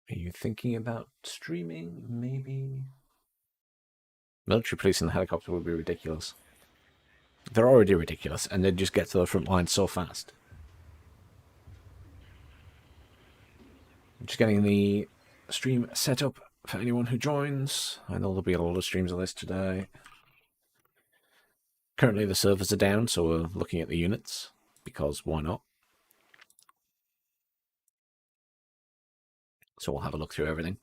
Are you thinking about streaming? Maybe. Military police and the helicopter would be ridiculous. They're already ridiculous, and they'd just get to the front line so fast. Just getting the stream set up for anyone who joins. I know there'll be a lot of streams of this today. Currently the servers are down, so we're looking at the units, because why not? So we'll have a look through everything.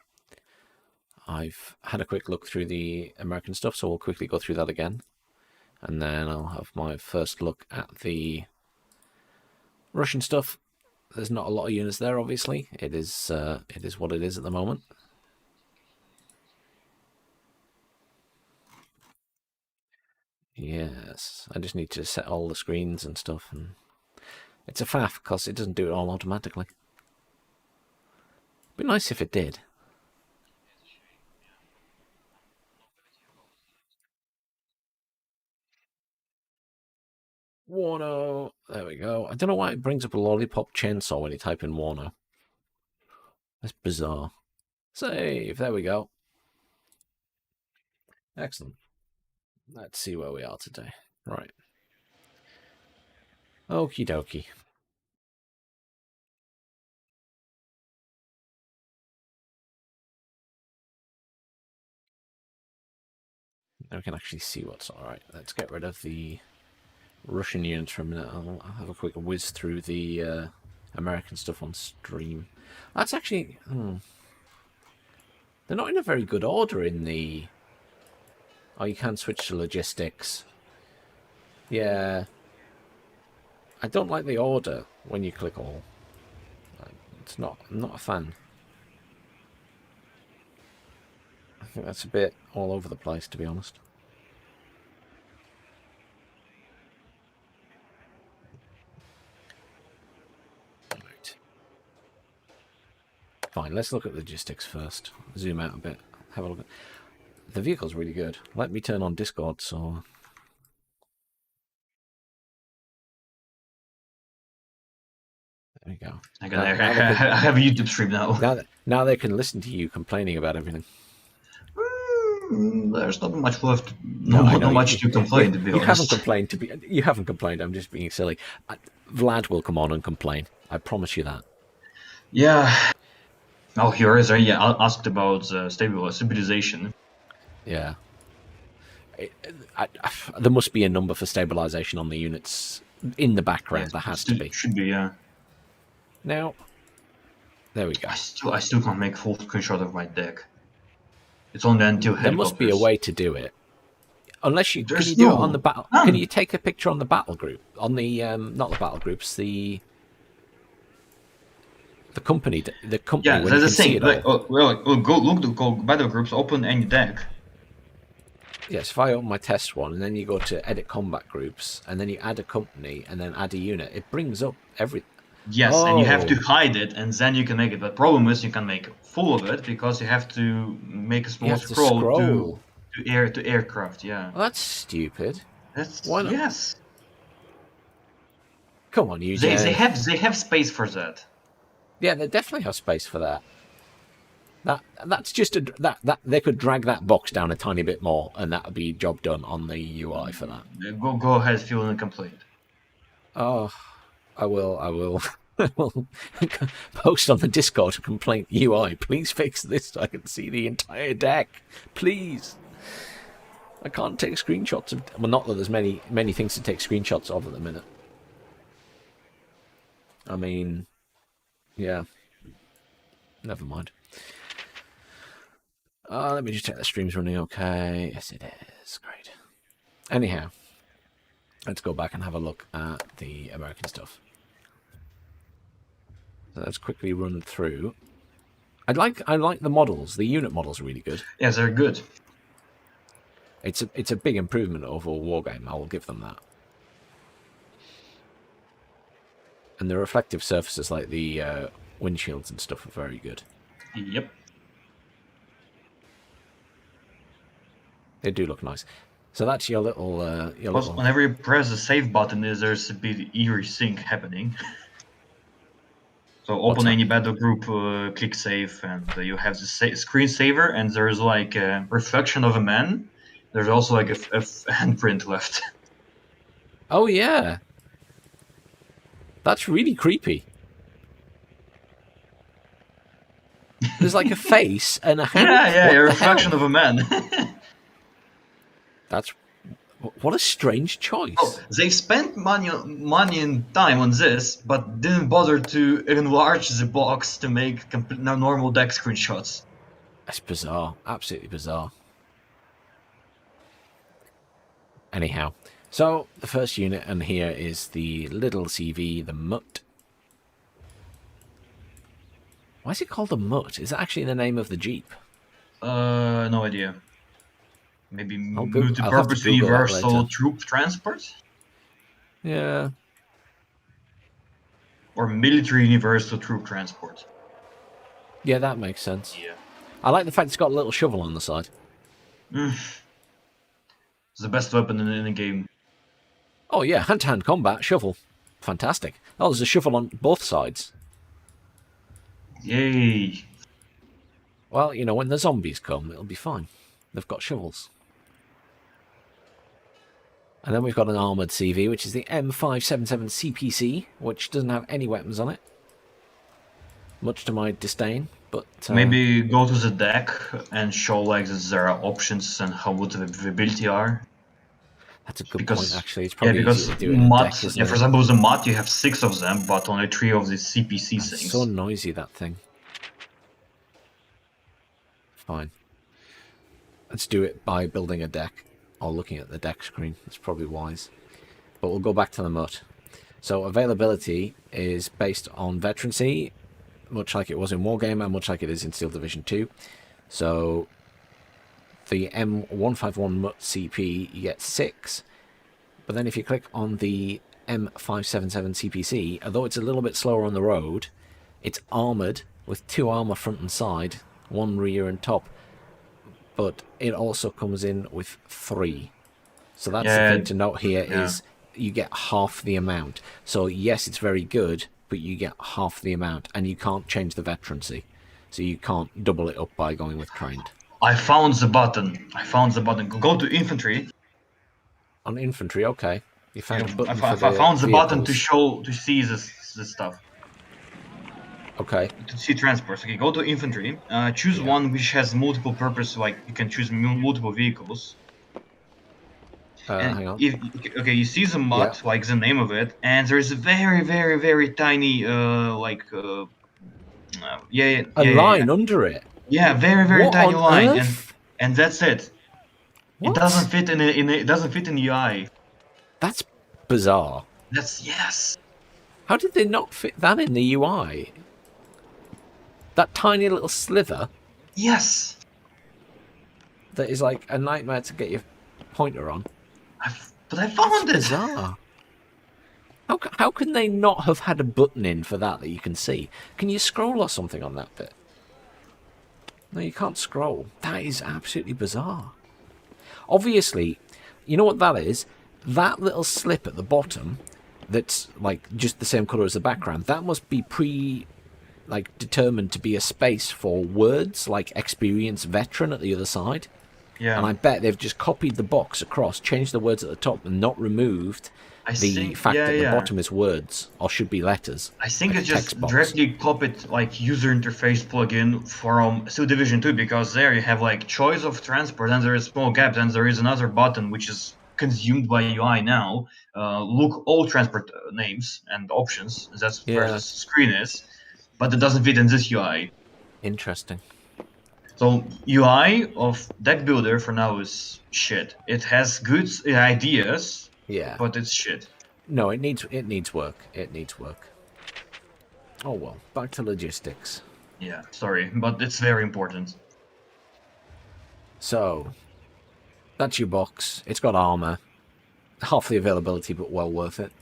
I've had a quick look through the American stuff, so we'll quickly go through that again. And then I'll have my first look at the Russian stuff. There's not a lot of units there, obviously. It is what it is at the moment. Yes, I just need to set all the screens and stuff, and it's a faff because it doesn't do it all automatically. It'd be nice if it did. WARNO, there we go. I don't know why it brings up a lollipop chainsaw when you type in WARNO. That's bizarre. Save, there we go. Excellent. Let's see where we are today. Right. Okie dokie. Now we can actually see what's alright. Let's get rid of the Russian units for a minute. I'll have a quick whiz through the American stuff on stream. That's actually... They're not in a very good order in the... Oh, you can switch to logistics. Yeah. I don't like the order when you click all. It's not... I'm not a fan. I think that's a bit all over the place, to be honest. Right. Fine, let's look at logistics first. Zoom out a bit. Have a look at... The vehicle's really good. Let me turn on Discord, so... There we go. I have a YouTube stream now. Now they can listen to you complaining about everything. There's not much left. Not much to complain, to be honest. You haven't complained. I'm just being silly. Vlad will come on and complain. I promise you that. Yeah. Oh, here is. Yeah, asked about stabilization. Yeah. There must be a number for stabilization on the units in the background. Yes, there has to be. Should be, yeah. Now, there we go. I still can't make full screenshot of my deck. It's only until helicopters. There must be a way to do it. Unless you can you do it on the battle? Can you take a picture on the battle group? On the not the battle groups, the company. The company. Yeah, that's the thing. Like, go look the battle groups. Open any deck. Yes, if I open my test one, and then you go to edit combat groups, and then you add a company, and then add a unit, it brings up every. Yes, and you have to hide it, and then you can make it. But the problem is you can make full of it because you have to make a small scroll to aircraft. Yeah. Well, that's stupid. Why not? Yes. Come on, you. They have space for that. Yeah, they definitely have space for that. That's just that they could drag that box down a tiny bit more, and that would be job done on the UI for that. Go ahead, feel and complain. Oh, I will post on the Discord a complaint UI. Please fix this so I can see the entire deck. Please. I can't take screenshots of... Well, not that there's many things to take screenshots of at the minute. I mean, yeah. Never mind. Let me just check the stream's running okay. Yes, it is. Great. Anyhow, let's go back and have a look at the American stuff. So let's quickly run through. I like the models. The unit models are really good. Yes, they're good. It's a big improvement over Wargame. I will give them that. And the reflective surfaces like the windshields and stuff are very good. Yep. They do look nice. So that's your little... Whenever you press the save button, there's a bit eerie sync happening. So open any battle group, click save, and you have the screensaver, and there's like a reflection of a man. There's also like a handprint left. Oh yeah, that's really creepy. There's like a face and a hand. Yeah, what a the reflection hell? of a man. That's what a strange choice. Oh, they spent money and time on this, but didn't bother to enlarge the box to make normal deck screenshots. That's bizarre. Absolutely bizarre. Anyhow, so the first unit, and here is the little CV, the Mutt. Why is it called the Mutt? Is that actually the name of the Jeep? No idea. Maybe I'll have to multi-purpose Google that universal later. troop transport? Yeah. Or military universal troop transport. Yeah, that makes sense. Yeah. I like the fact it's got a little shovel on the side. It's the best weapon in the game. Oh yeah, hand-to-hand combat, shovel. Fantastic. Oh, there's a shovel on both sides. Yay. Well, you know, when the zombies come, it'll be fine. They've got shovels. And then we've got an armoured CV, which is the M577 CPC, which doesn't have any weapons on it. Much to my disdain, but... Maybe go to the deck and show like that there are options and how what the ability are. That's a good point, actually. It's probably because easier to do it in a deck, isn't it? for example, the mod, you have 6 of them, but only 3 of the CPC things. It's so noisy, that thing. Fine. Let's do it by building a deck, or looking at the deck screen. That's probably wise. But we'll go back to the Mutt. So availability is based on veterancy, much like it was in Wargame and much like it is in Steel Division 2. So the M151 Mutt CP, you get 6. But then if you click on the M577 CPC, although it's a little bit slower on the road, it's armoured with 2 armour front and side, 1 rear and top. But it also comes in with 3. So that's the thing to note here is you get half the amount. So yes, it's very good, but you get half the amount, and you can't change the veterancy. So you can't double it up by going with trained. I found the button. Go to infantry. On infantry, okay. You found a button I found the button to see this stuff. Okay. To see transports. Okay, go to infantry. Choose one which has multiple purpose, like you can choose multiple vehicles. Hang on. You see the mod, like the name of it, and there's a very, very, very tiny, line under it. Yeah, very, very tiny line, and that's it. What? It doesn't fit it doesn't fit in the UI. That's bizarre. Yes. How did they not fit that in the UI? That tiny little sliver. Yes. That is like a nightmare to get your pointer on. But I found it. Bizarre. How can they not have had a button in for that you can see? Can you scroll or something on that bit? No, you can't scroll. That is absolutely bizarre. Obviously, you know what that is? That little slip at the bottom that's like just the same colour as the background, that must be determined to be a space for words like experienced veteran at the other side. Yeah. And I bet they've just copied the box across, changed the words at the top, and not removed the fact that the bottom is words, or should be letters. I think it just directly copied like user interface plugin from Steel Division 2, because there you have like choice of transport, and there is small gaps, and there is another button which is consumed by UI now. Look all transport names and options. That's where the screen is, but it doesn't fit in this UI. Interesting. So UI of deck builder for now is shit. It has good ideas, but it's shit. No, it needs work. It needs work. Oh well, back to logistics. Yeah, sorry, but it's very important. So, that's your box. It's got armor. Half the availability, but well worth it.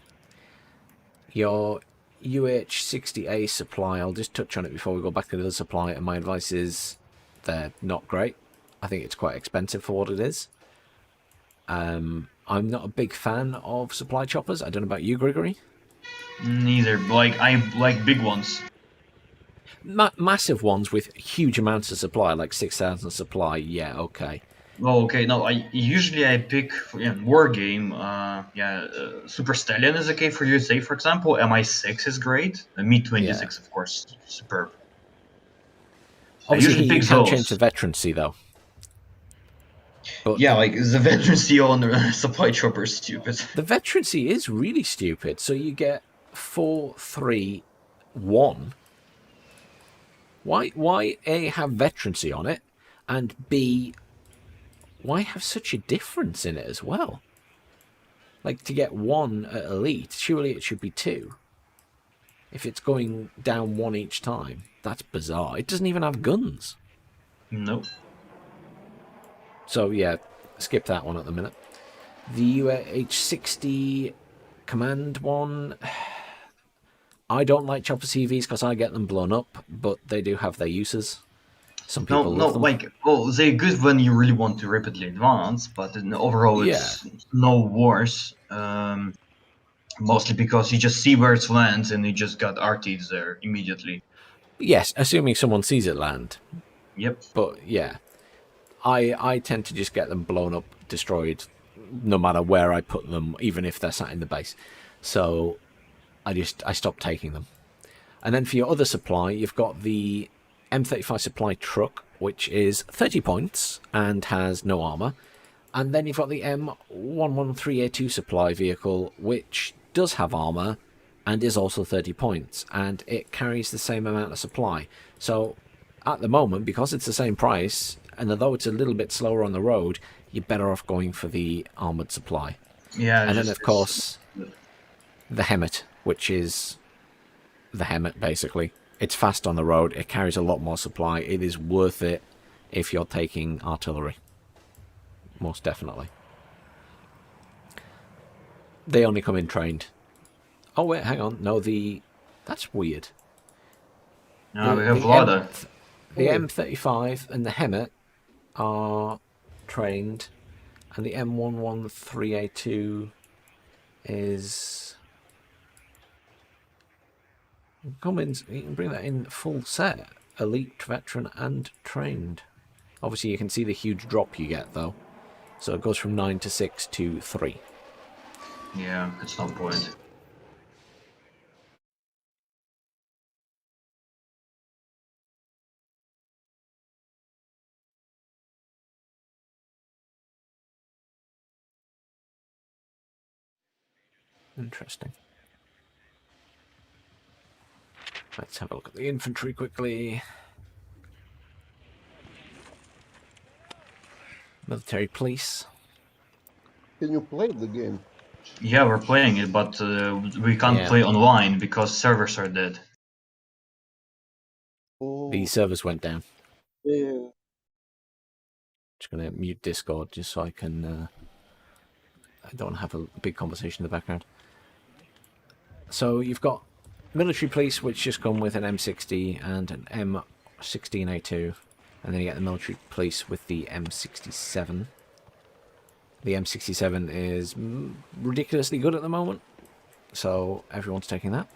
Your UH-60A supply, I'll just touch on it before we go back to the other supply, and my advice is they're not great. I think it's quite expensive for what it is. I'm not a big fan of supply choppers. I don't know about you, Gregory. Neither. Like I like big ones. Massive ones with huge amounts of supply, like 6,000 supply. Yeah, okay. Oh, okay. No, I pick war game. Super Stallion is okay for USA, for example. MI6 is great. Yeah. Me-26, of course, superb. I Obviously, usually here you pick can change the those. veterancy though. But Yeah, like the veterancy on the supply chopper is stupid. the veterancy is really stupid. So you get 4, 3, 1. Why A, have veterancy on it, and B, why have such a difference in it as well? Like, to get 1 at elite, surely it should be 2. If it's going down 1 each time, that's bizarre. It doesn't even have guns. Nope. So yeah, skip that one at the minute. The UH-60 command one, I don't like chopper CVs because I get them blown up, but they do have their uses. Some people No, love them. like, oh, they're good when you really want to rapidly advance, but overall, Yeah. it's no worse. Mostly because you just see where it lands and you just got RTs there immediately. Yes, assuming someone sees it land. Yep. But yeah, I tend to just get them blown up, destroyed, no matter where I put them, even if they're sat in the base. So I stopped taking them. And then for your other supply, you've got the M35 supply truck, which is 30 points and has no armor. And then you've got the M113A2 supply vehicle, which does have armor and is also 30 points, and it carries the same amount of supply. So at the moment, because it's the same price, and although it's a little bit slower on the road, you're better off going for the armored supply. Yeah. And then, of course, the Hemmet, which is the Hemmet, basically. It's fast on the road, it carries a lot more supply, it is worth it if you're taking artillery. Most definitely. They only come in trained. Oh, wait, hang on. No, that's weird. No, we have Vlada. The M35 and the Hemmet are trained, and the M113A2 is... You can bring that in full set. Elite, veteran, and trained. Obviously, you can see the huge drop you get, though. So it goes from 9 to 6 to 3. Yeah, it's no point. Interesting. Let's have a look at the infantry quickly. Military police. Can you play the game? Yeah, we're playing it, but we can't play online because servers are dead. Oh, The servers went down. yeah. Just going to mute Discord just so I can... I don't have a big conversation in the background. So you've got military police, which just come with an M60 and an M16A2. And then you get the military police with the M67. The M67 is ridiculously good at the moment. So everyone's taking that.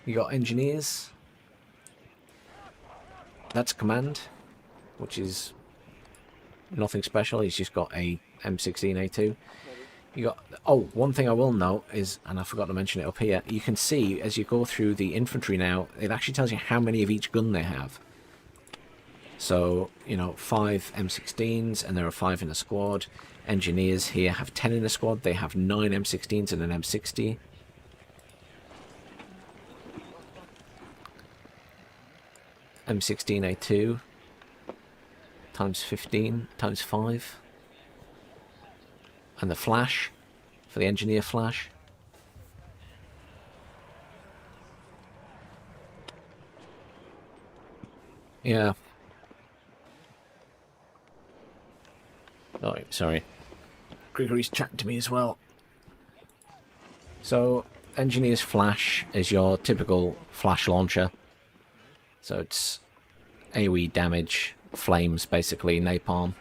You got engineers. That's command, which is nothing special. He's just got a M16A2. You got... Oh, one thing I will note is, and I forgot to mention it up here, you can see as you go through the infantry now, it actually tells you how many of each gun they have. So, 5 M16s, and there are 5 in a squad. Engineers here have 10 in a squad. They have 9 M16s and an M60. M16A2 times 15 times 5. And the flash for the engineer flash. Yeah. Oh, sorry. Grigory's chatting to me as well. So, engineer's flash is your typical flash launcher. So it's AoE damage, flames, basically, napalm.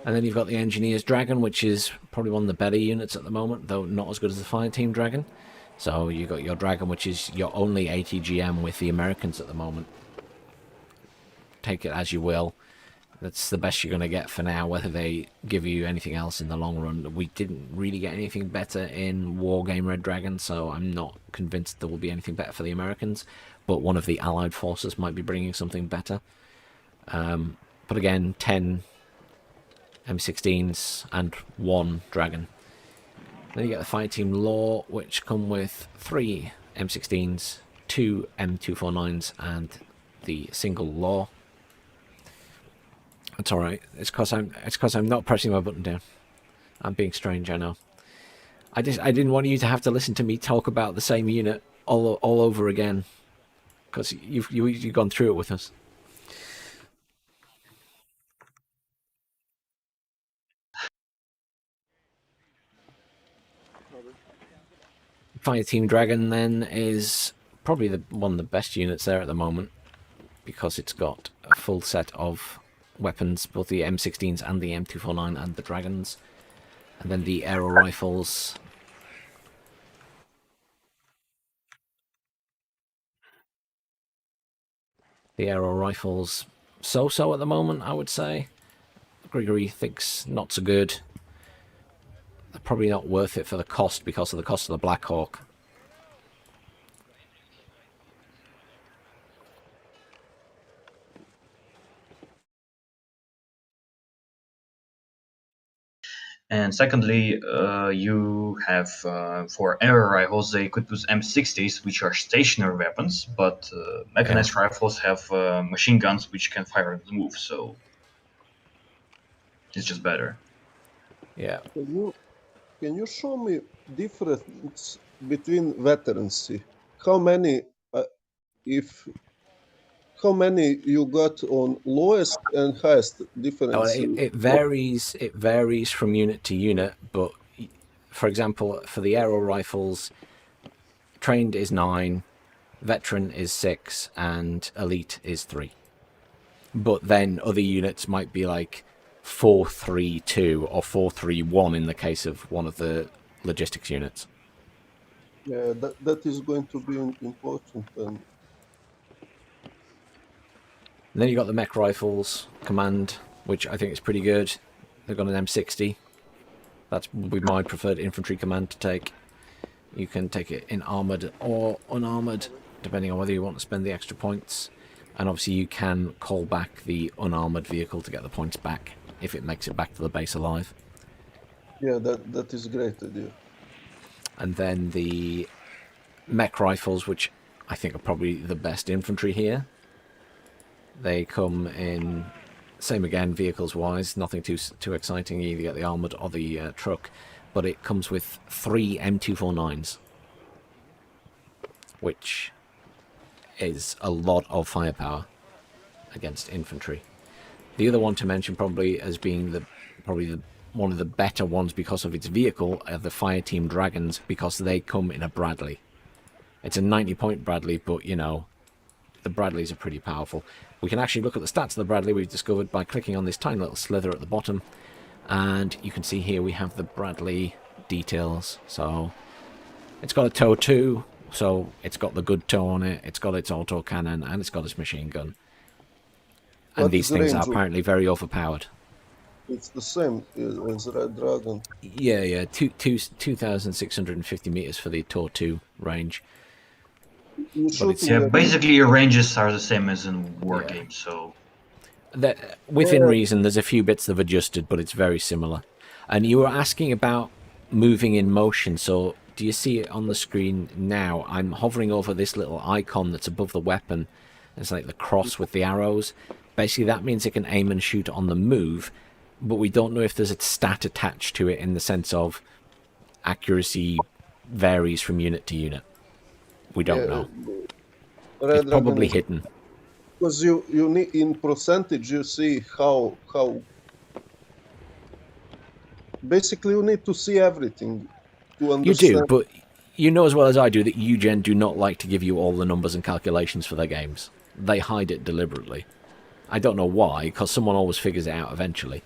And then you've got the Engineer's Dragon, which is probably one of the better units at the moment, though not as good as the Fireteam Dragon. So you got your Dragon, which is your only ATGM with the Americans at the moment. Take it as you will. That's the best you're going to get for now. Whether they give you anything else in the long run, we didn't really get anything better in Wargame Red Dragon, so I'm not convinced there will be anything better for the Americans. But one of the Allied forces might be bringing something better. But again, 10 M16s and 1 Dragon. Then you get the Fireteam Law, which come with 3 M16s, 2 M249s, and the single Law. It's alright. It's because I'm not pressing my button down. I'm being strange, I know. I didn't want you to have to listen to me talk about the same unit all over again, because you've gone through it with us. Fireteam Dragon then is probably one of the best units there at the moment, because it's got a full set of weapons, both the M16s and the M249 and the Dragons, and then the aero rifles. The aero rifles, so-so at the moment, I would say. Grigory thinks not so good. They're probably not worth it for the cost, because of the cost of the Black Hawk. And secondly, you have for air rifles, they could use M60s, which are stationary weapons, but mechanized rifles have machine guns which can fire on the move, so it's just better. Yeah. Can you show me difference between veterancy? How many how many you got on lowest and highest difference? Oh, it varies. It varies from unit to unit. But for example, for the aero rifles, trained is 9, veteran is 6, and elite is 3. But then other units might be like 4-3-2 or 4-3-1 in the case of one of the logistics units. Yeah, that is going to be important. And then you got the mech rifles command, which I think is pretty good. They've got an M60. That's would be my preferred infantry command to take. You can take it in armoured or unarmoured, depending on whether you want to spend the extra points. And obviously you can call back the unarmoured vehicle to get the points back if it makes it back to the base alive. Yeah, that is a great idea. And then the mech rifles, which I think are probably the best infantry here. They come in, same again, vehicles-wise, nothing too exciting. You either get the armoured or the truck, but it comes with 3 M249s, which is a lot of firepower against infantry. The other one to mention, probably as being one of the better ones because of its vehicle, are the Fireteam Dragons, because they come in a Bradley. It's a 90-point Bradley, but you know, the Bradleys are pretty powerful. We can actually look at the stats of the Bradley we've discovered by clicking on this tiny little slither at the bottom, and you can see here we have the Bradley details. So it's got a tow 2, so it's got the good tow on it, it's got its auto cannon, and it's got its machine gun. And these things are apparently very overpowered. It's the same as Red Dragon. Yeah, 2,650 meters for the tow 2 range. Yeah, basically your ranges are the same as in war games, so within reason, there's a few bits that have adjusted, but it's very similar. And you were asking about moving in motion, so do you see it on the screen now? I'm hovering over this little icon that's above the weapon. It's like the cross with the arrows. Basically, that means it can aim and shoot on the move, but we don't know if there's a stat attached to it in the sense of accuracy varies from unit to unit. We don't know. It's probably hidden. Because you need, in percentage, you see how basically you need to see everything to understand. You do, but you know as well as I do that UGen do not like to give you all the numbers and calculations for their games. They hide it deliberately. I don't know why, because someone always figures it out eventually.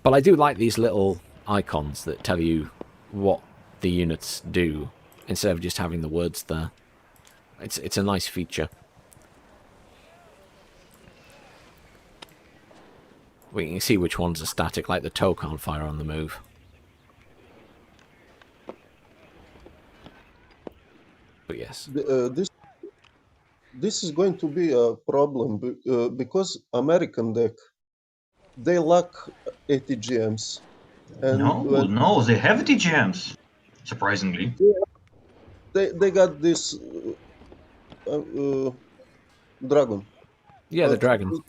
But I do like these little icons that tell you what the units do, instead of just having the words there. It's a nice feature. We can see which ones are static, like the tow can't fire on the move. But yes. This is going to be a problem because American deck, they lack ATGMs. And No, they have TGMs, surprisingly. they got this dragon. Yeah, the But dragon.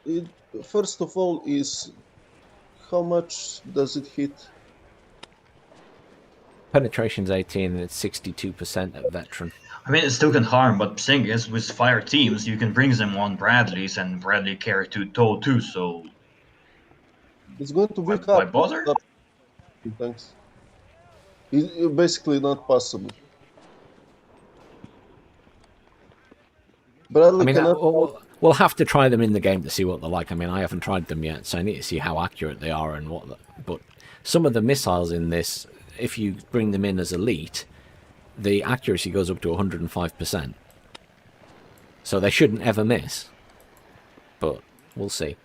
it, first of all, is how much does it hit? Penetration's 18 and it's 62% at veteran. I mean, it still can harm, but the thing is, with fire teams, you can bring them on Bradleys, and Bradley carry 2 tow too, so It's going to be why hard. bother? Thanks. It's basically not possible. Bradley I mean, cannot. we'll have to try them in the game to see what they're like. I mean, I haven't tried them yet, so I need to see how accurate they are and what. But some of the missiles in this, if you bring them in as elite, the accuracy goes up to 105%. So they shouldn't ever miss. But we'll see.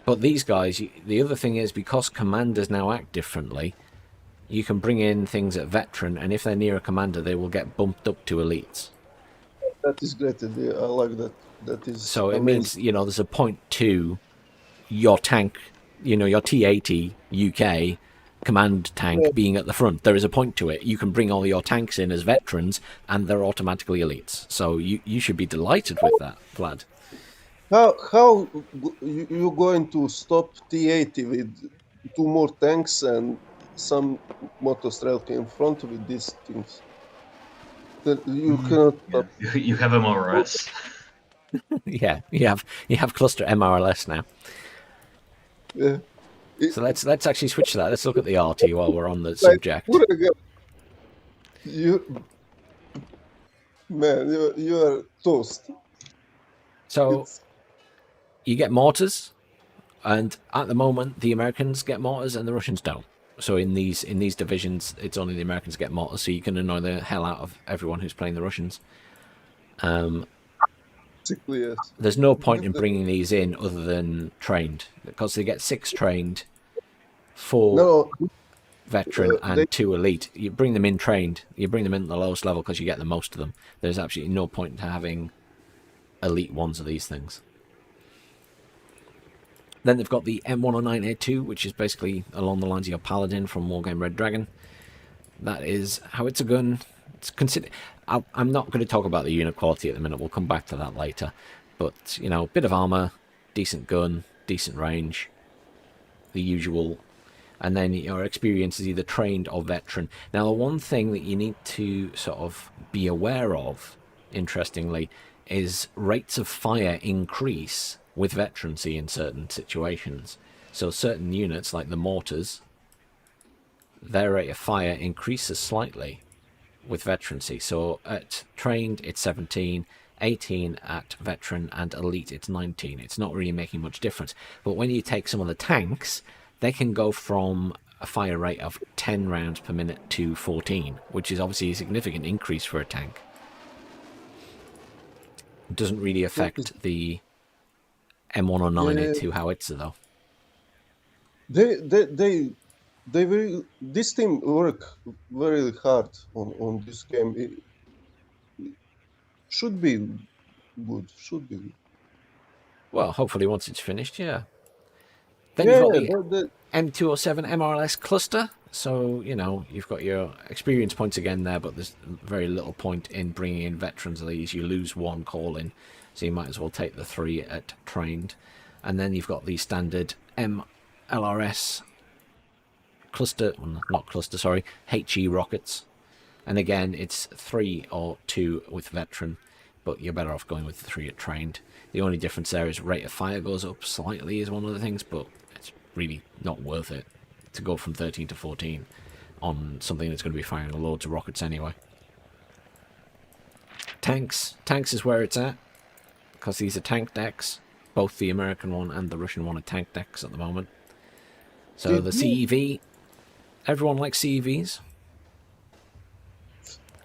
But these guys, the other thing is, because commanders now act differently, you can bring in things at veteran, and if they're near a commander, they will get bumped up to elites. That is great idea. I like that. That is so it amazing. means, you know, there's a point to your tank, you know, your T-80 UK command tank being at the front. There is a point to it. You can bring all your tanks in as veterans, and they're automatically elites. So you should be delighted with that, Vlad. How you going to stop T-80 with 2 more tanks and some motostrelki in front with these things? You cannot stop. You have MRS. Yeah, you have cluster MRLS now. Yeah. So let's actually switch to that. Let's look at the RT while we're on the subject. You are toast. So you get mortars, and at the moment the Americans get mortars and the Russians don't. So in these divisions, it's only the Americans get mortars, so you can annoy the hell out of everyone who's playing the Russians. Yes. There's no point in bringing these in other than trained, because they get 6 trained, 4 veteran, and 2 elite. You bring them in trained. You bring them in at the lowest level because you get the most of them. There's absolutely no point in having elite ones of these things. Then they've got the M109A2, which is basically along the lines of your Paladin from Wargame Red Dragon. That is how it's a gun. It's considered. I'm not going to talk about the unit quality at the minute. We'll come back to that later. But, you know, bit of armor, decent gun, decent range, the usual. And then your experience is either trained or veteran. Now, the one thing that you need to sort of be aware of, interestingly, is rates of fire increase with veterancy in certain situations. So certain units, like the mortars, their rate of fire increases slightly with veterancy. So at trained, it's 17, 18 at veteran, and elite, it's 19. It's not really making much difference. But when you take some of the tanks, they can go from a fire rate of 10 rounds per minute to 14, which is obviously a significant increase for a tank. It doesn't really affect the M109A2 howitzer, though. They will. This team work very hard on this game. It should be good. Should be good. Well, hopefully once it's finished, yeah. Then you've got the M207 MRLS cluster. So, you know, you've got your experience points again there, but there's very little point in bringing in veterans of these. You lose 1 call-in, so you might as well take the 3 at trained. And then you've got the standard MLRS cluster, well, not cluster, sorry, HE rockets. And again, it's 3 or 2 with veteran, but you're better off going with the 3 at trained. The only difference there is rate of fire goes up slightly is one of the things, but it's really not worth it to go from 13 to 14 on something that's going to be firing loads of rockets anyway. Tanks is where it's at, because these are tank decks. Both the American one and the Russian one are tank decks at the moment. So Did the you- CEV, everyone likes CEVs.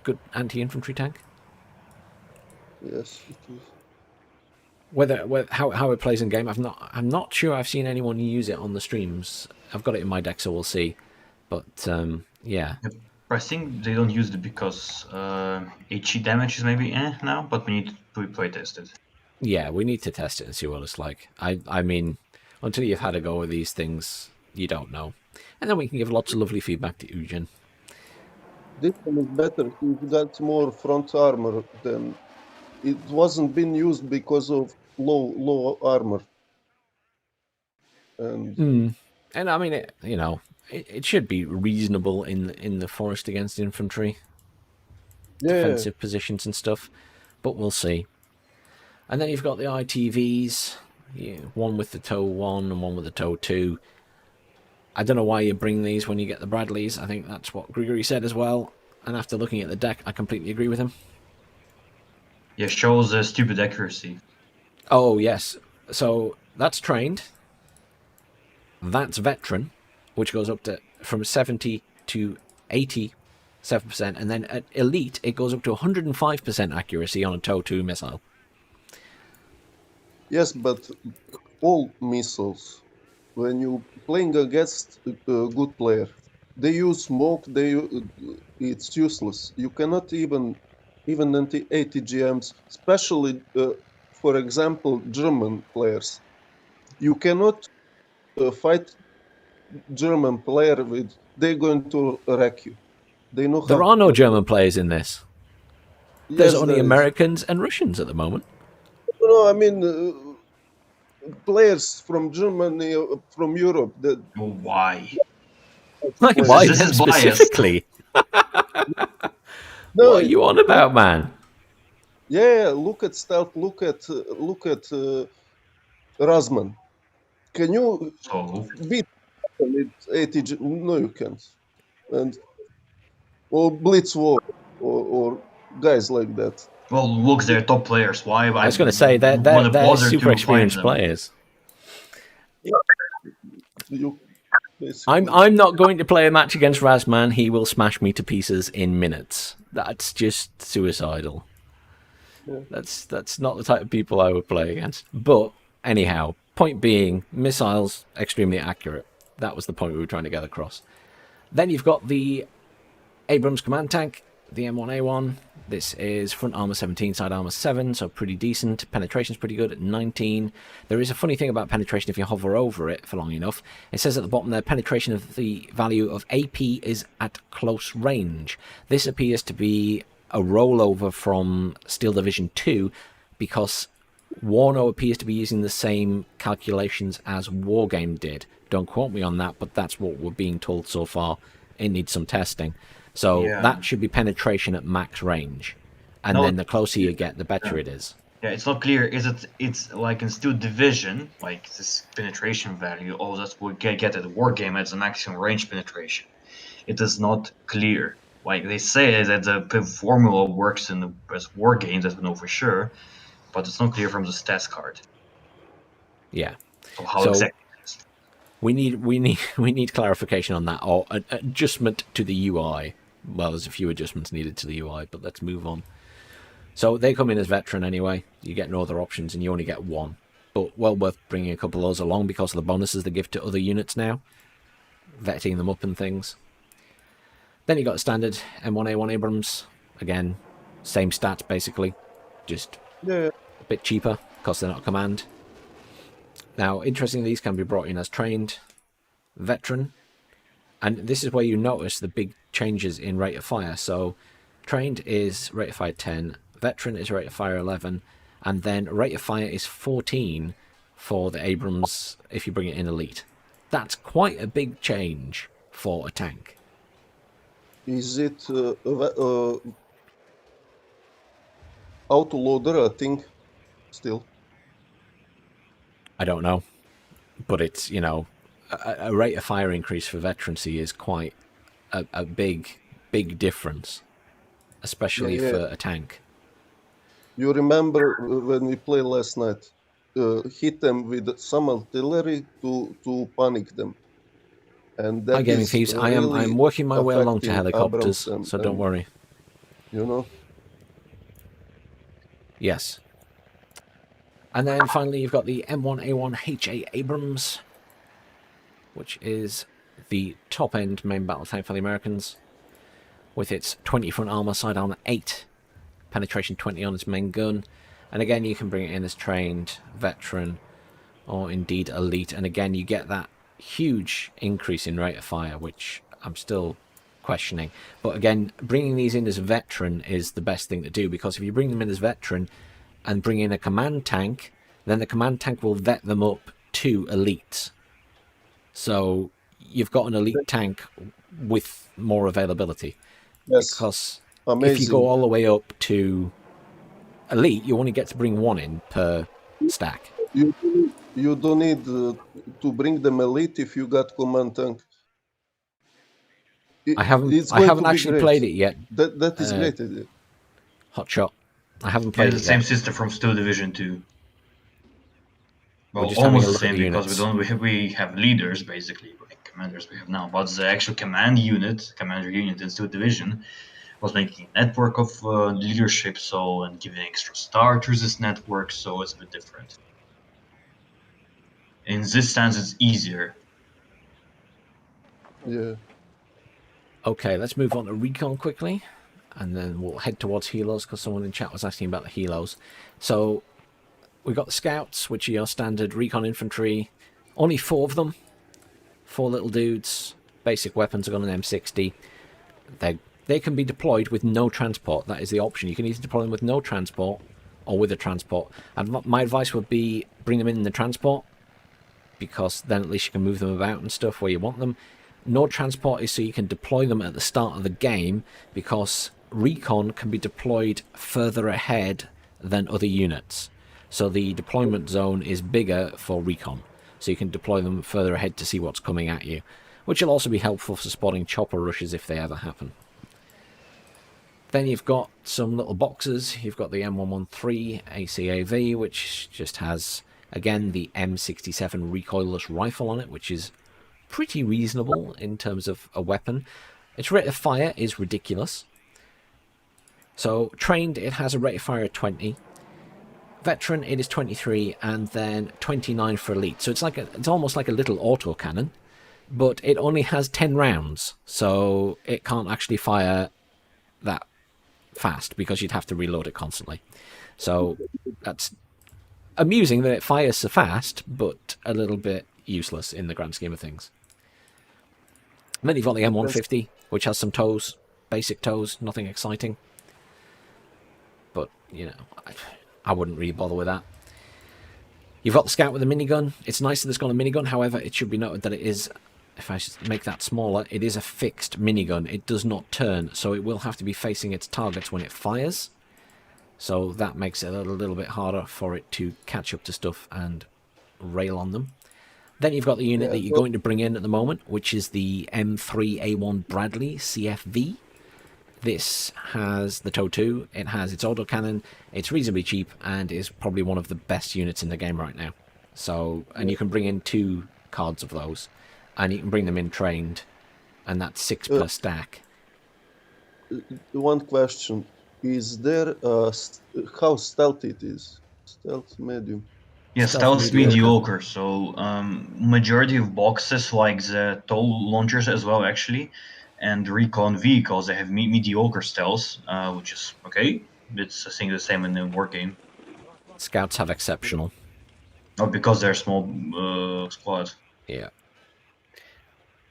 Good anti-infantry tank. Yes, it is. Whether how it plays in game, I'm not sure I've seen anyone use it on the streams. I've got it in my deck, so we'll see. But yeah, Yep. I think they don't use it because HE damage is maybe now, but we need to play test it. yeah, we need to test it and see what it's like. I mean, until you've had a go with these things, you don't know. And then we can give lots of lovely feedback to Eugen. This one is better. He's got more front armor than it wasn't been used because of low armor. And And I mean, it should be reasonable in the forest against infantry, yeah, defensive positions and stuff. But we'll see. And then you've got the ITVs, one with the TOW 1 and one with the TOW 2. I don't know why you bring these when you get the Bradleys. I think that's what Grigory said as well. And after looking at the deck, I completely agree with him. Yeah, shows stupid accuracy. Oh, yes. So that's trained. That's veteran, which goes up to from 70 to 87%. And then at elite, it goes up to 105% accuracy on a TOW 2 missile. yes, but all missiles, when you playing against a good player, they use smoke. It's useless. You cannot even anti-ATGMs, especially for example German players. You cannot fight German player with they're going to wreck you. They know how There to are no play. German players in this. There's Yes, only there is. Americans and Russians at the moment. No, I mean players from Germany, from Europe. That Oh, why? Why This them is biased. specifically? no, What are you on about, man? yeah. Look at Stealth. Look at Razman. Can you So, beat with ATG? No, you can't. And or Blitz War or guys like that. well, look, they're top players. Why I I was going to say want to they're bother super to find experienced them? players. You basically. I'm not going to play a match against Razman. He will smash me to pieces in minutes. That's just suicidal. Yeah. That's not the type of people I would play against. But anyhow, point being, missiles extremely accurate. That was the point we were trying to get across. Then you've got the Abrams command tank, the M1A1. This is front armor 17, side armor 7, so pretty decent. Penetration's pretty good at 19. There is a funny thing about penetration if you hover over it for long enough. It says at the bottom there, penetration of the value of AP is at close range. This appears to be a rollover from Steel Division 2 because WARNO appears to be using the same calculations as Wargame did. Don't quote me on that, but that's what we're being told so far. It needs some testing. So Yeah. that should be penetration at max range. And No, then the closer you get, the better it is. Yeah, it's not clear. It's like in Steel Division, like this penetration value, oh, that's what we get at war game as a maximum range penetration. It is not clear. Like they say that the formula works in as war games, as we know for sure, but it's not clear from the stats card. Yeah. So how So exactly? we need clarification on that, or an adjustment to the UI. Well, there's a few adjustments needed to the UI, but let's move on. So they come in as veteran anyway. You get no other options, and you only get one. But well worth bringing a couple of those along because of the bonuses they give to other units now, vetting them up and things. Then you got standard M1A1 Abrams. Again, same stats basically, just Yeah, a bit cheaper because they're not command. Now, interestingly, these can be brought in as trained, veteran, and this is where you notice the big changes in rate of fire. So, trained is rate of fire 10, veteran is rate of fire 11, and then rate of fire is 14 for the Abrams if you bring it in elite. That's quite a big change for a tank. is it autoloader? I think still. I don't know, but it's, a rate of fire increase for veterancy is quite a big difference, especially Yeah. for a tank. You remember when we played last night? Hit them with some artillery to panic them. and Hi, that Gaming is Thieves. really I'm working my way along to affecting Abrams helicopters, so don't worry. You know. Yes. And then finally, you've got the M1A1 HA Abrams, which is the top-end main battle tank for the Americans, with its 20 front armor, side armor 8, penetration 20 on its main gun. And again, you can bring it in as trained, veteran, or indeed elite. And again, you get that huge increase in rate of fire, which I'm still questioning. But again, bringing these in as veteran is the best thing to do, because if you bring them in as veteran and bring in a command tank, then the command tank will vet them up to elite. So you've got an elite tank with more availability. Yes. Because Amazing. if you go all the way up to elite, you only get to bring one in per stack. You don't need to bring them elite if you got command tank. I haven't actually played it yet. That is great idea. Hotshot. I haven't played the it same yet. system from Steel Division 2. Well, We're just having almost a the look at same, the because units. we have leaders, basically, like commanders we have now, but the actual commander unit in Steel Division was making a network of leadership, so, and giving extra starters this network, so it's a bit different. In this sense, it's easier. Yeah. Okay, let's move on to Recon quickly, and then we'll head towards Helos, because someone in chat was asking about the Helos. So we've got the Scouts, which are your standard Recon infantry. Only 4 of them. 4 little dudes. Basic weapons. I've got an M60. They can be deployed with no transport. That is the option. You can either deploy them with no transport or with a transport. And my advice would be bring them in the transport, because then at least you can move them about and stuff where you want them. No transport is so you can deploy them at the start of the game, because Recon can be deployed further ahead than other units. So the deployment zone is bigger for Recon. So you can deploy them further ahead to see what's coming at you, which will also be helpful for spotting chopper rushes if they ever happen. Then you've got some little boxes. You've got the M113 ACAV, which just has, again, the M67 recoilless rifle on it, which is pretty reasonable in terms of a weapon. Its rate of fire is ridiculous. So, trained, it has a rate of fire of 20. Veteran, it is 23, and then 29 for elite. So it's almost like a little autocannon, but it only has 10 rounds, so it can't actually fire that fast, because you'd have to reload it constantly. So that's amusing that it fires so fast, but a little bit useless in the grand scheme of things. And then you've got the M150, which has some tows, basic tows, nothing exciting. But, you know, I wouldn't really bother with that. You've got the Scout with a minigun. It's nice that it's got a minigun, however, it should be noted that it is, if I make that smaller, it is a fixed minigun. It does not turn, so it will have to be facing its targets when it fires. So that makes it a little bit harder for it to catch up to stuff and rail on them. Then you've got the unit that you're going to bring in at the moment, which is the M3A1 Bradley CFV. This has the TOW 2, it has its autocannon, it's reasonably cheap, and is probably one of the best units in the game right now. So, and you can bring in 2 cards of those, and you can bring them in trained, and that's 6 per stack. One question. Is there how stealthy it is? Stealth medium. Yeah, stealth mediocre. So majority of boxes, like the TOW launchers as well, actually, and Recon vehicles, they have mediocre stealth, which is okay. It's, I think, the same in the war game. Scouts have exceptional. Oh, because they're small squad. Yeah.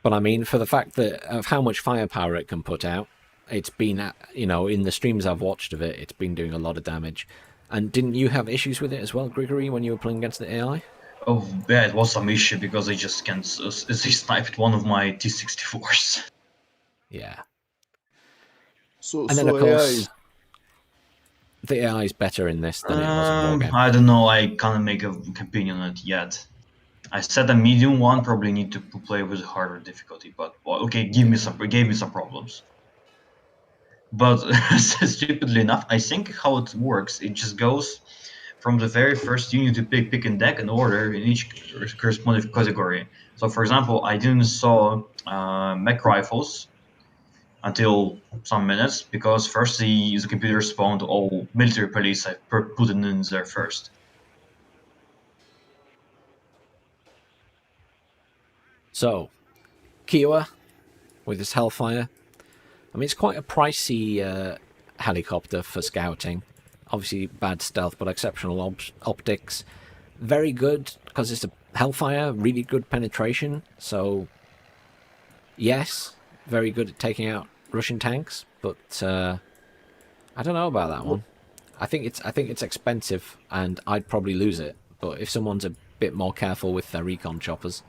But I mean, for the fact that of how much firepower it can put out, it's been, you know, in the streams I've watched of it, it's been doing a lot of damage. And didn't you have issues with it as well, Grigory, when you were playing against the AI? Oh, yeah, it was some issue because they just can't. They sniped one of my T-64s. Yeah. So, and then, of course, the AI is better in this than it was in War Game. I don't know. I can't make an opinion on it yet. I said a medium one, probably need to play with harder difficulty, but well, okay, gave me some problems. But stupidly enough, I think how it works, it just goes from the very first unit to pick and deck an order in each corresponding category. So, for example, I didn't saw mech rifles until some minutes because first the computer spawned all military police. I put it in there first. So, Kiowa with his Hellfire. I mean, it's quite a pricey helicopter for scouting. Obviously, bad stealth, but exceptional optics. Very good because it's a Hellfire, really good penetration. So, yes, very good at taking out Russian tanks. But I don't know about that one. I think it's expensive, and I'd probably lose it. But if someone's a bit more careful with their Recon choppers,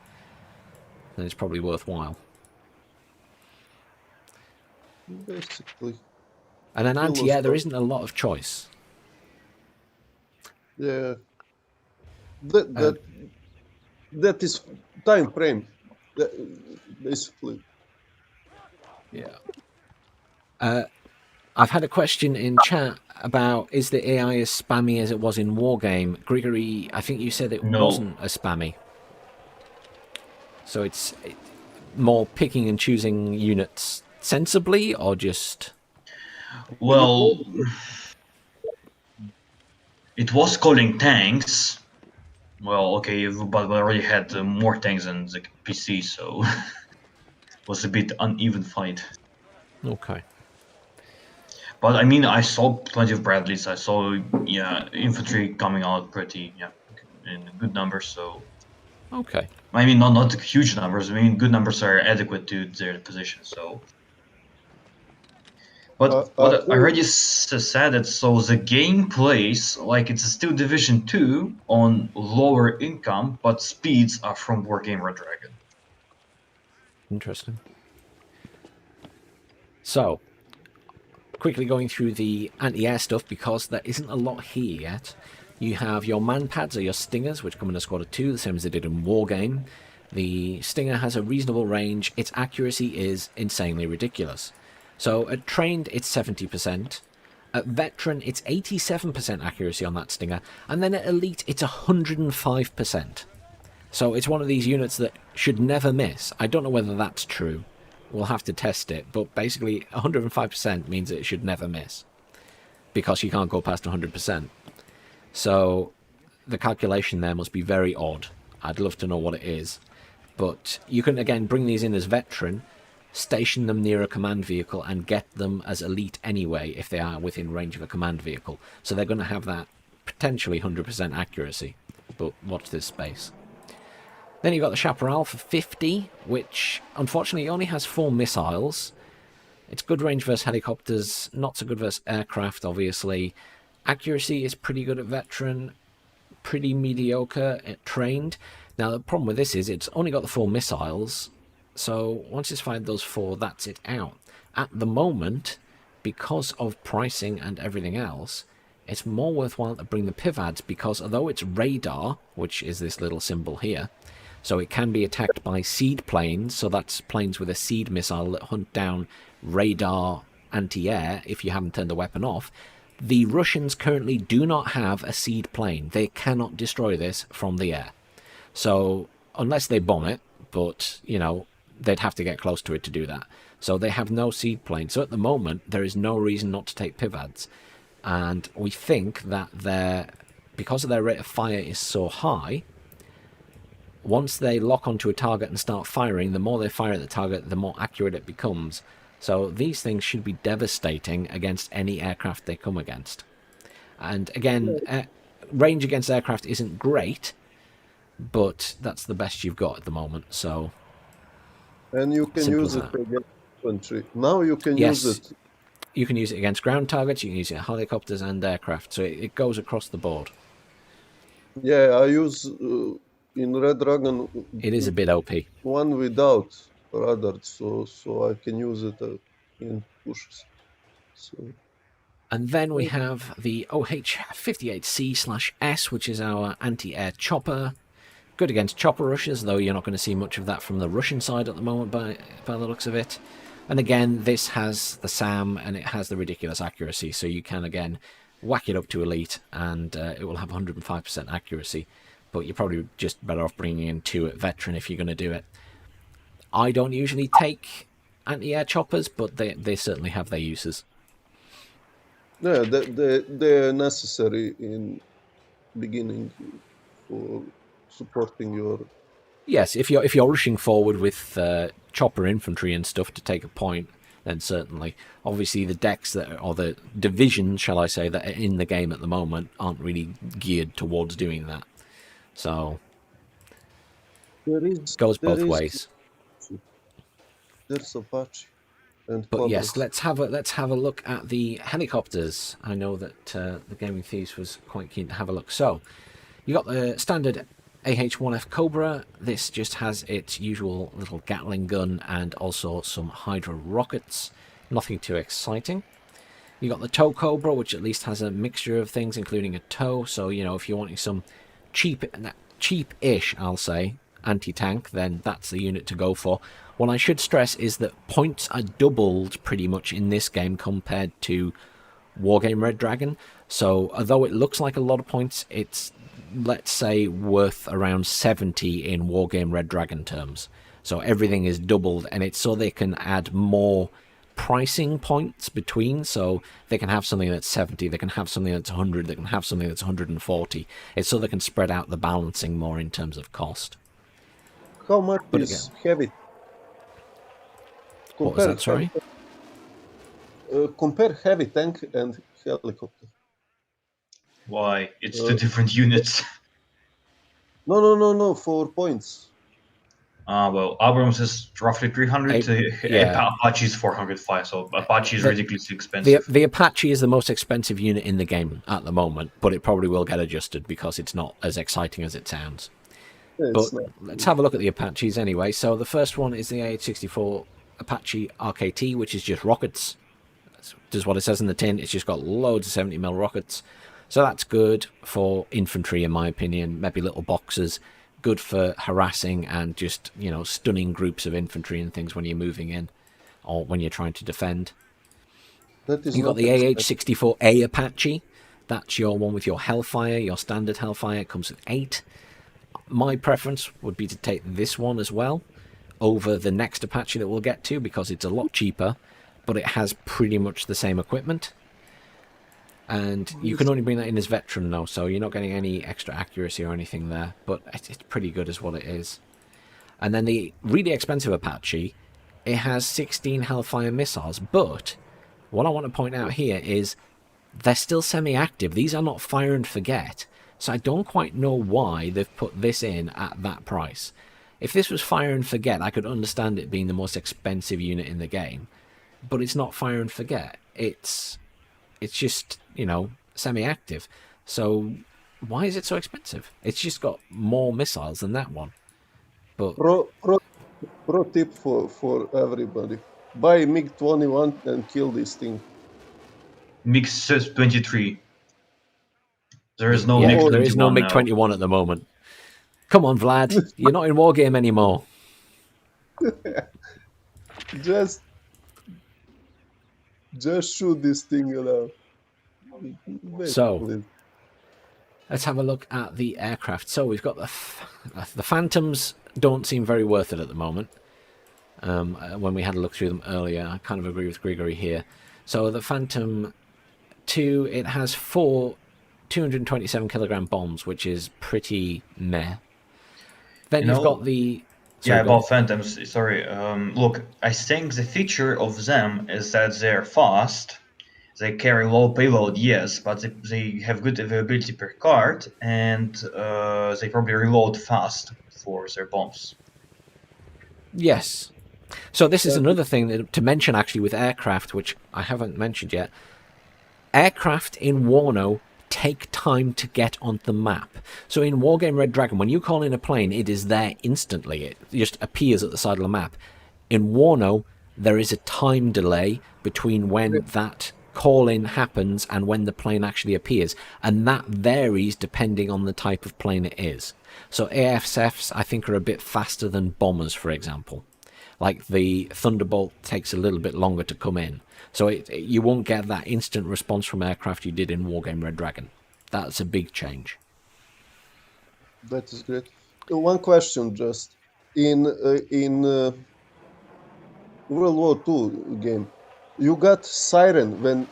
then it's probably worthwhile. Basically. And then anti-air, there isn't a lot of choice. Yeah. That is time frame. Basically. Yeah. I've had a question in chat about, is the AI as spammy as it was in Wargame? Grigory, I think you said it wasn't as spammy. So it's more picking and choosing units sensibly, or just... Well, it was calling tanks. Well, okay, but we already had more tanks than the PC, so it was a bit uneven fight. Okay. But I mean, I saw plenty of Bradleys. I saw, infantry coming out pretty, in good numbers. So. Okay. I mean, not huge numbers. I mean, good numbers are adequate to their position. So. But what I already said that so the game plays like it's still Division 2 on lower income, but speeds are from Wargame Red Dragon. Interesting. So, quickly going through the anti-air stuff because there isn't a lot here yet. You have your man-pads or your stingers, which come in a squad of 2, the same as they did in Wargame. The stinger has a reasonable range. Its accuracy is insanely ridiculous. So at trained, it's 70%. At veteran, it's 87% accuracy on that stinger. And then at elite, it's 105%. So it's one of these units that should never miss. I don't know whether that's true. We'll have to test it. But basically, 105% means it should never miss, because you can't go past 100%. So the calculation there must be very odd. I'd love to know what it is. But you can, again, bring these in as veteran, station them near a command vehicle, and get them as elite anyway if they are within range of a command vehicle. So they're going to have that potentially 100% accuracy. But watch this space. Then you've got the Chaparral for 50, which unfortunately only has 4 missiles. It's good range versus helicopters, not so good versus aircraft, obviously. Accuracy is pretty good at veteran, pretty mediocre at trained. Now, the problem with this is it's only got the 4 missiles, so once it's fired those 4, that's it out. At the moment, because of pricing and everything else, it's more worthwhile to bring the PIVADs, because although it's radar, which is this little symbol here, so it can be attacked by seed planes, so that's planes with a seed missile that hunt down radar anti-air if you haven't turned the weapon off. The Russians currently do not have a seed plane. They cannot destroy this from the air. So, unless they bomb it, but, you know, they'd have to get close to it to do that. So they have no seed plane. So at the moment, there is no reason not to take PIVADs. And we think that because of their rate of fire is so high, once they lock onto a target and start firing, the more they fire at the target, the more accurate it becomes. So these things should be devastating against any aircraft they come against. And again, range against aircraft isn't great, but that's the best you've got at the moment. So, and you can use it against infantry. Now you can use it. You can use it against ground targets, you can use it at helicopters and aircraft, so it goes across the board. Yeah, I use in Red Dragon. It is a bit OP. One without radar, so I can use it in pushes. So. And then we have the OH-58C/S, which is our anti-air chopper. Good against chopper rushes, though you're not going to see much of that from the Russian side at the moment by the looks of it. And again, this has the SAM and it has the ridiculous accuracy, so you can, again, whack it up to elite, and it will have 105% accuracy. But you're probably just better off bringing in 2 at veteran if you're going to do it. I don't usually take anti-air choppers, but they certainly have their uses. Yeah, they're necessary in beginning for supporting your. Yes, if you're rushing forward with chopper infantry and stuff to take a point, then certainly. Obviously, the decks or the divisions, shall I say, that are in the game at the moment aren't really geared towards doing that. So it goes both ways. There's Apache and But Cobras. yes, let's have a look at the helicopters. I know that the Gaming Thieves was quite keen to have a look. So you got the standard AH-1F Cobra. This just has its usual little Gatling gun and also some Hydra rockets. Nothing too exciting. You got the tow Cobra, which at least has a mixture of things, including a tow. So, you know, if you're wanting some cheap-ish, I'll say, anti-tank, then that's the unit to go for. What I should stress is that points are doubled pretty much in this game compared to Wargame Red Dragon. So, although it looks like a lot of points, it's, let's say, worth around 70 in Wargame Red Dragon terms. So everything is doubled, and it's so they can add more pricing points between. So they can have something that's 70, they can have something that's 100, they can have something that's 140. It's so they can spread out the balancing more in terms of cost. How much is heavy? What was that, sorry? Compare heavy tank and helicopter. Why? It's 2 different units. No, for points. Well, Abrams is roughly 300, yeah. Apache is 405, so Apache is ridiculously expensive. The Apache is the most expensive unit in the game at the moment, but it probably will get adjusted because it's not as exciting as it sounds. But let's have a look at the Apaches anyway. So the first one is the AH-64 Apache RKT, which is just rockets. That's just what it says in the tin. It's just got loads of 70mm rockets. So that's good for infantry, in my opinion. Maybe little boxes. Good for harassing and just, you know, stunning groups of infantry and things when you're moving in or when you're trying to defend. You've got the AH-64A Apache. That's your one with your Hellfire, your standard Hellfire. It comes with 8. My preference would be to take this one as well over the next Apache that we'll get to because it's a lot cheaper, but it has pretty much the same equipment. And you can only bring that in as veteran though, so you're not getting any extra accuracy or anything there, but it's pretty good as what it is. And then the really expensive Apache, it has 16 Hellfire missiles, but what I want to point out here is they're still semi-active. These are not fire and forget, so I don't quite know why they've put this in at that price. If this was fire and forget, I could understand it being the most expensive unit in the game, but it's not fire and forget. It's just, you know, semi-active. So why is it so expensive? It's just got more missiles than that one. But pro tip for everybody: buy MiG-21 and kill this thing. MiG-23. There is no MiG-21 there is no MiG-21 at the moment. Come on, Vlad. You're not in Wargame anymore. Just shoot this thing around. So, let's have a look at the aircraft. So we've got the Phantoms. Don't seem very worth it at the moment. When we had a look through them earlier, I kind of agree with Grigory here. So the Phantom 2, it has 4 227 kilogram bombs, which is pretty meh. Then you've got the... Sorry, about Phantoms, sorry. Look, I think the feature of them is that they're fast. They carry low payload, yes, but they have good availability per card, and they probably reload fast for their bombs. Yes. So this is another thing to mention actually with aircraft, which I haven't mentioned yet. Aircraft in WARNO take time to get on the map. So in Wargame Red Dragon, when you call in a plane, it is there instantly. It just appears at the side of the map. In WARNO, there is a time delay between when that call-in happens and when the plane actually appears, and that varies depending on the type of plane it is. So AFSFs, I think, are a bit faster than bombers, for example. Like the Thunderbolt takes a little bit longer to come in, so you won't get that instant response from aircraft you did in Wargame Red Dragon. That's a big change. That is great. One question just in World War II game, you got siren when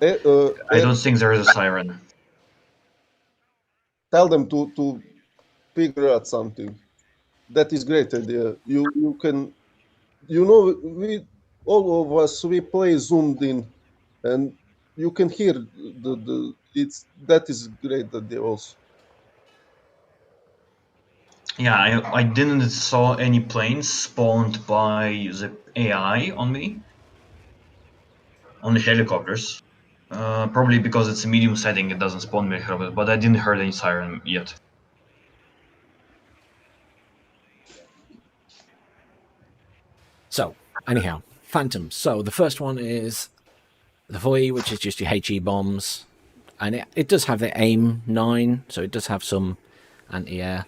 I don't think there is a siren. tell them to figure out something. That is great idea. You can, we all of us we play zoomed in, and you can hear the it's that is great idea also. Yeah, I didn't saw any planes spawned by the AI on me. Only helicopters. Probably because it's a medium setting, it doesn't spawn me helicopters, but I didn't heard any siren yet. So, anyhow, Phantoms. So, the first one is the Voy, which is just your HE bombs. And it does have the AIM 9, so it does have some anti-air.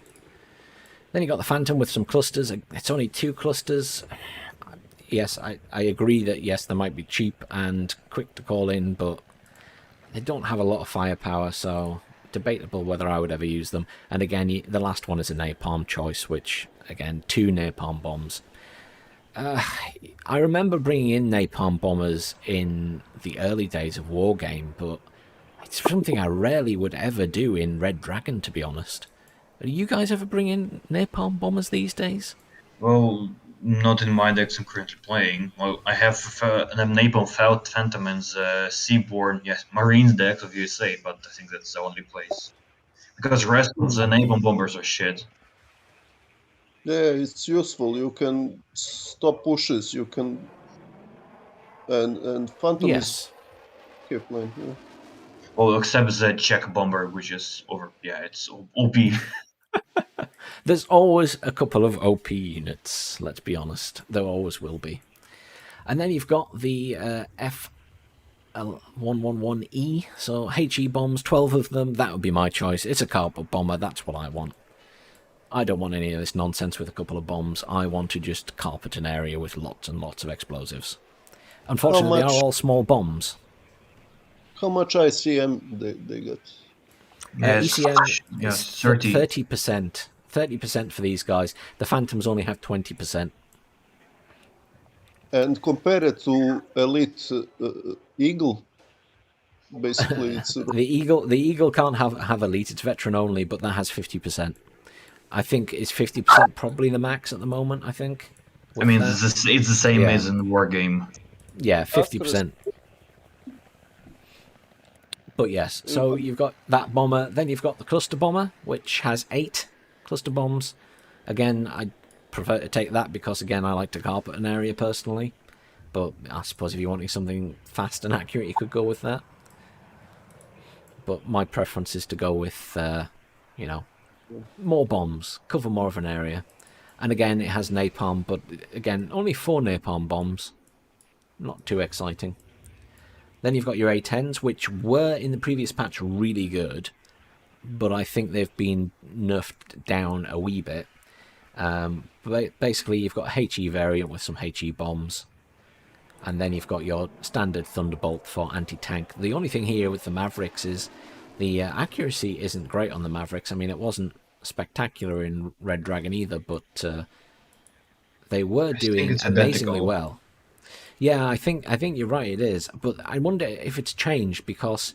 Then you got the Phantom with some clusters. It's only 2 clusters. Yes, I agree that, yes, they might be cheap and quick to call in, but they don't have a lot of firepower, so debatable whether I would ever use them. And again, the last one is a napalm choice, which, again, 2 napalm bombs. I remember bringing in napalm bombers in the early days of Wargame, but it's something I rarely would ever do in Red Dragon, to be honest. Do you guys ever bring in napalm bombers these days? Well, not in my decks I'm currently playing. Well, I have an Napalm Phantom and Seaborn, yes, Marines decks of USA, but I think that's the only place. Because the rest of the Napalm bombers are shit. Yeah, it's useful. You can stop pushes. You can and Phantom is Yes. keep playing. Yeah. Well, except the Czech bomber, which is over. Yeah, it's OP. There's always a couple of OP units, let's be honest. There always will be. And then you've got the F111E, so HE bombs, 12 of them. That would be my choice. It's a cardboard bomber, that's what I want. I don't want any of this nonsense with a couple of bombs. I want to just carpet an area with lots and lots of explosives. Unfortunately, they are all small bombs. How much ICM they got? Yes, ECM yes, is 30. 30%. 30% for these guys. The Phantoms only have 20%. And compare it to Elite Eagle, basically it's The Eagle can't have elite. It's veteran only, but that has 50%. I think it's 50% probably the max at the moment. I think. I mean, it's the same as in Wargame. Yeah, 50%. But yes, so you've got that bomber. Then you've got the cluster bomber, which has 8 cluster bombs. Again, I prefer to take that because, again, I like to carpet an area personally. But I suppose if you're wanting something fast and accurate, you could go with that. But my preference is to go with, more bombs, cover more of an area. And again, it has napalm, but again, only 4 napalm bombs. Not too exciting. Then you've got your A10s, which were in the previous patch really good, but I think they've been nerfed down a wee bit. Basically, you've got a HE variant with some HE bombs, and then you've got your standard Thunderbolt for anti-tank. The only thing here with the Mavericks is the accuracy isn't great on the Mavericks. I mean, it wasn't spectacular in Red Dragon either, but they were doing amazingly well. Yeah, I think you're right, it is. But I wonder if it's changed because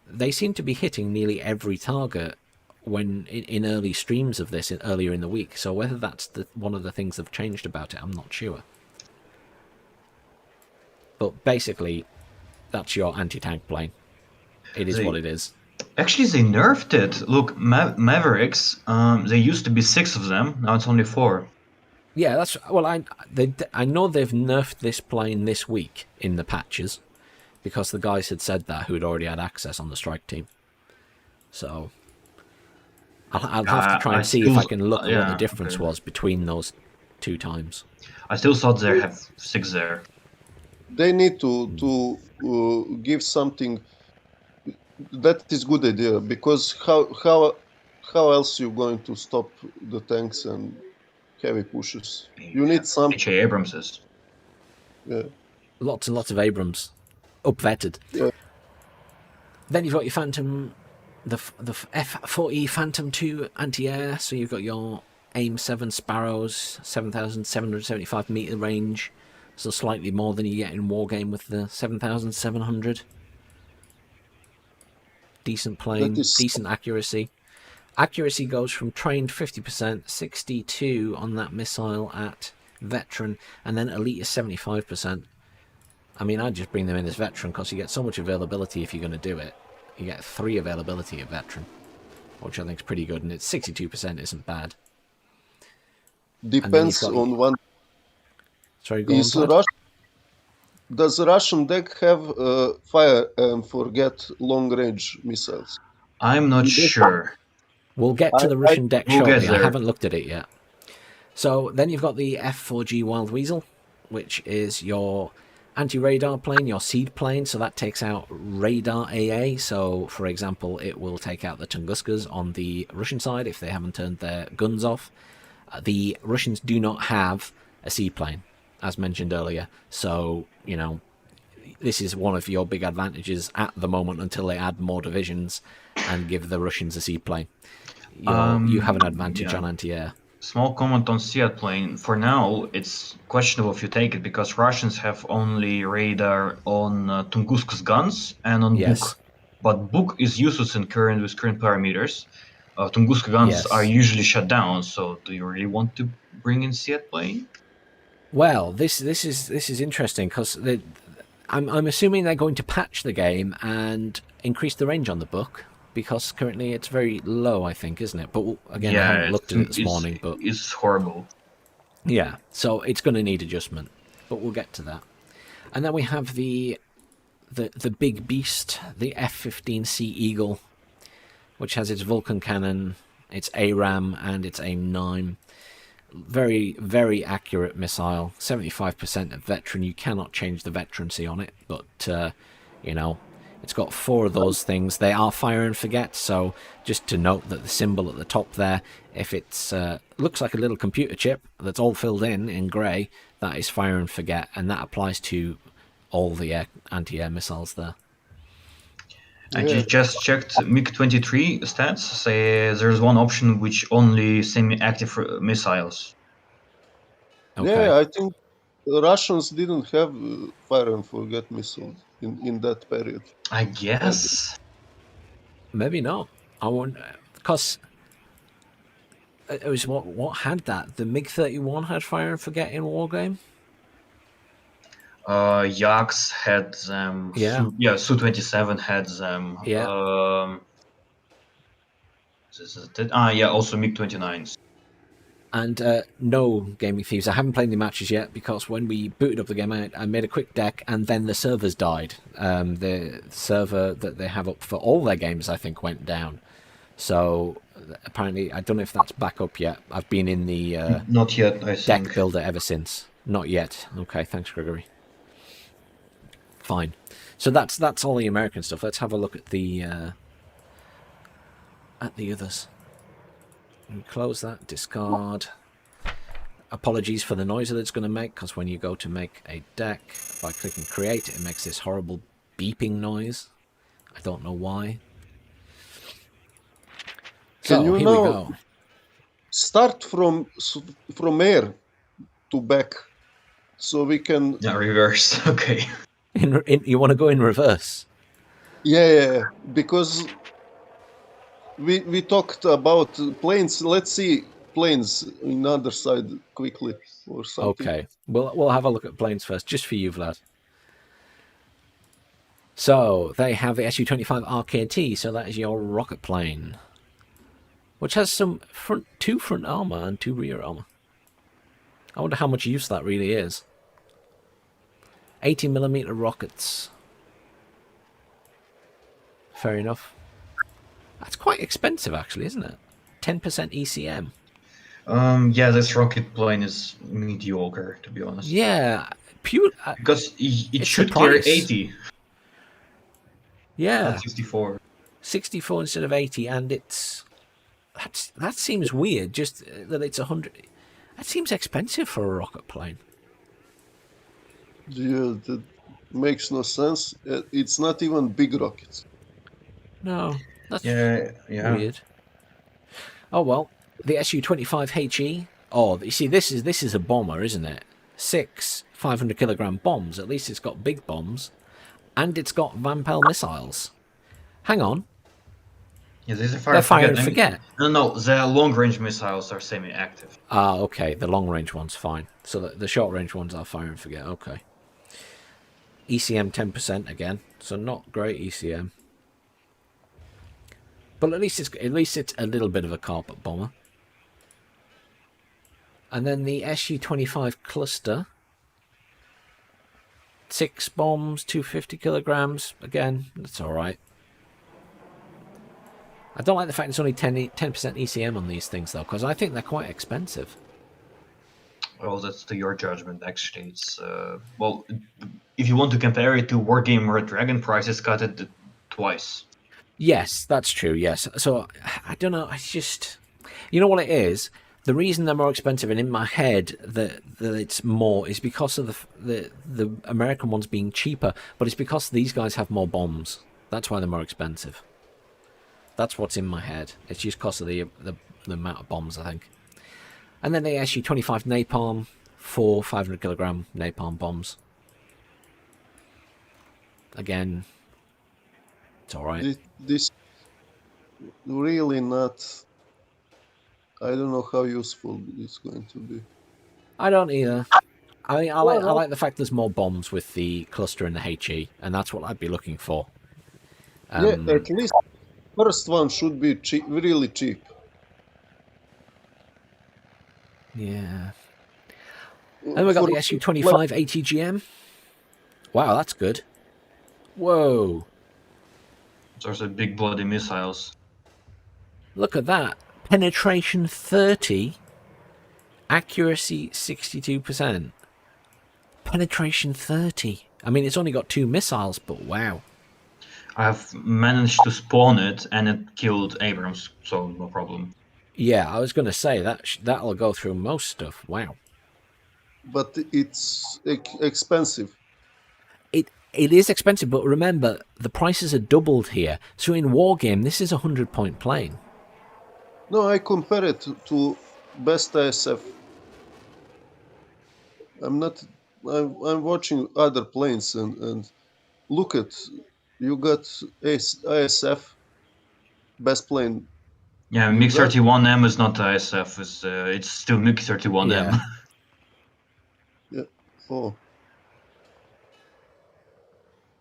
they seem to be hitting nearly every target when in early streams of this earlier in the week. So whether that's one of the things that have changed about it, I'm not sure. But basically, that's your anti-tank plane. It is what it is. Actually, they nerfed it. Look, Mavericks, there used to be 6 of them. Now it's only 4. Yeah, that's... Well, I know they've nerfed this plane this week in the patches because the guys had said that who had already had access on the strike team. So I'll have to try and see if I can look at what the difference was between those 2 times. I still thought they have 6 there. They need to give something. That is good idea because how else you going to stop the tanks and heavy pushes. You need some. HA Abramses. Yeah. Lots and lots of Abrams, up-vetted. Yeah. Then you've got your Phantom, the F40 Phantom 2 anti-air. So you've got your AIM 7 Sparrows, 7,775 meter range. So slightly more than you get in Wargame with the 7,700. Decent plane, decent accuracy. Accuracy goes from trained 50%, 62 on that missile at veteran, and then elite is 75%. I mean, I'd just bring them in as veteran because you get so much availability if you're going to do it. You get 3 availability at veteran, which I think is pretty good, and it's 62% isn't bad. Depends on one. Sorry, go on. Does the Russian deck have fire and forget long-range missiles? I'm not sure. We'll get to the Russian deck shortly. I haven't looked at it yet. So then you've got the F4G Wild Weasel, which is your anti-radar plane, your seed plane. So that takes out radar AA. So, for example, it will take out the Tunguskas on the Russian side if they haven't turned their guns off. The Russians do not have a seaplane, as mentioned earlier. So, you know, this is one of your big advantages at the moment until they add more divisions and give the Russians a seaplane. You have an advantage on anti-air. Small comment on Seat plane. For now, it's questionable if you take it because Russians have only radar on Tunguska's guns and on Buk. But Buk is useless with current parameters. Tunguska guns are usually shut down. So, do you really want to bring in Seat plane? Well, this is interesting because I'm assuming they're going to patch the game and increase the range on the Buk. Because currently it's very low, I think, isn't it? But again, I haven't looked at it this morning. But it's horrible. Yeah, so it's going to need adjustment, but we'll get to that. And then we have the big beast, the F-15C Eagle, which has its Vulcan cannon, its ARAM, and its AIM-9. Very, very accurate missile. 75% of veteran. You cannot change the veterancy on it, but you know. It's got 4 of those things. They are fire and forget, so just to note that the symbol at the top there, if it's looks like a little computer chip that's all filled in grey, that is fire and forget, and that applies to all the anti-air missiles there. I just checked MiG-23 stats. Say there's one option which only semi-active missiles. Okay. Yeah, I think the Russians didn't have fire and forget missiles in that period. I guess. Maybe not. I wonder because it was what had that. The MiG-31 had fire and forget in Wargame. Yaks had them. Su-27 had them. Yeah. Also MiG-29s. And no, Gaming Thieves, I haven't played any matches yet because when we booted up the game, I made a quick deck and then the servers died. The server that they have up for all their games, I think, went down. So apparently, I don't know if that's back up yet. I've been in the not yet, I think. Deck builder ever since. Not yet. Okay, thanks, Gregory. Fine. So that's all the American stuff. Let's have a look at the others. Close that, discard. Apologies for the noise that it's going to make, because when you go to make a deck, by clicking create, it makes this horrible beeping noise. I don't know why. So, here we go. Start from air to back, so we can... Yeah, reverse, okay. You want to go in reverse? Yeah, because... We talked about planes. Let's see planes on the other side quickly or something. Okay, we'll have a look at planes first, just for you, Vlad. So they have the Su-25 RKT, so that is your rocket plane, which has some two front armor and 2 rear armor. I wonder how much use that really is. 80mm rockets. Fair enough. That's quite expensive, actually, isn't it? 10% ECM. Yeah, this rocket plane is mediocre, to be honest. Yeah, pure. Because it should carry 80. Yeah. Not 64. 64 instead of 80, and that seems weird. Just that it's 100. That seems expensive for a rocket plane. Yeah, that makes no sense. It's not even big rockets. No, that's Yeah. weird. Oh well, the Su-25HE. Oh, you see, this is a bomber, isn't it? 6 500-kilogram bombs. At least it's got big bombs, and it's got Vampel missiles. Hang on, Yeah, these are they're fire fire and forget. No, the long-range missiles are semi-active. Ah, okay. The long-range one's fine. So the short-range ones are fire and forget. Okay. ECM 10% again, so not great ECM. But at least it's a little bit of a carpet bomber. And then the Su-25 cluster. 6 bombs, 250 kilograms. Again, that's alright. I don't like the fact it's only 10% ECM on these things, though, because I think they're quite expensive. Well, that's to your judgment, actually. It's, well, if you want to compare it to Wargame Red Dragon prices, cut it twice. Yes, that's true, yes. So, I don't know, it's just... You know what it is? The reason they're more expensive, and in my head that it's more, is because of the American ones being cheaper, but it's because these guys have more bombs. That's why they're more expensive. That's what's in my head. It's just because of the amount of bombs, I think. And then the Su-25 napalm, 4 500-kilogram napalm bombs. Again, it's all right. This really not. I don't know how useful it's going to be. I don't either. I mean, I like the fact there's more bombs with the cluster and the HE, and that's what I'd be looking for. Yeah, at least first one should be cheap, really cheap. Yeah. And we got the Su-25 ATGM. Wow, that's good. Whoa. Those are big bloody missiles. Look at that. Penetration 30. Accuracy 62%. Penetration 30. I mean, it's only got 2 missiles, but wow. I've managed to spawn it, and it killed Abrams, so no problem. Yeah, I was going to say, that'll go through most stuff. Wow. But it's expensive. It is expensive, but remember, the prices are doubled here. So in Wargame, this is a 100-point plane. No, I compare it to best ISF. I'm watching other planes and look at, you got ISF best plane. Yeah, MiG-31M is not ISF, it's still MiG-31M. Yeah. Yeah. Oh.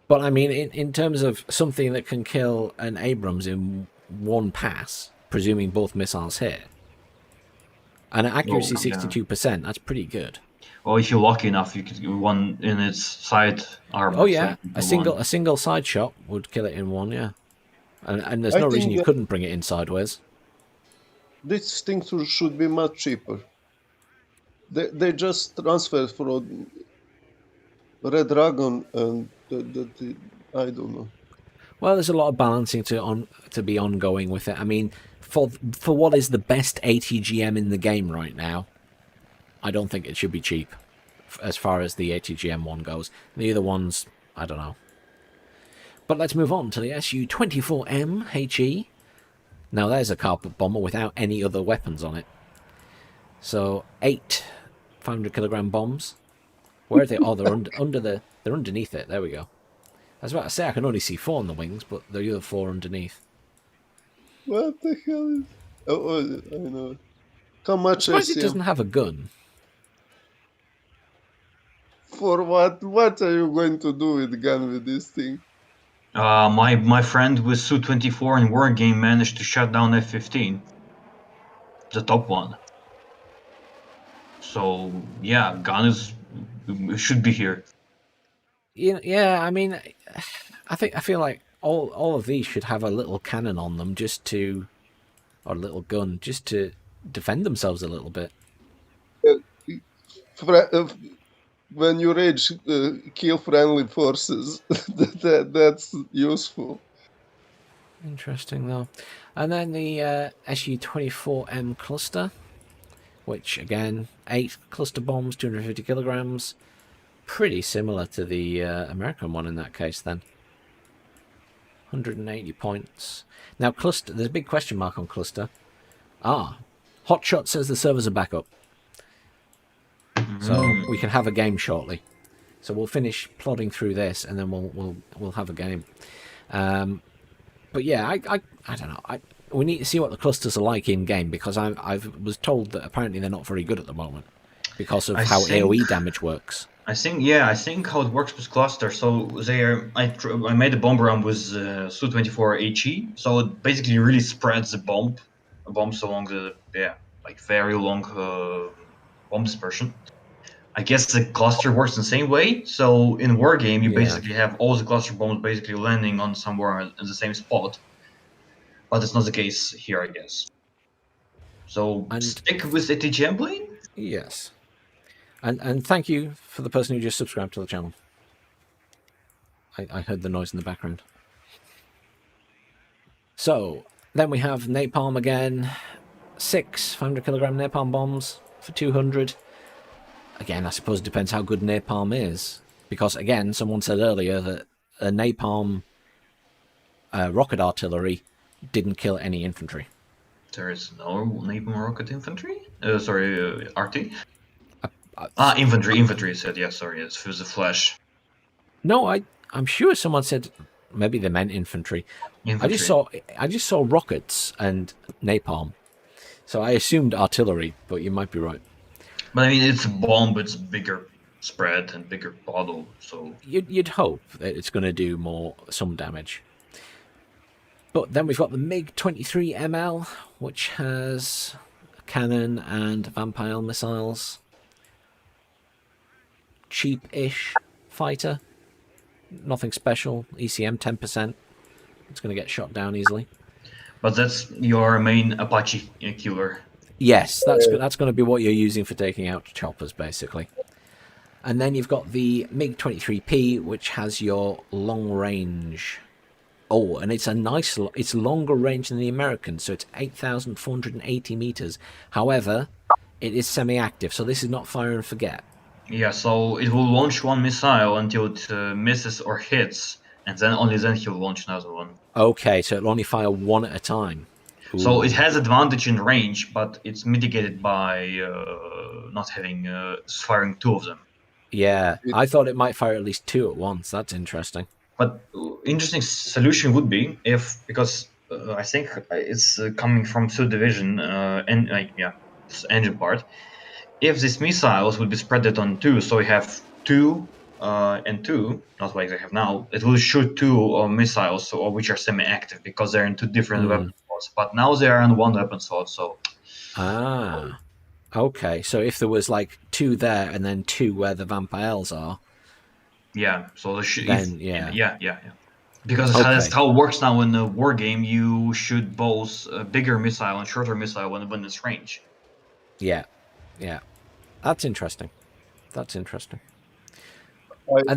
But I mean, in terms of something that can kill an Abrams in one pass, presuming both missiles hit, and an accuracy 62%, that's pretty good. Well, if you're lucky enough, you could get one in its side armor. Oh yeah, so a single side shot would kill it in one, yeah. And there's no reason you couldn't bring it in sideways. This thing should be much cheaper. They just transferred from Red Dragon and I don't know. Well, there's a lot of balancing to be ongoing with it. I mean, for what is the best ATGM in the game right now, I don't think it should be cheap as far as the ATGM one goes. The other ones, I don't know. But let's move on to the Su-24M HE. Now there's a carpet bomber without any other weapons on it. So 8 500-kilogram bombs. Where are they? Oh, they're underneath it. There we go. I was about to say I can only see 4 on the wings, but the other 4 underneath. What the hell is? Oh, I know. How much? I'm surprised it doesn't have a gun. For what? What are you going to do with the gun with this thing? My friend with Su-24 in Wargame managed to shut down F-15, the top one. So yeah, gun should be here. Yeah, I mean, I feel like all of these should have a little cannon on them or a little gun, just to defend themselves a little bit. When you rage, kill friendly forces. That's useful. Interesting though. And then the Su-24M cluster which again, 8 cluster bombs, 250 kilograms. Pretty similar to the American one in that case then. 180 points. Now cluster, there's a big question mark on cluster. Hotshot says the servers are back up. So we can have a game shortly. So we'll finish plodding through this and then we'll have a game. But yeah, I don't know. We need to see what the clusters are like in game, because I was told that apparently they're not very good at the moment because of how AoE damage works. I think how it works with cluster. So I made a bomb run with Su-24 HE. So it basically really spreads the bombs along the very long bomb dispersion. I guess the cluster works in the same way. So in Wargame, you basically have all the cluster bombs basically landing on somewhere in the same spot. But it's not the case here, I guess. So stick with the ATGM plane? Yes. And thank you for the person who just subscribed to the channel. I heard the noise in the background. So, then we have napalm again. 6 500 kilogram napalm bombs for 200. Again, I suppose it depends how good napalm is. Because, again, someone said earlier that a napalm rocket artillery didn't kill any infantry. There is no napalm rocket infantry? RT? Infantry said, yeah, sorry, it's for the flash. No, I'm sure someone said maybe they meant infantry. I just saw rockets and napalm. So I assumed artillery, but you might be right. But I mean, it's a bomb, it's bigger spread and bigger bottle, so you'd hope that it's going to do some damage. But then we've got the MiG-23 ML, which has a cannon and Vampire missiles. Cheap-ish fighter. Nothing special. ECM 10%. It's going to get shot down easily. But that's your main Apache killer. Yes, that's going to be what you're using for taking out choppers, basically. And then you've got the MiG-23P, which has your long range. Oh, and it's it's longer range than the American, so it's 8,480 meters. However, it is semi-active, so this is not fire and forget. Yeah, so it will launch one missile until it misses or hits, and then only then he'll launch another one. Okay, so it'll only fire one at a time. Ooh. So it has advantage in range, but it's mitigated by not having firing 2 of them. Yeah, I thought it might fire at least 2 at once. That's interesting. But interesting solution would be because I think it's coming from Subdivision this engine part. If these missiles would be spread on 2, so we have 2 and 2, not like they have now, it will shoot 2 missiles which are semi-active because they're in 2 different weapon slots. But now they are in 1 weapon slot, so. Okay. So if there was like 2 there and then 2 where the Vampires are. Yeah. So yeah. Because that's how it works now in a war game. You shoot both a bigger missile and shorter missile when it's range. Yeah. That's interesting. And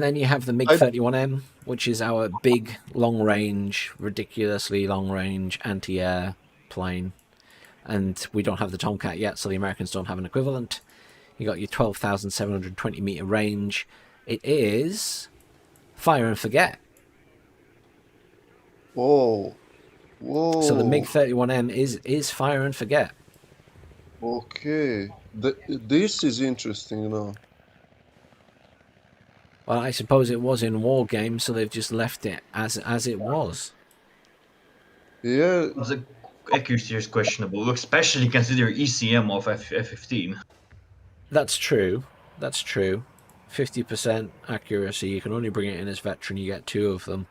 then you have the MiG-31M, which is our big, long-range, ridiculously long-range anti-air plane. And we don't have the Tomcat yet, so the Americans don't have an equivalent. You got your 12,720 meter range. It is fire and forget. Whoa. So the MiG-31M is fire and forget. Okay. This is interesting now. Well, I suppose it was in war games, so they've just left it as it was. Yeah. The accuracy is questionable, especially consider ECM of F-15. That's true. 50% accuracy. You can only bring it in as veteran. You get 2 of them.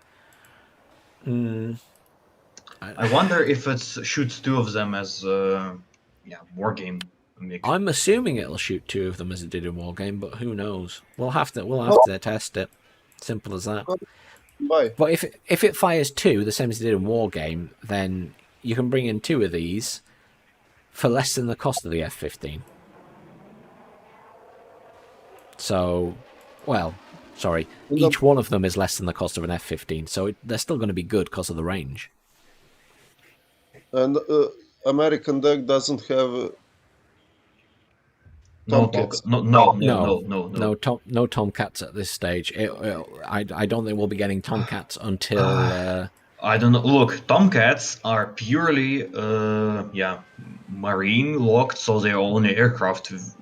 I wonder if it shoots 2 of them as war game. I'm assuming it'll shoot 2 of them as it did in Wargame, but who knows? We'll have to test it. Simple as that. Why? But if it fires 2, the same as it did in Wargame, then you can bring in 2 of these for less than the cost of the F-15. So, each one of them is less than the cost of an F-15, so they're still going to be good because of the range. And American deck doesn't have No, Tomcats. No Tomcats at this stage. I don't think we'll be getting Tomcats until. I don't know. Look, Tomcats are purely, marine locked, so they're only aircrafts.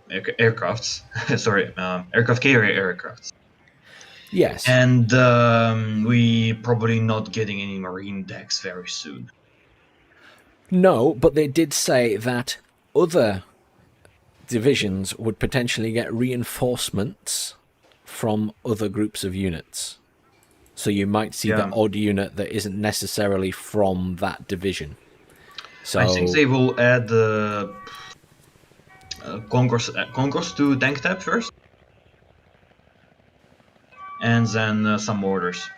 Sorry, aircraft carrier aircrafts. Yes. And we probably not getting any marine decks very soon. No, but they did say that other divisions would potentially get reinforcements from other groups of units. So you might see the odd unit that isn't necessarily from that division. So I think they will add Concourse to tank tab first, and then some mortars.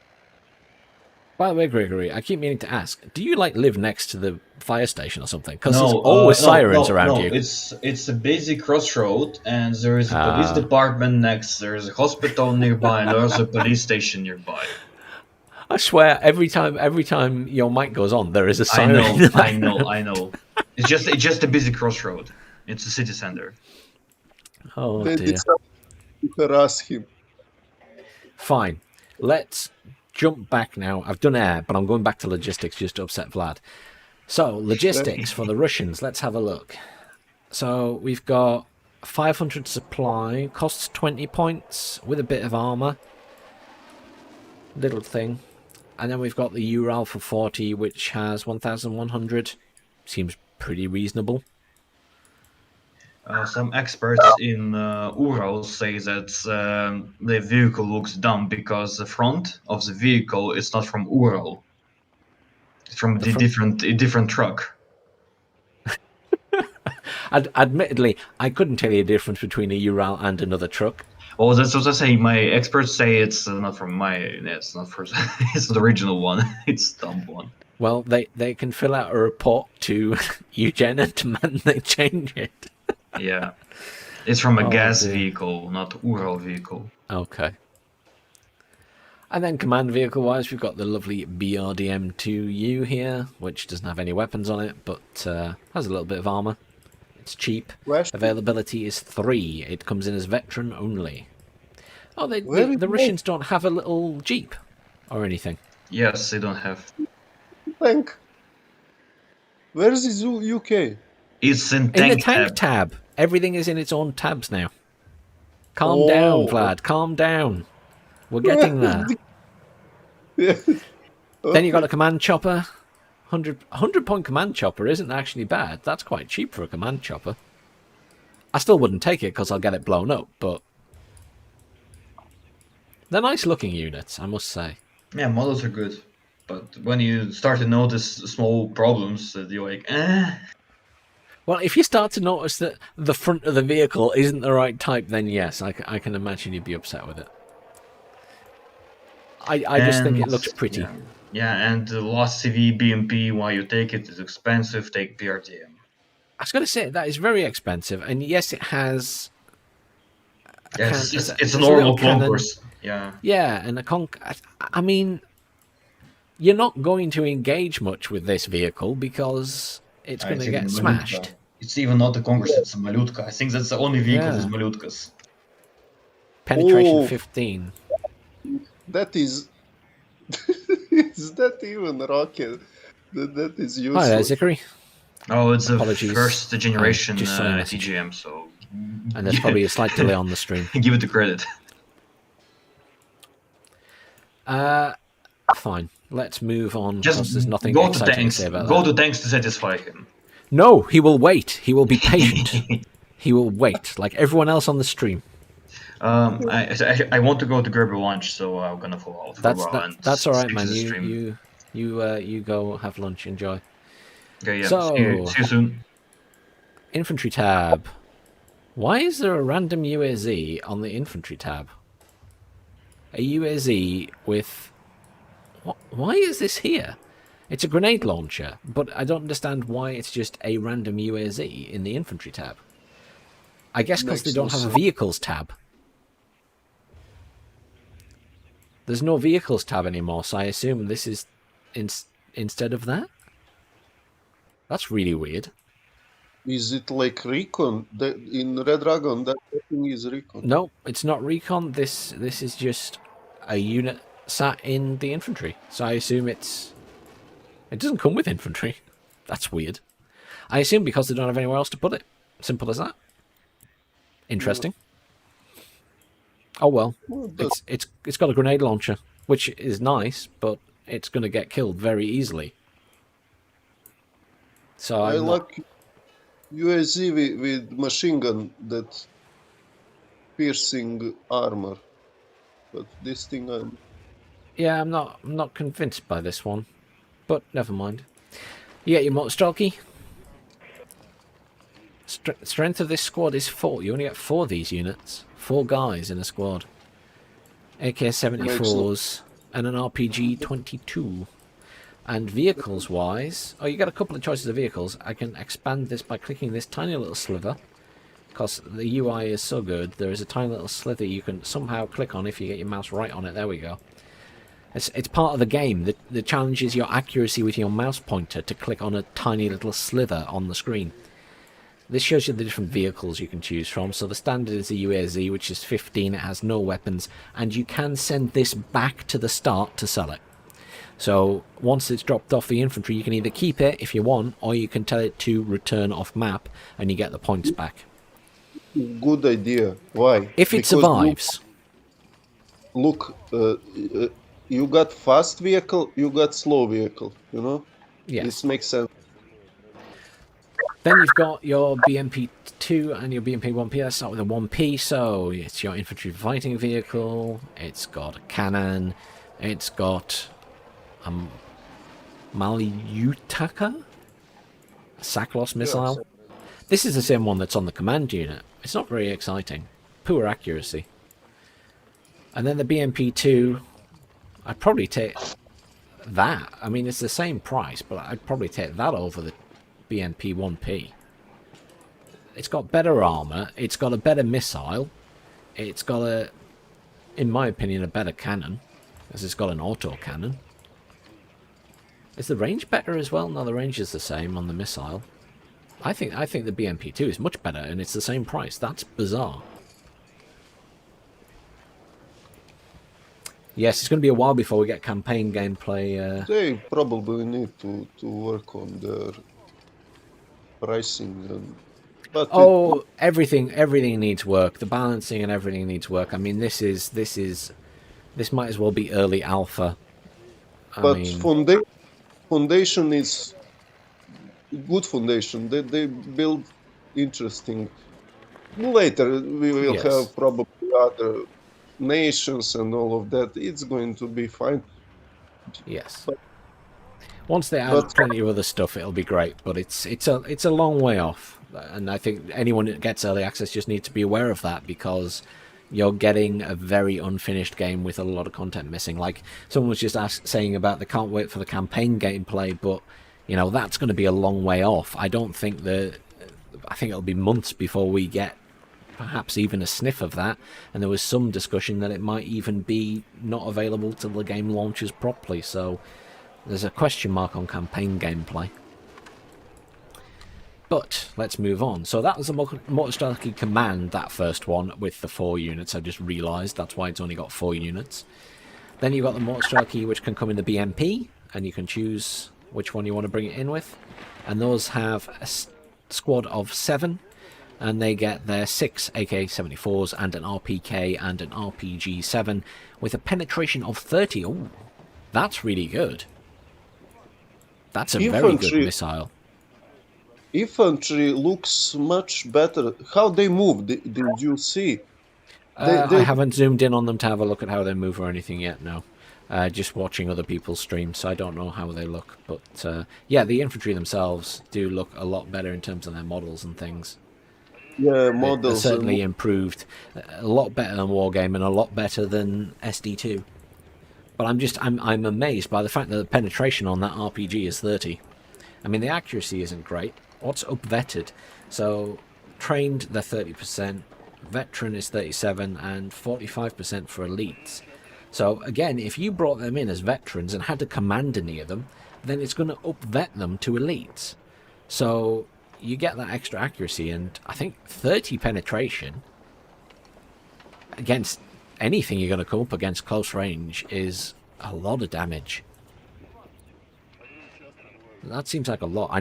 By the way, Gregory, I keep meaning to ask: do you live next to the fire station or something? Because there's always sirens around you. It's a basic crossroad, and there is a police department next. There is a hospital nearby, and there's a police station nearby. I swear, every time your mic goes on, there is a siren. I know. It's just a busy crossroad. It's a city center. Oh They dear. did something to harass him. Fine. Let's jump back now. I've done air, but I'm going back to logistics just to upset Vlad. So, logistics for the Russians. Let's have a look. So, we've got 500 supply, costs 20 points with a bit of armor. Little thing. And then we've got the Ural for 40, which has 1,100. Seems pretty reasonable. Some experts in Ural say that the vehicle looks dumb because the front of the vehicle is not from Ural. It's from a different truck. Admittedly, I couldn't tell you the difference between a Ural and another truck. Oh, that's what I say. My experts say it's not from my. It's not for. It's the original one. It's the dumb one. Well, they can fill out a report to Eugen and demand they change it. Yeah, it's from a gas vehicle, not Ural vehicle. Okay. And then command vehicle-wise, we've got the lovely BRDM-2U here, which doesn't have any weapons on it, but has a little bit of armor. It's cheap. Availability is 3. It comes in as veteran only. Oh, the Russians don't have a little jeep or anything. Yes, they don't have. Tank. Where is this UK? It's in the tank tab. Everything is in its own tabs now. Calm down, Vlad. Calm down. We're getting there. Then you got a command chopper. 100-point command chopper isn't actually bad. That's quite cheap for a command chopper. I still wouldn't take it because I'll get it blown up, but they're nice looking units, I must say. Yeah, models are good. But when you start to notice small problems, you're like, eh. Well, if you start to notice that the front of the vehicle isn't the right type, then yes, I can imagine you'd be upset with it. I just think it looks pretty. Yeah, and the last CV BMP, while you take it, is expensive. Take PRTM. I was going to say, that is very expensive. And yes, it has... It's a normal concourse. Yeah. Yeah, and I mean, you're not going to engage much with this vehicle because it's going to get smashed. It's even not a concourse, it's a Malutka. I think that's the only vehicle with Malutkas. Penetration 15. That is... Is that even rocket? That is useful. Hi there, Zikri. Oh, it's a first generation TGM, so... And there's probably a slight delay on the stream. Give it the credit. Fine. Let's move on, because there's nothing exciting to say about that. Go to tanks to satisfy him. No, he will wait. He will be patient. He will wait, like everyone else on the stream. I want to go to grab a lunch, so I'm gonna follow. That's all right, man. You go have lunch. Enjoy. Okay, yeah. So, see you soon. Infantry tab. Why is there a random UAZ on the infantry tab? A UAZ with... Why is this here? It's a grenade launcher, but I don't understand why it's just a random UAZ in the infantry tab. I guess because they don't have a vehicles tab. There's no vehicles tab anymore, so I assume this is instead of that? That's really weird. Is it like Recon? In Red Dragon, that thing is Recon. No, it's not Recon. This is just a unit sat in the infantry. So I assume it doesn't come with infantry. That's weird. I assume because they don't have anywhere else to put it. Simple as that. Interesting. Oh well. Well, that's, It's got a grenade launcher, which is nice, but it's going to get killed very easily. So I I'm not... like UAZ with machine gun that piercing armor, but this thing Yeah, I'm not convinced by this one, but never mind. You get your Motorstrelky. Strength of this squad is 4. You only get 4 of these units. 4 guys in a squad. AK-74s and an RPG-22. And vehicles-wise... Oh, you get a couple of choices of vehicles. I can expand this by clicking this tiny little sliver. Because the UI is so good, there is a tiny little sliver you can somehow click on if you get your mouse right on it. There we go. It's part of the game. The challenge is your accuracy with your mouse pointer to click on a tiny little sliver on the screen. This shows you the different vehicles you can choose from. So the standard is the UAZ, which is 15. It has no weapons. And you can send this back to the start to sell it. So once it's dropped off the infantry, you can either keep it if you want, or you can tell it to return off map, and you get the points back. good idea. Why? If it survives. Look, you got fast vehicle, you got slow vehicle, you know? Yes. This makes sense. Then you've got your BMP-2 and your BMP-1P. Let's start with a 1P. So it's your infantry fighting vehicle. It's got a cannon. It's got a Malyutaka? A Saklos missile. Yeah. This is the same one that's on the command unit. It's not very exciting. Poor accuracy. And then the BMP-2, I'd probably take that. I mean, it's the same price, but I'd probably take that over the BMP-1P. It's got better armor. It's got a better missile. It's got a, in my opinion, a better cannon, as it's got an auto cannon. Is the range better as well? No, the range is the same on the missile. I think the BMP-2 is much better, and it's the same price. That's bizarre. Yes, it's going to be a while before we get campaign gameplay. They probably need to work on their pricing. But everything needs work. The balancing and everything needs work. I mean, this might as well be early alpha. But foundation is good foundation. They build interesting. Later we will have probably other nations and all of that. It's going to be fine. Yes. Once they add plenty of other stuff, it'll be great. But it's a long way off, and I think anyone that gets early access just needs to be aware of that, because you're getting a very unfinished game with a lot of content missing. Like someone was just saying about they can't wait for the campaign gameplay, but you know that's going to be a long way off. I think it'll be months before we get perhaps even a sniff of that, and there was some discussion that it might even be not available till the game launches properly. So there's a question mark on campaign gameplay. But let's move on. So that was a Mortars command, that first one, with the 4 units. I just realised that's why it's only got 4 units. Then you've got the Mortars which can come in the BMP, and you can choose which one you want to bring it in with. And those have a squad of 7, and they get their 6 AK-74s and an RPK and an RPG-7 with a penetration of 30. Oh, that's really good. That's a very good missile. Infantry looks much better. How they move, did you see? I haven't zoomed in on them to have a look at how they move or anything yet, no. Just watching other people's streams, so I don't know how they look. But yeah, the infantry themselves do look a lot better in terms of their models and things. Yeah, models. They're certainly improved. A lot better than Wargame and a lot better than SD2. But I'm amazed by the fact that the penetration on that RPG is 30. I mean, the accuracy isn't great. What's up-vetted? So, trained, they're 30%. Veteran is 37%, and 45% for elites. So, again, if you brought them in as veterans and had to command any of them, then it's going to up-vet them to elites. So, you get that extra accuracy, and I think 30 penetration against anything you're going to come up against close range is a lot of damage. That seems like a lot. I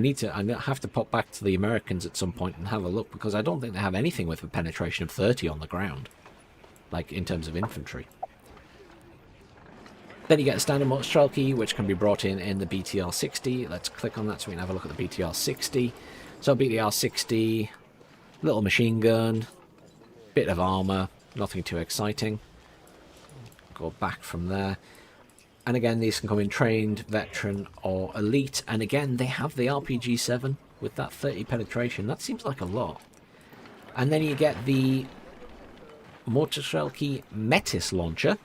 have to pop back to the Americans at some point and have a look, because I don't think they have anything with a penetration of 30 on the ground, like in terms of infantry. Then you get a standard mortar shell key, which can be brought in the BTR-60. Let's click on that so we can have a look at the BTR-60. So BTR-60, little machine gun, bit of armor, nothing too exciting. Go back from there. And again, these can come in trained, veteran, or elite. And again, they have the RPG-7 with that 30 penetration. That seems like a lot. And then you get the mortar shell key Metis launcher,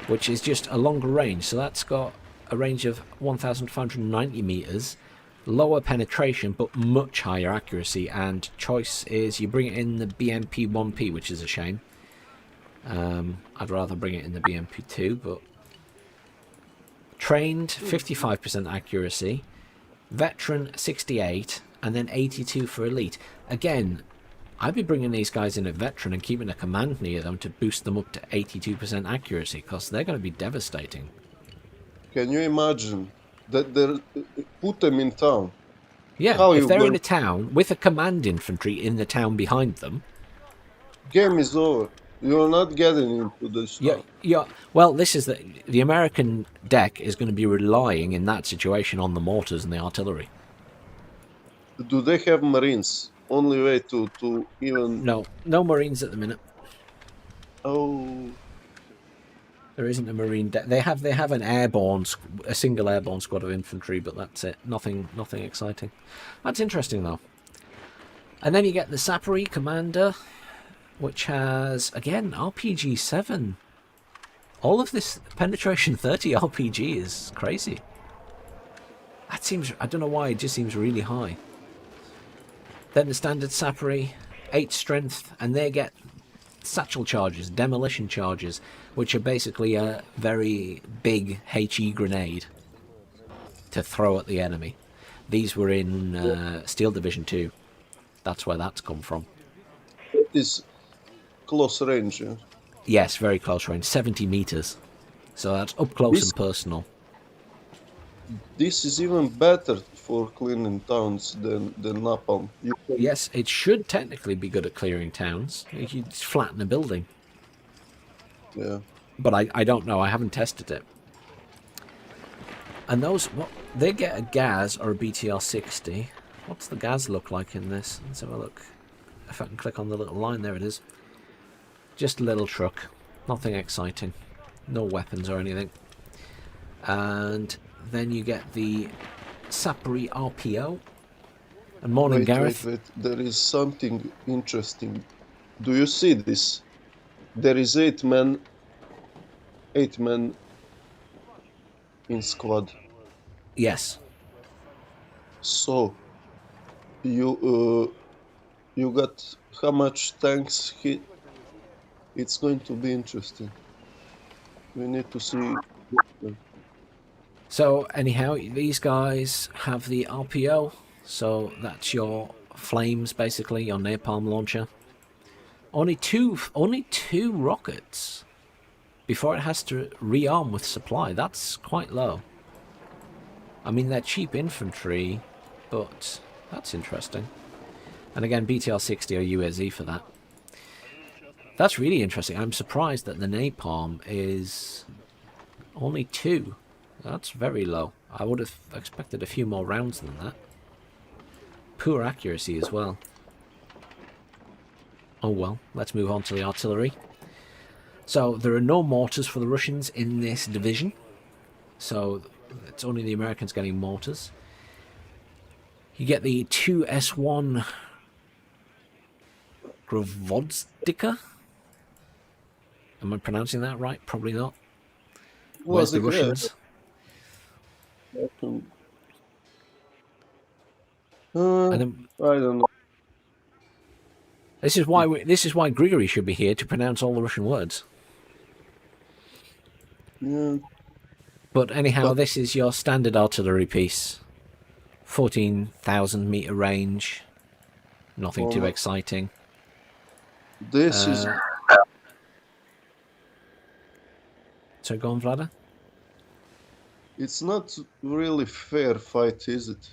which is just a longer range. So that's got a range of 1,590 meters, lower penetration, but much higher accuracy. And choice is you bring it in the BMP-1P, which is a shame. I'd rather bring it in the BMP-2, but trained 55% accuracy, veteran 68, and then 82 for elite. Again, I'd be bringing these guys in at veteran and keeping a command near them to boost them up to 82% accuracy, because they're going to be devastating. Can you imagine that they put them in town? Yeah, How if they're will... in a town with a command infantry in the town behind them, game is over. You're not getting into this. Yeah. Well, this is the American deck is going to be relying in that situation on the mortars and the artillery. Do they have marines? Only way to even... No marines at the minute. Oh, There isn't a marine deck. They have a single airborne squad of infantry, but that's it. Nothing exciting. That's interesting though. And then you get the Sapari Commander, which has, again, RPG-7. All of this penetration 30 RPG is crazy. That seems, I don't know why, it just seems really high. Then the standard Sapari, 8 strength, and they get satchel charges, demolition charges, which are basically a very big HE grenade to throw at the enemy. These were in Steel Division 2. That's where that's come from. it is close range. Yeah? Yes, very close range, 70 meters. So that's up close and personal. This is even better for cleaning towns than napalm. Yes, it should technically be good at clearing towns. You can flatten a building. Yeah. But I don't know. I haven't tested it. And those, they get a Gaz or a BTR-60. What's the Gaz look like in this? Let's have a look. If I can click on the little line, there it is. Just a little truck. Nothing exciting. No weapons or anything. And then you get the Sapari RPO. And morning, Gareth. Wait. There is something interesting. Do you see this? There is 8 men in squad. Yes. So you got how much tanks hit? It's going to be interesting. We need to see. So anyhow, these guys have the RPO. So that's your flames, basically, your napalm launcher. Only two rockets before it has to rearm with supply. That's quite low. I mean, they're cheap infantry, but that's interesting. And again, BTR-60 or UAZ for that. That's really interesting. I'm surprised that the napalm is only 2. That's very low. I would have expected a few more rounds than that. Poor accuracy as well. Oh well, let's move on to the artillery. So there are no mortars for the Russians in this division. So it's only the Americans getting mortars. You get the 2S1 Grovozdika. Am I pronouncing that right? Probably not. Where's the Russians? And then, I don't know. This is why Grigory should be here to pronounce all the Russian words. Yeah. But anyhow, this is your standard artillery piece. 14,000 meter range. Nothing too exciting. This is... So go on, Vlada. It's not really fair fight, is it?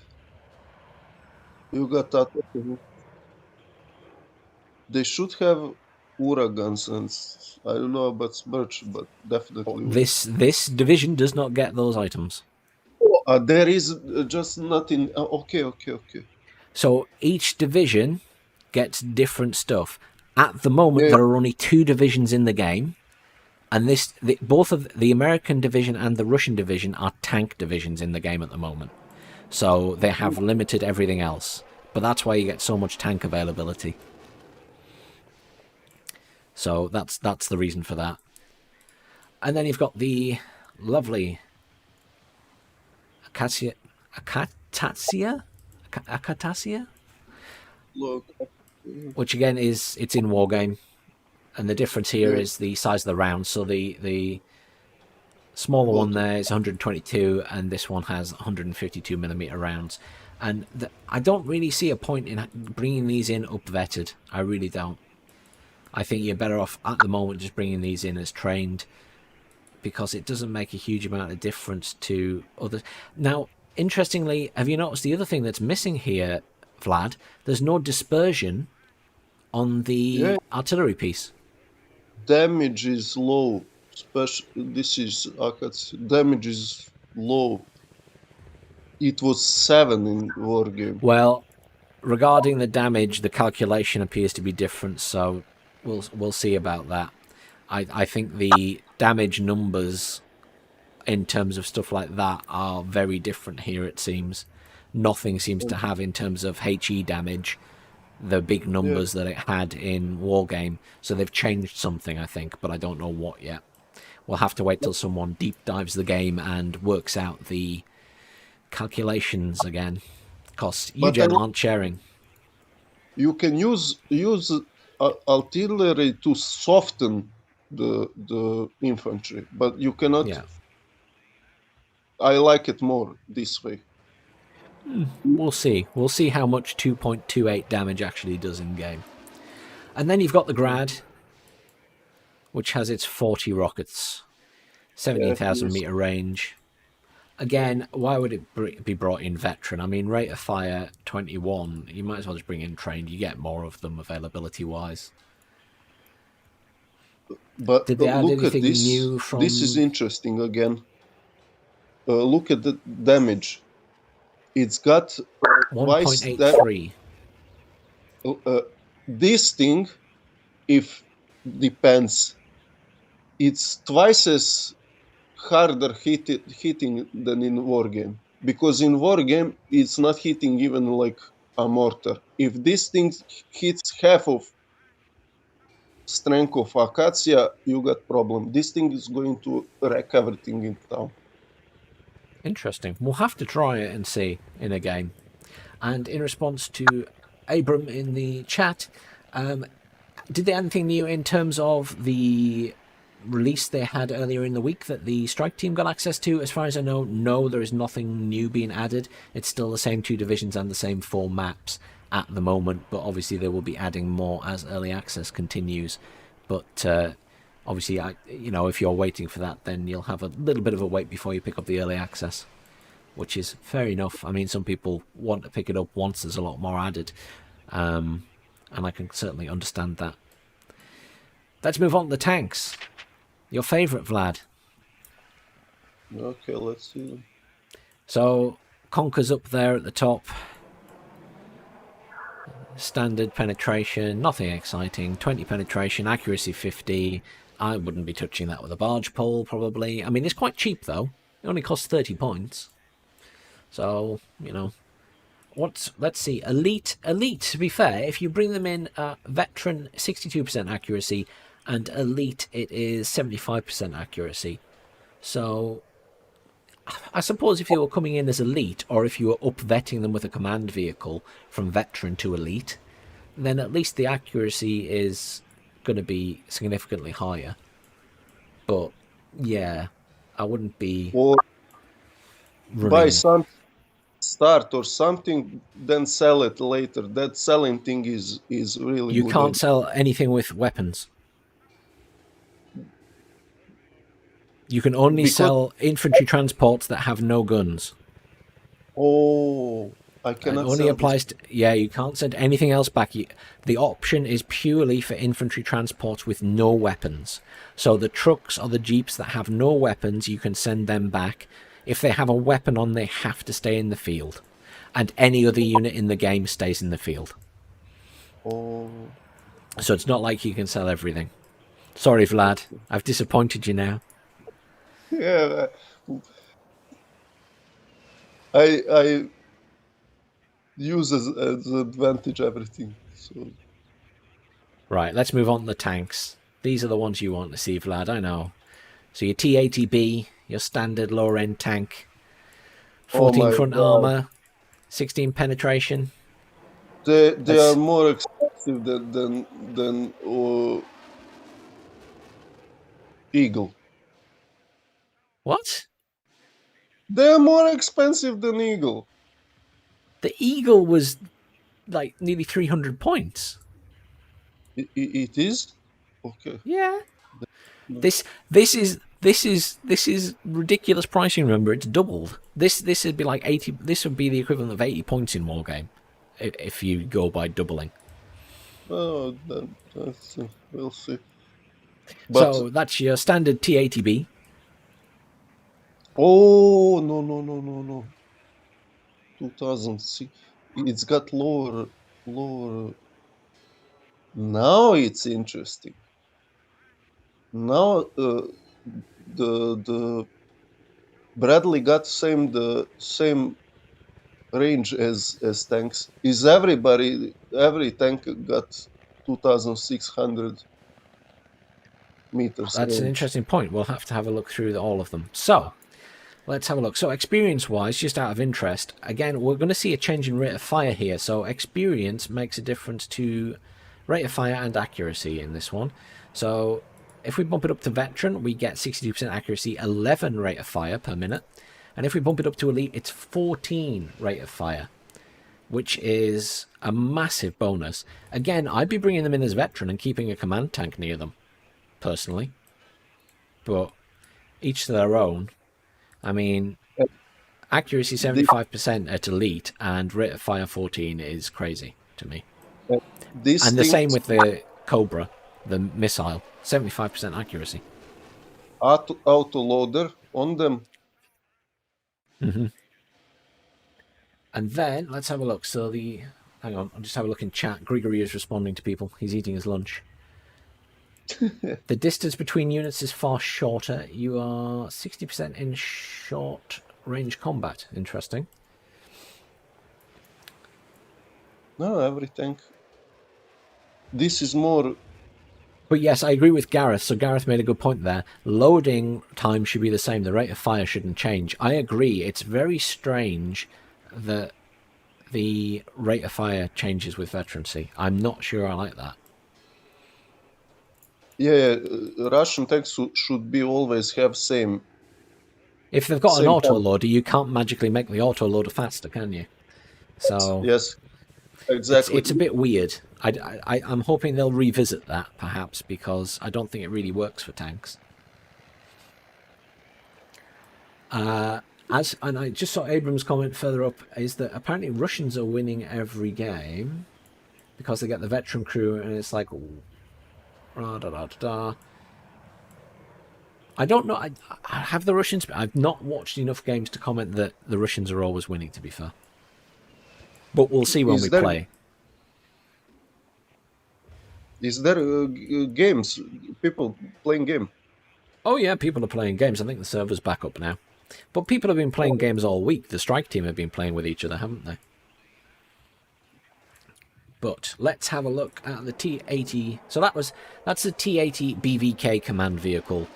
You got that. They should have Uragans, and I don't know about Smirch, but definitely... This division does not get those items. There is just nothing... okay. So each division gets different stuff. At the moment, there are only 2 divisions in the game, and both of the American division and the Russian division are tank divisions in the game at the moment. So they have limited everything else, but that's why you get so much tank availability. So that's the reason for that. And then you've got the lovely Akatasia, which again it's in Wargame, and the difference here is the size of the round. So the smaller one there is 122, and this one has 152mm rounds. And I don't really see a point in bringing these in up vetted. I really don't. I think you're better off at the moment just bringing these in as trained, because it doesn't make a huge amount of difference to others. Now, interestingly, have you noticed the other thing that's missing here, Vlad? There's no dispersion on the artillery piece. Damage is low. This is Akats. Damage is low. It was 7 in Wargame. Well, regarding the damage, the calculation appears to be different, so we'll see about that. I think the damage numbers in terms of stuff like that are very different here, it seems. Nothing seems to have, in terms of HE damage, the big numbers that it had in Wargame. So they've changed something, I think, but I don't know what yet. We'll have to wait till someone deep dives the game and works out the calculations again, because UGen aren't sharing. You can use artillery to soften the infantry, but you cannot. I like it more this way. We'll see. We'll see how much 2.28 damage actually does in game. And then you've got the Grad, which has its 40 rockets, 17,000 meter range. Again, why would it be brought in veteran? I mean, rate of fire 21. You might as well just bring in trained. You get more of them availability wise. But did they add look anything at this. new from? This is interesting again. Look at the damage. It's got 1.83. This thing, if depends, it's twice as harder hitting than in Wargame, because in Wargame it's not hitting even like a mortar. If this thing hits half of strength of Acacia, you got problem. This thing is going to wreck everything in town. Interesting. We'll have to try it and see in a game. And in response to Abram in the chat, did they add anything new in terms of the release they had earlier in the week that the strike team got access to? As far as I know, no, there is nothing new being added. It's still the same 2 divisions and the same 4 maps at the moment, but obviously they will be adding more as early access continues. But obviously, if you're waiting for that, then you'll have a little bit of a wait before you pick up the early access, which is fair enough. I mean, some people want to pick it up once there's a lot more added, and I can certainly understand that. Let's move on to the tanks. Your favourite, Vlad. Okay, let's see them. So, Conker's up there at the top. Standard penetration, nothing exciting. 20 penetration, accuracy 50. I wouldn't be touching that with a barge pole, probably. I mean, it's quite cheap, though. It only costs 30 points. So, let's see. Elite, to be fair, if you bring them in, veteran, 62% accuracy, and elite, it is 75% accuracy. So, I suppose if you were coming in as elite, or if you were up-vetting them with a command vehicle from veteran to elite, then at least the accuracy is going to be significantly higher. But, yeah, I wouldn't be Or running. buy start or something, then sell it later. That selling thing is really You good. can't sell anything with weapons. You can only sell infantry transports that have no guns. Oh, I It cannot only sell applies to... Yeah, you can't send anything else back. The option is purely for infantry transports with no weapons. So the trucks or the jeeps that have no weapons, you can send them back. If they have a weapon on, they have to stay in the field. And any other unit in the game stays in the field. Oh, So it's not like you can sell everything. Sorry, Vlad. I've disappointed you now. yeah. I use as advantage everything. So Right, let's move on to the tanks. These are the ones you want to see, Vlad, I know. So your T-80B, your standard lower-end tank. 14 my front God. armor, 16 penetration. They are more expensive than Eagle. What? They are more expensive than Eagle. The Eagle was like nearly 300 points. It is? Okay. Yeah. This is ridiculous pricing. Remember, it's doubled. This would be like 80. This would be the equivalent of 80 points in Wargame, if you go by doubling. Oh, then we'll see. But, so that's your standard T-80B. oh, no. 2006. It's got lower. Now it's interesting. Now the Bradley got the same range as tanks. Is every tank got 2,600 meters That's range. an interesting point. We'll have to have a look through all of them. So let's have a look. So experience-wise, just out of interest, again, we're going to see a change in rate of fire here. So experience makes a difference to rate of fire and accuracy in this one. So if we bump it up to veteran, we get 62% accuracy, 11 rate of fire per minute. And if we bump it up to elite, it's 14 rate of fire, which is a massive bonus. Again, I'd be bringing them in as veteran and keeping a command tank near them, personally. But each to their own. I mean, accuracy 75% at elite and rate of fire 14 is crazy to me. And the same with the Cobra, the missile, 75% accuracy. Auto loader on them. Mm-hmm. And then let's have a look. So hang on, I'll just have a look in chat. Grigory is responding to people. He's eating his lunch. The distance between units is far shorter. You are 60% in short range combat. Interesting. No, every tank. This is more. But yes, I agree with Gareth. So Gareth made a good point there. Loading time should be the same. The rate of fire shouldn't change. I agree. It's very strange that the rate of fire changes with veterancy. I'm not sure I like that. Yeah, Russian tanks should be always have same. If they've got an auto-loader, you can't magically make the auto-loader faster, can you? So yes, exactly. It's a bit weird. I'm hoping they'll revisit that, perhaps, because I don't think it really works for tanks. And I just saw Abrams' comment further up, is that apparently Russians are winning every game because they get the veteran crew, and it's like... I don't know. I have the Russians... I've not watched enough games to comment that the Russians are always winning, to be fair. But we'll see when we play. Is there games? People playing game? Oh yeah, people are playing games. I think the server's back up now. But people have been playing games all week. The strike team have been playing with each other, haven't they? But let's have a look at the T-80. So that's the T-80 BVK command vehicle.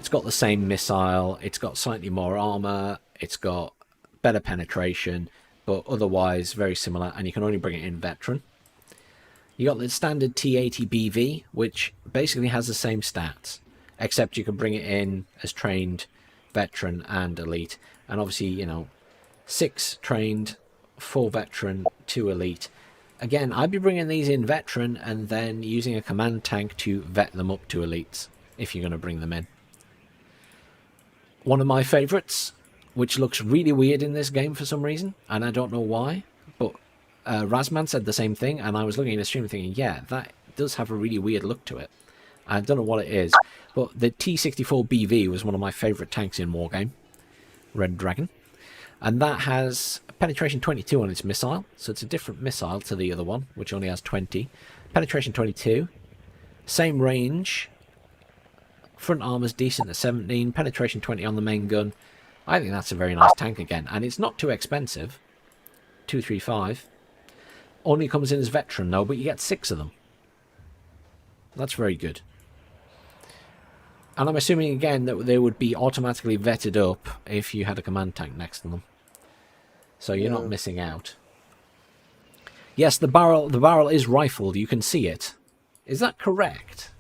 It's got the same missile. It's got slightly more armor. It's got better penetration, but otherwise very similar. And you can only bring it in veteran. You got the standard T-80 BV, which basically has the same stats, except you can bring it in as trained, veteran, and elite. And obviously, you know, 6 trained, 4 veteran, 2 elite. Again, I'd be bringing these in veteran and then using a command tank to vet them up to elites if you're going to bring them in. One of my favourites, which looks really weird in this game for some reason, and I don't know why, but Razman said the same thing, and I was looking at the stream thinking, yeah, that does have a really weird look to it. I don't know what it is, but the T-64BV was one of my favourite tanks in Wargame, Red Dragon, and that has penetration 22 on its missile, so it's a different missile to the other one, which only has 20. Penetration 22, same range, front armor's decent at 17, penetration 20 on the main gun. I think that's a very nice tank again, and it's not too expensive, 235. Only comes in as veteran though, but you get 6 of them. That's very good. And I'm assuming again that they would be automatically vetted up if you had a command tank next to them. So you're not missing out. Yes, the barrel is rifled. You can see it. Is that correct,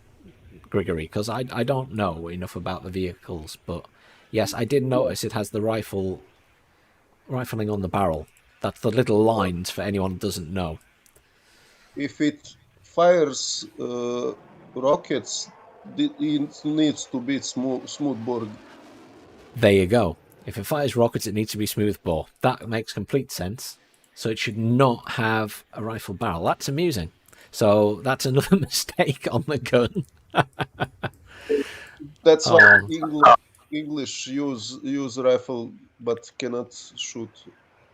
Grigory? Because I don't know enough about the vehicles, but yes, I did notice it has the rifling on the barrel. That's the little lines for anyone who doesn't know. If it fires rockets, it needs to be smooth bore. There you go. If it fires rockets, it needs to be smooth bore. That makes complete sense. So it should not have a rifle barrel. That's amusing. So that's another mistake on the gun. That's why English use rifle but cannot shoot.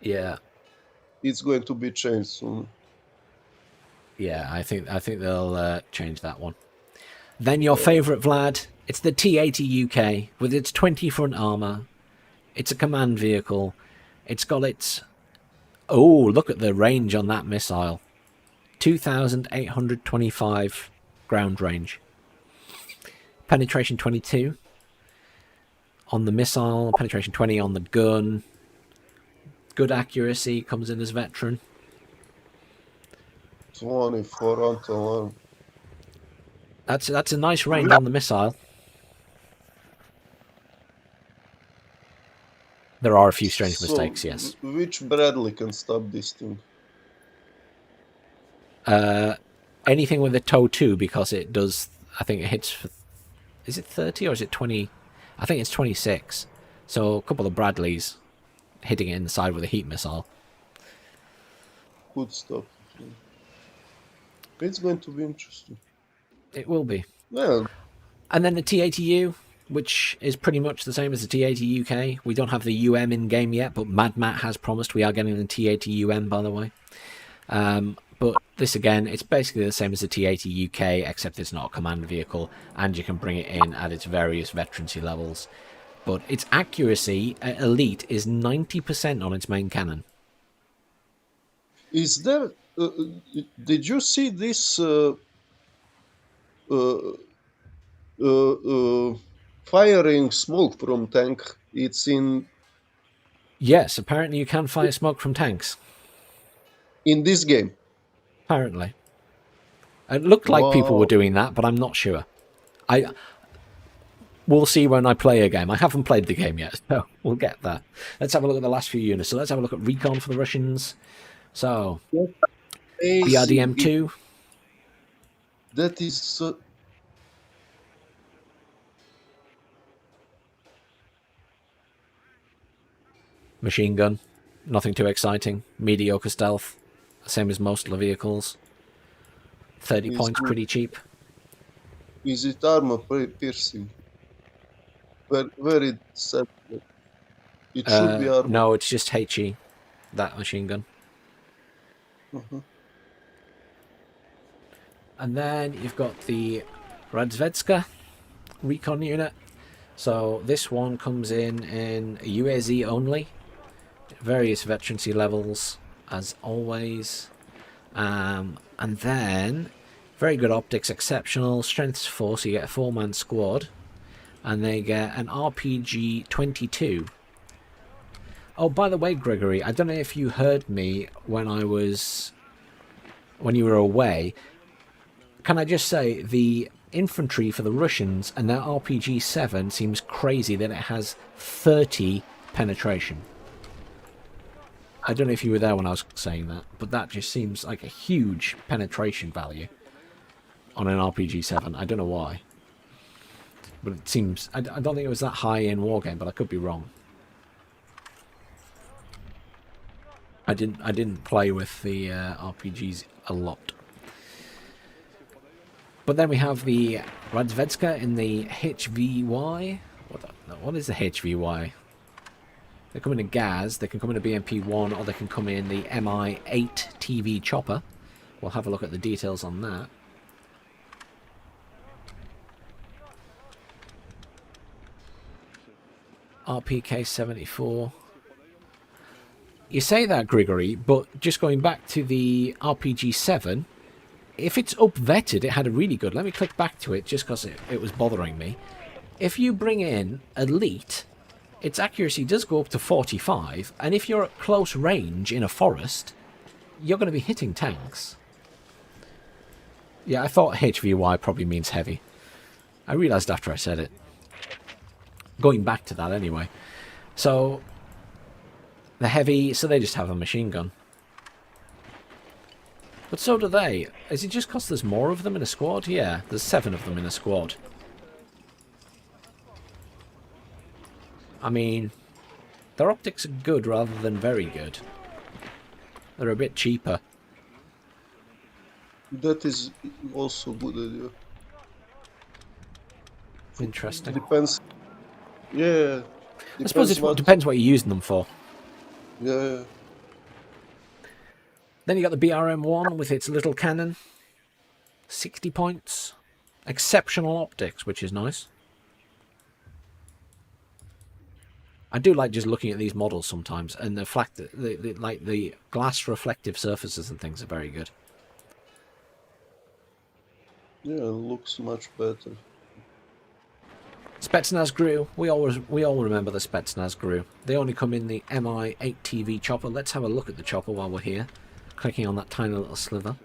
Yeah. It's going to be changed soon. Yeah, I think they'll change that one. Then your favourite, Vlad, it's the T-80 UK with its 20 front armour. It's a command vehicle. It's got its... Oh, look at the range on that missile. 2,825 ground range. Penetration 22 on the missile. Penetration 20 on the gun. Good accuracy. Comes in as veteran. 24 anti-alarm. That's a nice range on the missile. There are a few strange mistakes, yes. Which Bradley can stop this thing? Anything with a TOW 2, because it does, I think it hits for, is it 30 or is it 20? I think it's 26. So a couple of Bradleys hitting it in the side with a heat missile. Good stuff. It's going to be interesting. It will be. Well, and then the T-80U, which is pretty much the same as the T-80 UK. We don't have the UM in game yet, but Mad Matt has promised we are getting the T-80 UM, by the way. But this again, it's basically the same as the T-80 UK, except it's not a command vehicle, and you can bring it in at its various veterancy levels. But its accuracy at elite is 90% on its main cannon. is there? Did you see this? Firing smoke from tank. It's in Yes, apparently you can fire smoke from tanks. this game. Apparently. It looked like people were doing that, but I'm not sure. We'll see when I play a game. I haven't played the game yet, so we'll get that. Let's have a look at the last few units. So let's have a look at Recon for the Russians. So, BRDM-2. That is... Machine gun. Nothing too exciting. Mediocre stealth. Same as most of the vehicles. 30 points, pretty cheap. Is it armor piercing? Where it said it should be armor. No, it's just HE, that machine gun. And then you've got the Radzvedska Recon unit. So this one comes in UAZ only. Various veterancy levels, as always. And then, very good optics, exceptional. Strength's 4, so you get a 4-man squad. And they get an RPG 22. Oh, by the way, Gregory, I don't know if you heard me when you were away. Can I just say, the infantry for the Russians and their RPG 7 seems crazy that it has 30 penetration. I don't know if you were there when I was saying that, but that just seems like a huge penetration value on an RPG-7. I don't know why. But it seems... I don't think it was that high in Wargame, but I could be wrong. I didn't play with the RPGs a lot. But then we have the Radzvedska in the HVY. What is the HVY? They come in a Gaz, they can come in a BMP-1, or they can come in the MI-8 TV Chopper. We'll have a look at the details on that. RPK-74. You say that, Grigory, but just going back to the RPG-7, if it's up-vetted, it had a really good... Let me click back to it, just because it was bothering me. If you bring in Elite, its accuracy does go up to 45, and if you're at close range in a forest, you're going to be hitting tanks. Yeah, I thought HVY probably means heavy. I realised after I said it. Going back to that anyway. So, the heavy, so they just have a machine gun. But so do they. Is it just because there's more of them in a squad? Yeah, there's 7 of them in a squad. I mean, their optics are good rather than very good. They're a bit cheaper. That is also a good idea. Interesting. Depends. Yeah. I suppose it depends what you're using them for. Yeah. Then you got the BRM-1 with its little cannon. 60 points. Exceptional optics, which is nice. I do like just looking at these models sometimes, and the fact that the glass reflective surfaces and things are very good. Yeah, it looks much better. Spetsnaz Gru. We all remember the Spetsnaz Gru. They only come in the MI-8 TV chopper. Let's have a look at the chopper while we're here. Clicking on that tiny little sliver.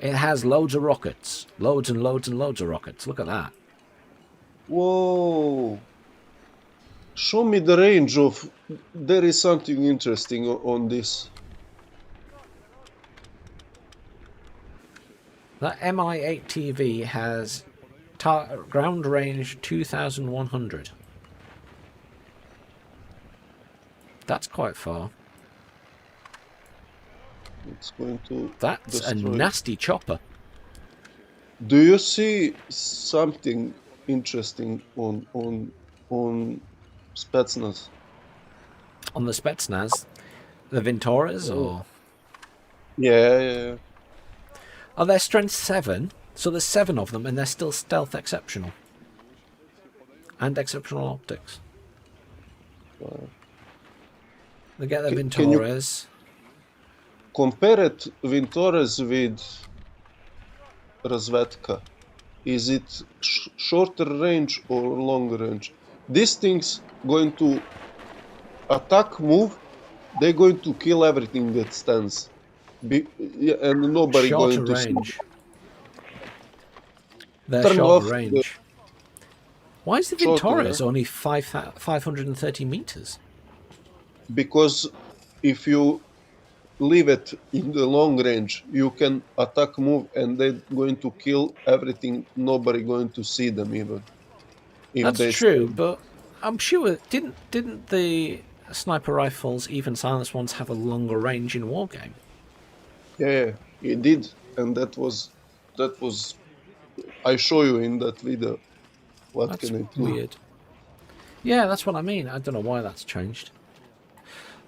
It has loads of rockets. Loads and loads and loads of rockets. Look at that. Whoa! Show me the range of... There is something interesting on this. That MI-8 TV has ground range 2,100. That's quite far. It's going to That's a destroy. nasty chopper. Do you see something interesting on Spetsnaz? On the Spetsnaz, the Vintoras, or... Yeah. Oh, they're strength 7, so there's 7 of them, and they're still stealth exceptional. And exceptional optics. Wow. They get the Can you Vintoras. compare it Vintoras with Razvedka? Is it shorter range or longer range? These things going to attack, move, they're going to kill everything that stands. And nobody Shorter going to range. They're turn shorter off range. Why is the shorter, Vintoras yeah? only 530 meters? Because if you leave it in the long range, you can attack, move, and they're going to kill everything. Nobody going to see them even. If That's they true, stand. but I'm sure didn't the sniper rifles, even silenced ones, have a longer range in Wargame? Yeah, it did, and that was. I show you in that video. What That's can it do? weird. Yeah, that's what I mean. I don't know why that's changed.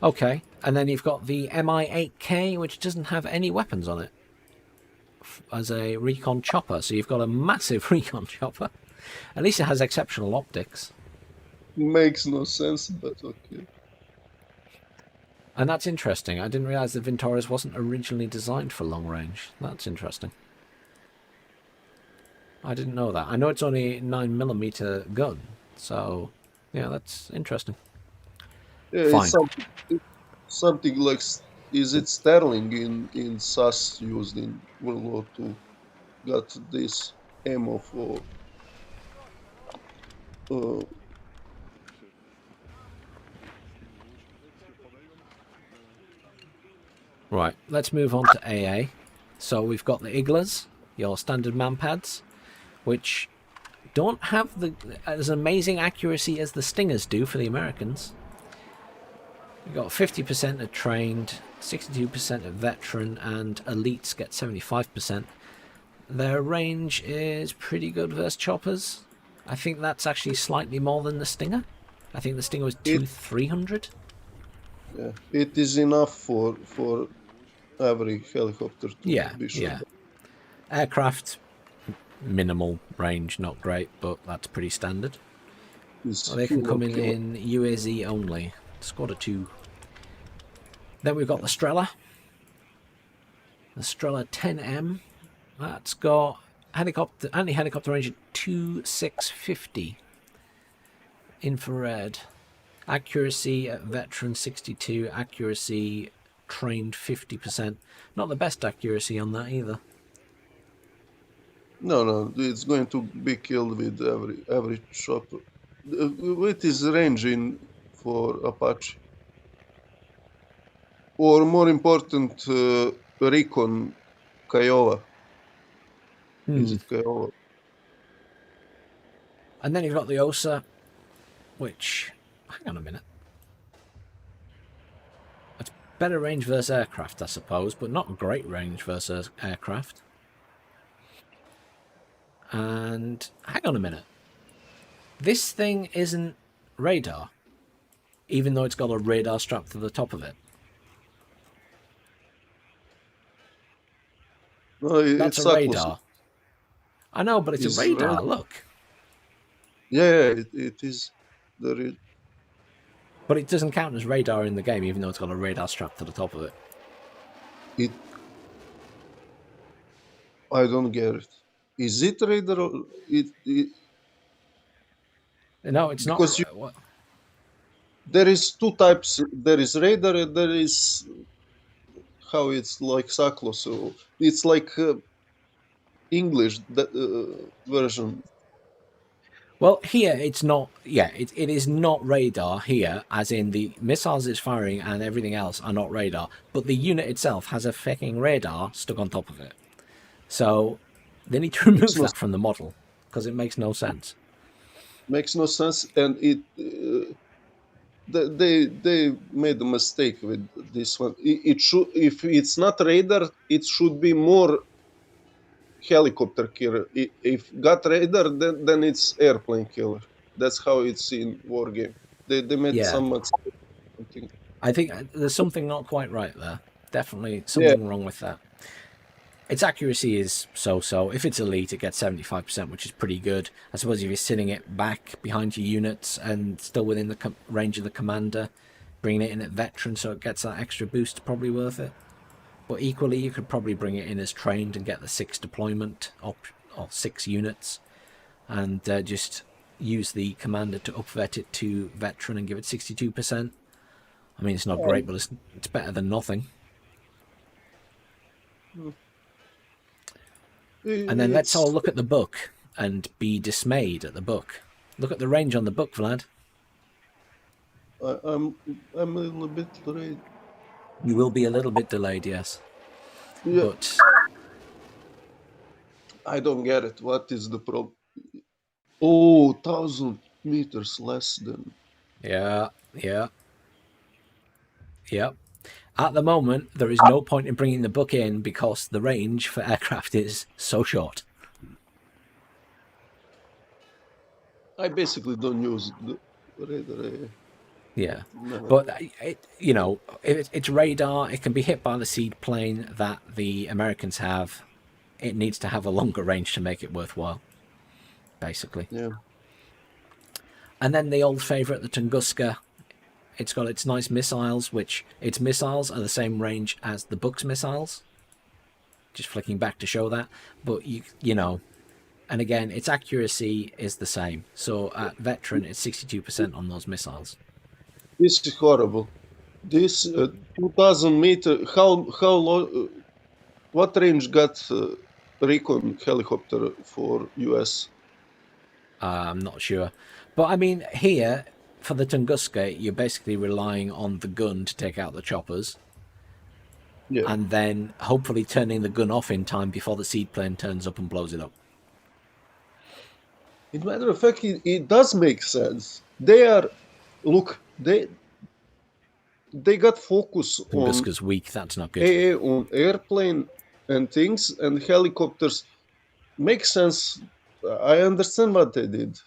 Okay, and then you've got the MI-8K, which doesn't have any weapons on it, as a Recon chopper. So you've got a massive Recon chopper. At least it has exceptional optics. Makes no sense, but okay. And that's interesting. I didn't realise the Vintoras wasn't originally designed for long range. That's interesting. I didn't know that. I know it's only a 9mm gun, so yeah, that's interesting. Yeah, Fine. it's something like. Is it Sterling in SAS used in World War II? Got this ammo for. Right, let's move on to AA. So we've got the Iglas, your standard manpads, which don't have as amazing accuracy as the Stingers do for the Americans. You've got 50% are trained, 62% are veteran, and elites get 75%. Their range is pretty good versus choppers. I think that's actually slightly more than the Stinger. I think the Stinger was 300. Yeah, it is enough for every helicopter to Yeah, be shot. yeah. Aircraft, minimal range, not great, but that's pretty standard. Well, they can come in UAZ only. Squad of 2. Then we've got the Strela. The Strela 10M. That's got anti-helicopter range of 2650. Infrared. Accuracy at veteran 62. Accuracy trained 50%. Not the best accuracy on that either. No, it's going to be killed with every chopper. What is range in for Apache? Or more important, Recon Kiowa. Is it Kiowa? And then you've got the OSA, which, hang on a minute. It's better range versus aircraft, I suppose, but not great range versus aircraft. And hang on a minute. This thing isn't radar, even though it's got a radar strapped to the top of it. No, That's it's a radar. I know, but it's a radar. Look. Yeah, it is. But it doesn't count as radar in the game, even though it's got a radar strapped to the top of it. I don't get it. Is it radar? Or No, it's not. There is two types. There is radar and there is how it's like SACLO. So it's like English version. Well, here it's not. Yeah, it is not radar here, as in the missiles it's firing and everything else are not radar. But the unit itself has a fucking radar stuck on top of it. So they need to remove that from the model because it makes no sense. Makes no sense, and they made a mistake with this one. It should, if it's not radar, it should be more helicopter killer. If got radar, then it's airplane killer. That's how it's in war game. They made some mistake. I think there's something not quite right there. Definitely something wrong with that. Its accuracy is so-so. If it's elite, it gets 75%, which is pretty good. I suppose if you're sitting it back behind your units and still within the range of the commander, bringing it in at veteran so it gets that extra boost, probably worth it. But equally, you could probably bring it in as trained and get the 6 deployment or 6 units and just use the commander to upvet it to veteran and give it 62%. I mean, it's not great, but it's better than nothing. And then let's all look at the book and be dismayed at the book. Look at the range on the book, Vlad. I'm a little bit delayed. You will be a little bit delayed, yes. Yeah. But I don't get it. What is the problem? Oh, 1,000 meters less than. Yeah. At the moment, there is no point in bringing the book in because the range for aircraft is so short. I basically don't use the radar. Yeah, no. But it's radar. It can be hit by the seed plane that the Americans have. It needs to have a longer range to make it worthwhile, basically. Yeah. And then the old favorite, the Tunguska. It's got its nice missiles, which its missiles are the same range as the book's missiles. Just flicking back to show that. But, you know, and again, its accuracy is the same. So at veteran, it's 62% on those missiles. This is horrible. This 2,000 meter, how low, what range got Recon helicopter for US? I'm not sure. But I mean, here, for the Tunguska, you're basically relying on the gun to take out the choppers. Yeah. and then hopefully turning the gun off in time before the seaplane turns up and blows it up. In matter of fact, it does make sense. They are, look, they got focus on Tunguska's weak, that's not good. AA on airplane and things, and helicopters make sense. I understand what they did.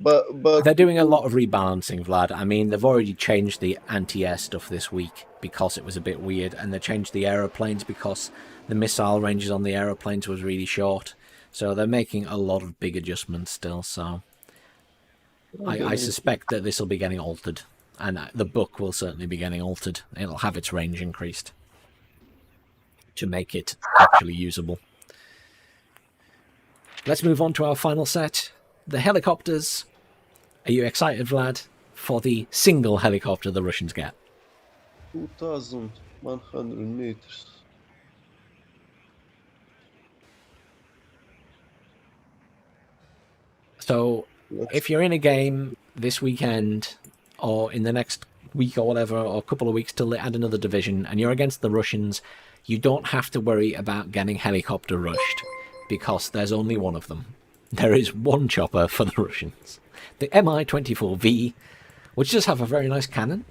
But They're doing a lot of rebalancing, Vlad. I mean, they've already changed the anti-air stuff this week because it was a bit weird, and they changed the aeroplanes because the missile ranges on the aeroplanes was really short. So they're making a lot of big adjustments still. So I suspect that this will be getting altered, and the book will certainly be getting altered. It'll have its range increased to make it actually usable. Let's move on to our final set, the helicopters. Are you excited, Vlad, for the single helicopter the Russians get? 2,100 meters. So if you're in a game this weekend or in the next week or whatever, or a couple of weeks till they add another division, and you're against the Russians, you don't have to worry about getting helicopter rushed because there's only one of them. There is one chopper for the Russians. The Mi-24V, which does have a very nice cannon.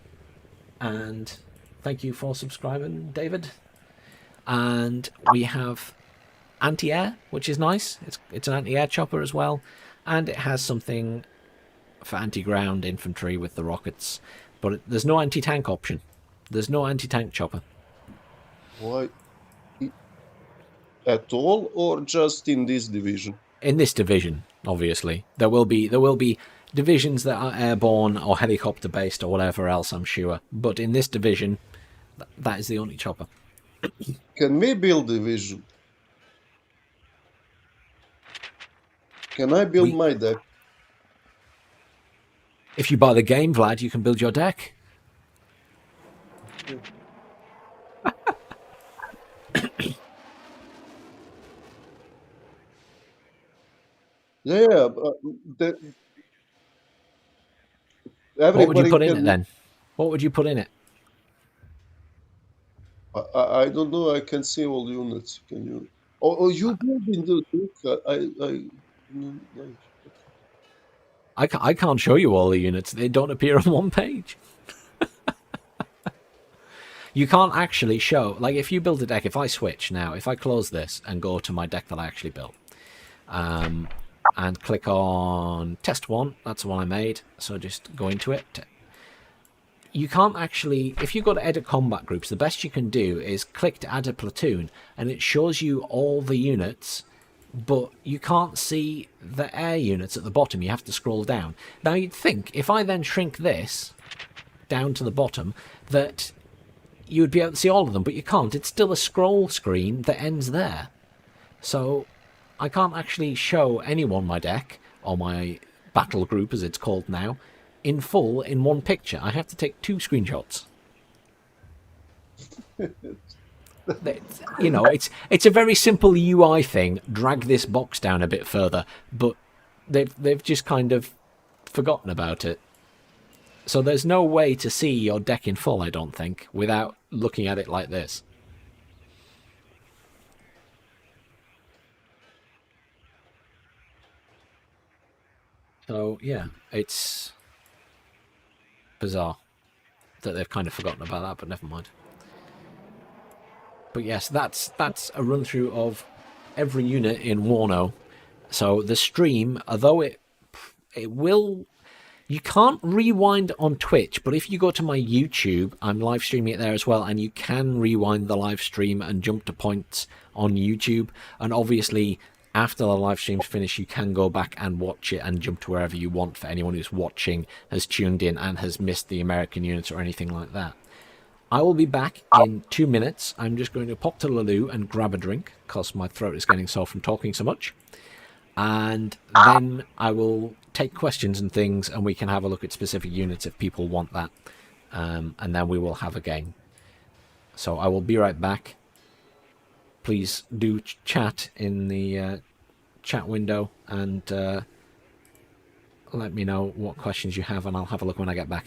And thank you for subscribing, David. And we have anti-air, which is nice. It's an anti-air chopper as well. And it has something for anti-ground infantry with the rockets. But there's no anti-tank option. There's no anti-tank chopper. Why? At all, or just in this division? In this division, obviously. There will be divisions that are airborne or helicopter based or whatever else, I'm sure. But in this division, that is the only chopper. Can we build division? Can I build my deck? If you buy the game, Vlad, you can build your deck. Yeah, What would you put in it then? What would you put in it? I don't know. I can see all units. Can you? Oh, you build in the I can't show you all the units. They don't appear on one page. You can't actually show, like if you build a deck, if I switch now, if I close this and go to my deck that I actually built, and click on test one, that's the one I made, so just go into it. You can't actually, if you go to edit combat groups, the best you can do is click to add a platoon, and it shows you all the units, but you can't see the air units at the bottom. You have to scroll down. Now you'd think, if I then shrink this down to the bottom, that you would be able to see all of them, but you can't. It's still a scroll screen that ends there. So I can't actually show anyone my deck, or my battle group as it's called now, in full in one picture. I have to take 2 screenshots. You know, it's a very simple UI thing. Drag this box down a bit further, but they've just kind of forgotten about it. So there's no way to see your deck in full, I don't think, without looking at it like this. So yeah, it's bizarre that they've kind of forgotten about that, but never mind. But yes, that's a run through of every unit in WARNO. So the stream, although it will, you can't rewind on Twitch, but if you go to my YouTube, I'm live streaming it there as well, and you can rewind the live stream and jump to points on YouTube. And obviously, after the live stream's finished, you can go back and watch it and jump to wherever you want for anyone who's watching, has tuned in, and has missed the American units or anything like that. I will be back in 2 minutes. I'm just going to pop to the loo and grab a drink because my throat is getting sore from talking so much. And then I will take questions and things, and we can have a look at specific units if people want that. And then we will have a game. So I will be right back. Please do chat in the chat window and let me know what questions you have, and I'll have a look when I get back.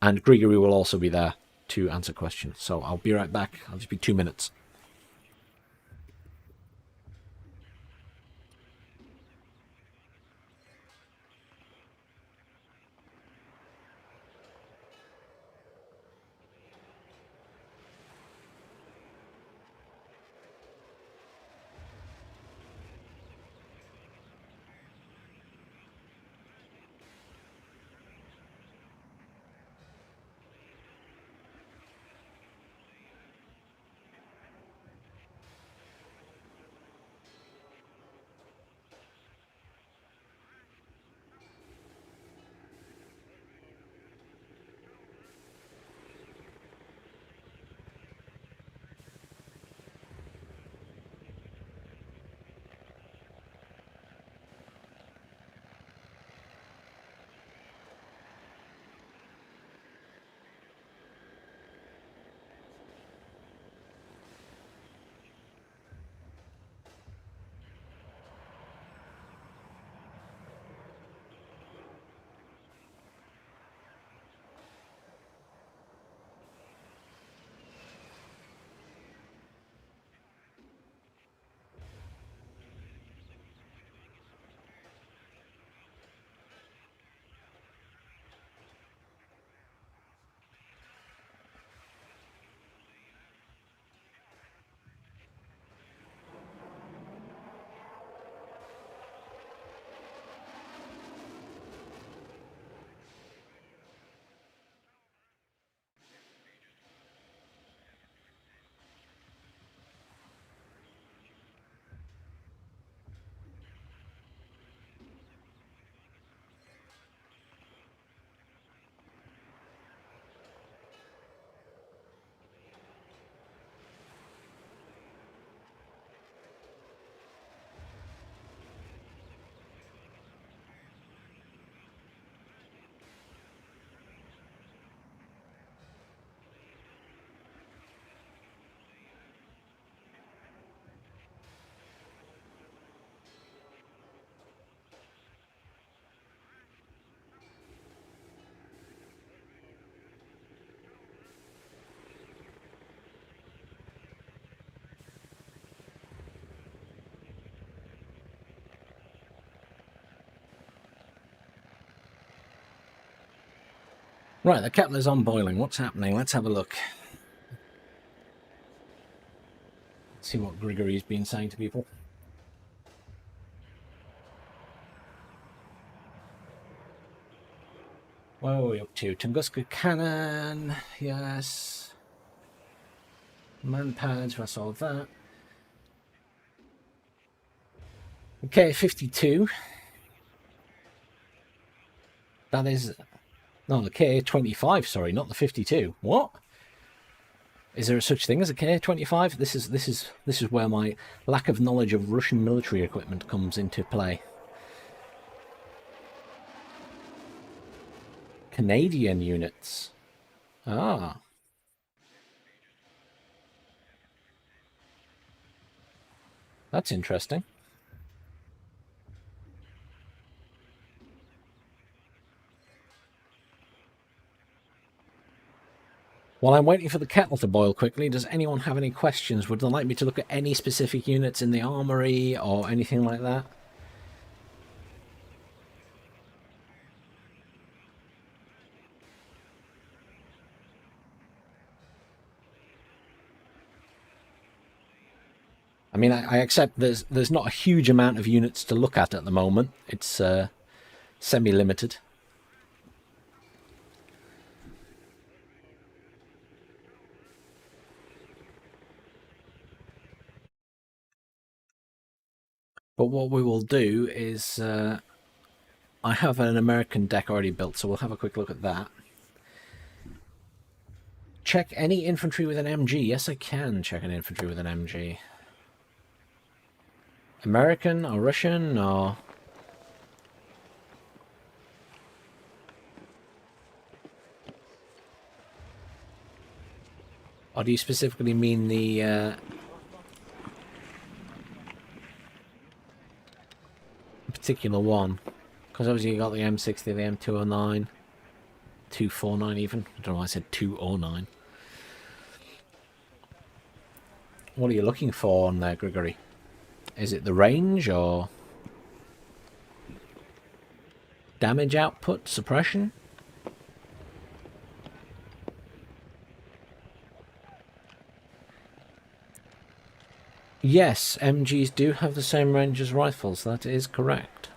And Grigory will also be there to answer questions. So I'll be right back. I'll just be 2 minutes. Right, the kettle is on boiling. What's happening? Let's have a look. See what Grigory's been saying to people. What are we up to? Tunguska cannon, yes. Man pads, I saw that. Okay, 52. That is... No, the K-25, sorry, not the 52. What? Is there such thing as a K-25? This is where my lack of knowledge of Russian military equipment comes into play. Canadian units. Ah. That's interesting. While I'm waiting for the kettle to boil quickly, does anyone have any questions? Would they like me to look at any specific units in the armory or anything like that? I mean, I accept there's not a huge amount of units to look at the moment. It's semi-limited. But what we will do is, I have an American deck already built, so we'll have a quick look at that. Check any infantry with an MG. Yes, I can check an infantry with an MG. American or Russian or... Or do you specifically mean the particular one? Because obviously you got the M60, the M209. 249 even. I don't know why I said 209. What are you looking for on there, Gregory? Is it the range or damage output, suppression? Yes, MGs do have the same range as rifles. That is correct.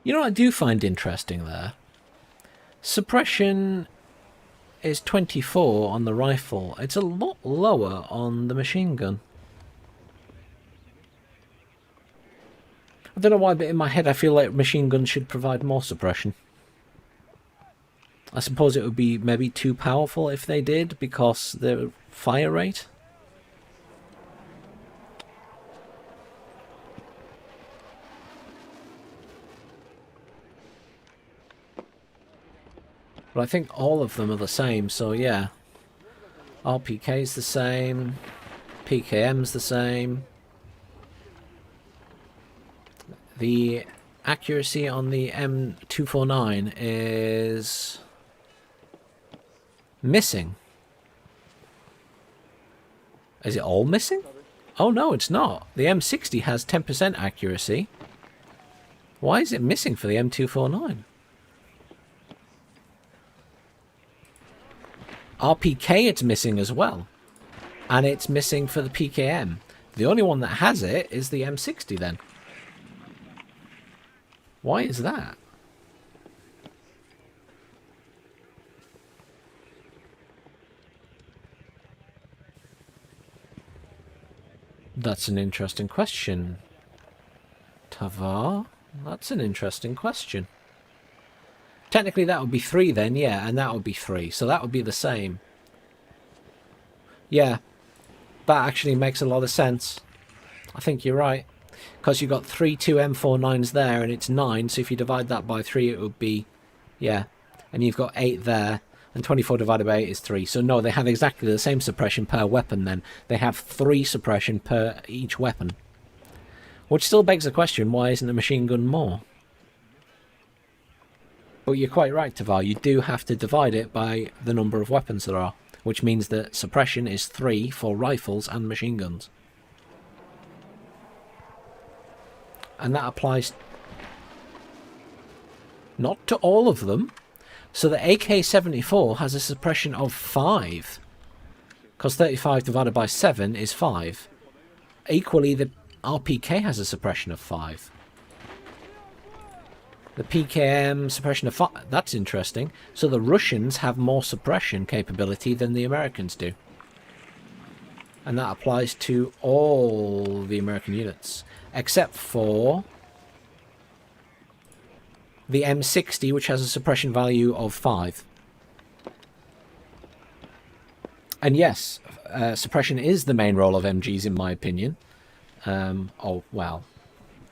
You know what I do find interesting there? Suppression is 24 on the rifle. It's a lot lower on the machine gun. I don't know why, but in my head I feel like machine guns should provide more suppression. I suppose it would be maybe too powerful if they did, because the fire rate. But I think all of them are the same, so yeah. RPK's the same. PKM's the same. The accuracy on the M249 is missing. Is it all missing? Oh no, it's not. The M60 has 10% accuracy. Why is it missing for the M249? RPK it's missing as well. And it's missing for the PKM. The only one that has it is the M60 then. Why is that? That's an interesting question. Tavar? That's an interesting question. Technically that would be 3 then, yeah, and that would be 3. So that would be the same. Yeah, that actually makes a lot of sense. I think you're right. Because you've got 3 2 M49s there and it's 9, so if you divide that by 3 it would be, yeah. And you've got 8 there, and 24 divided by 8 is 3. So no, they have exactly the same suppression per weapon then. They have 3 suppression per each weapon. Which still begs the question, why isn't a machine gun more? But you're quite right, Tavar, you do have to divide it by the number of weapons there are. Which means that suppression is 3 for rifles and machine guns. And that applies not to all of them. So the AK-74 has a suppression of 5. Because 35 divided by 7 is 5. Equally, the RPK has a suppression of 5. The PKM suppression of 5. That's interesting. So the Russians have more suppression capability than the Americans do. And that applies to all the American units. Except for the M60, which has a suppression value of 5. And yes, suppression is the main role of MGs, in my opinion. Oh, well,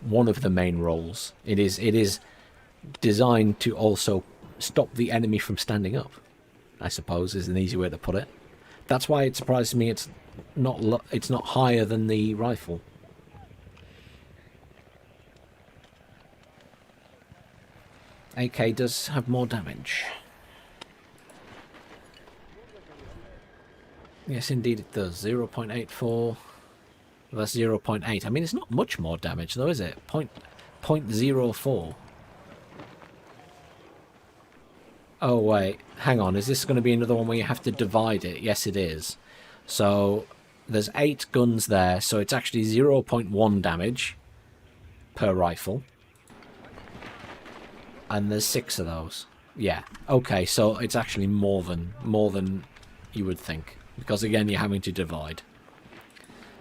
one of the main roles. It is designed to also stop the enemy from standing up, I suppose, is an easy way to put it. That's why it surprises me it's not higher than the rifle. AK does have more damage. Yes, indeed it does. 0.84. That's 0.8. I mean, it's not much more damage, though, is it? 0.04. Oh, wait. Hang on. Is this going to be another one where you have to divide it? Yes, it is. So, there's 8 guns there, so it's actually 0.1 damage per rifle. And there's 6 of those. Yeah. Okay, so it's actually more than you would think. Because, again, you're having to divide.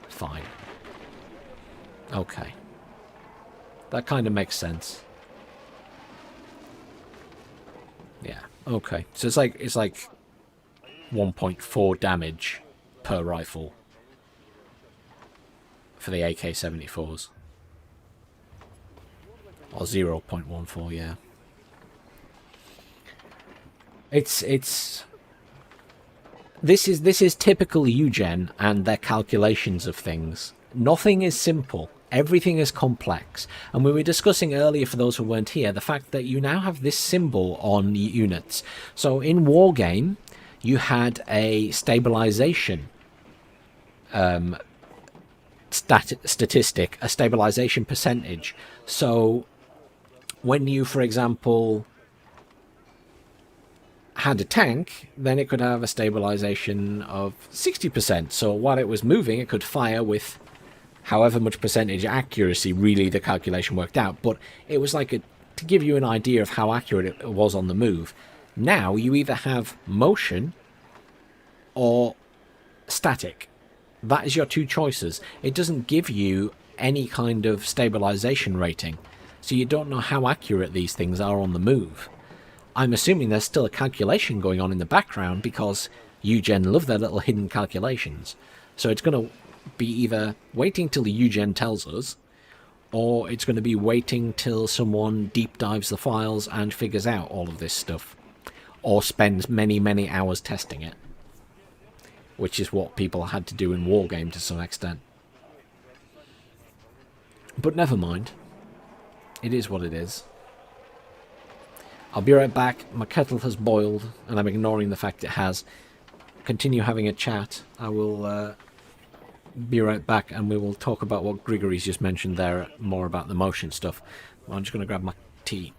Fine. Okay. That kind of makes sense. Yeah. Okay. So it's like 1.4 damage per rifle for the AK-74s. Or 0.14, yeah. It's this is typical UGen and their calculations of things. Nothing is simple. Everything is complex. And we were discussing earlier, for those who weren't here, the fact that you now have this symbol on units. So in Wargame, you had a stabilization statistic, a stabilization percentage. So when you, for example, had a tank, then it could have a stabilization of 60%. So while it was moving, it could fire with however much percentage accuracy really the calculation worked out. But it was like to give you an idea of how accurate it was on the move. Now you either have motion or static. That is your two choices. It doesn't give you any kind of stabilization rating. So you don't know how accurate these things are on the move. I'm assuming there's still a calculation going on in the background because UGen love their little hidden calculations. So it's going to be either waiting till the UGen tells us, or it's going to be waiting till someone deep dives the files and figures out all of this stuff, or spends many, many hours testing it, which is what people had to do in Wargame to some extent. But never mind. It is what it is. I'll be right back. My kettle has boiled, and I'm ignoring the fact it has. Continue having a chat. I will be right back, and we will talk about what Grigory's just mentioned there, more about the motion stuff. I'm just going to grab my tea.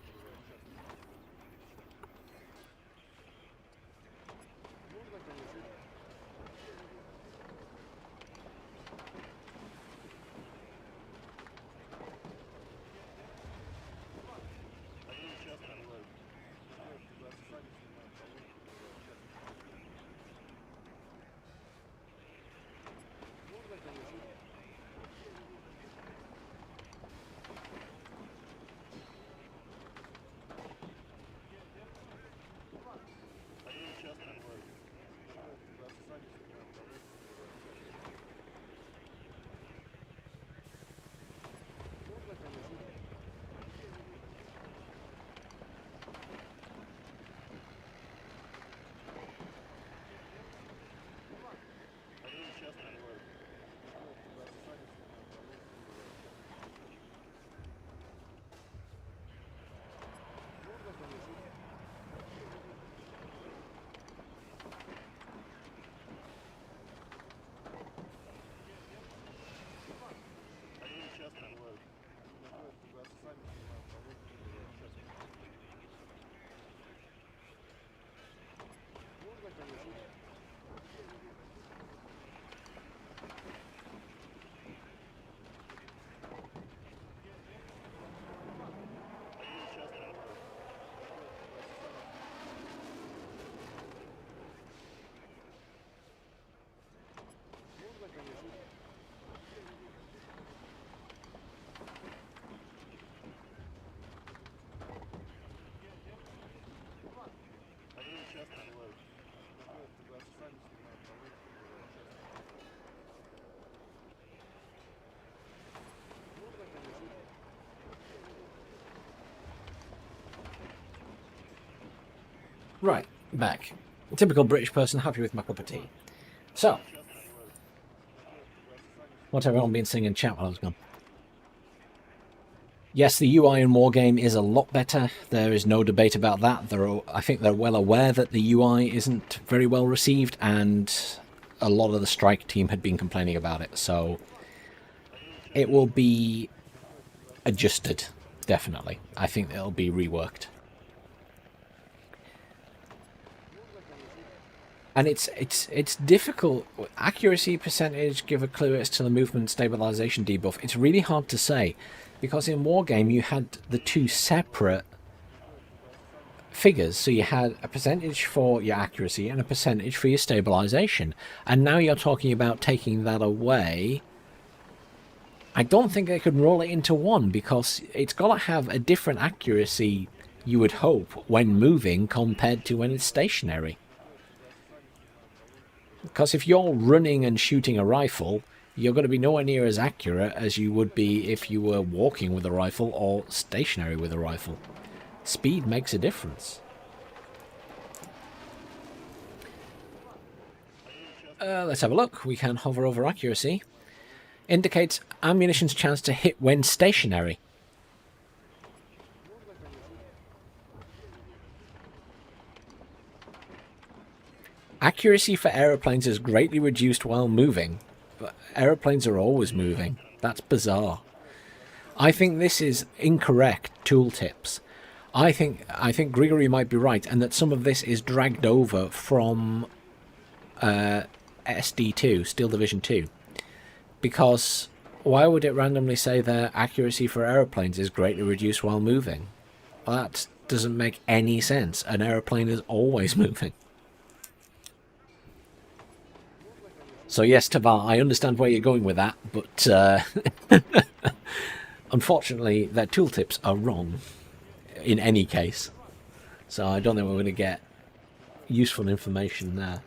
Right, back. Typical British person, happy with my cup of tea. So, what have everyone been saying in chat while I was gone? Yes, the UI in Wargame is a lot better. There is no debate about that. I think they're well aware that the UI isn't very well received, and a lot of the Strike team had been complaining about it. So, it will be adjusted, definitely. I think it'll be reworked. And it's difficult. Accuracy percentage, give a clue as to the movement stabilization debuff. It's really hard to say, because in Wargame you had the two separate figures. So you had a percentage for your accuracy and a percentage for your stabilization. And now you're talking about taking that away. I don't think they could roll it into one, because it's got to have a different accuracy, you would hope, when moving compared to when it's stationary. Because if you're running and shooting a rifle, you're going to be nowhere near as accurate as you would be if you were walking with a rifle or stationary with a rifle. Speed makes a difference. Let's have a look. We can hover over accuracy. Indicates ammunition's chance to hit when stationary. Accuracy for aeroplanes is greatly reduced while moving. But aeroplanes are always moving. That's bizarre. I think this is incorrect tooltips. I think Grigory might be right, and that some of this is dragged over from SD2, Steel Division 2. Because why would it randomly say their accuracy for aeroplanes is greatly reduced while moving? Well, that doesn't make any sense. An aeroplane is always moving. So yes, Tavar, I understand where you're going with that, but unfortunately, their tooltips are wrong in any case. So I don't think we're going to get useful information there.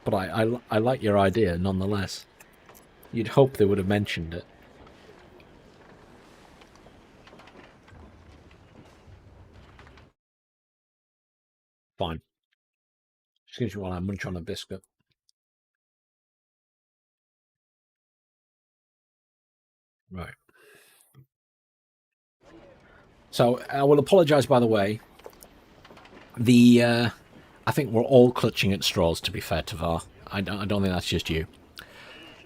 But I like your idea nonetheless. You'd hope they would have mentioned it. Fine. Excuse me while I munch on a biscuit. Right. So I will apologise, by the way. I think we're all clutching at straws, to be fair, Tavar. I don't think that's just you.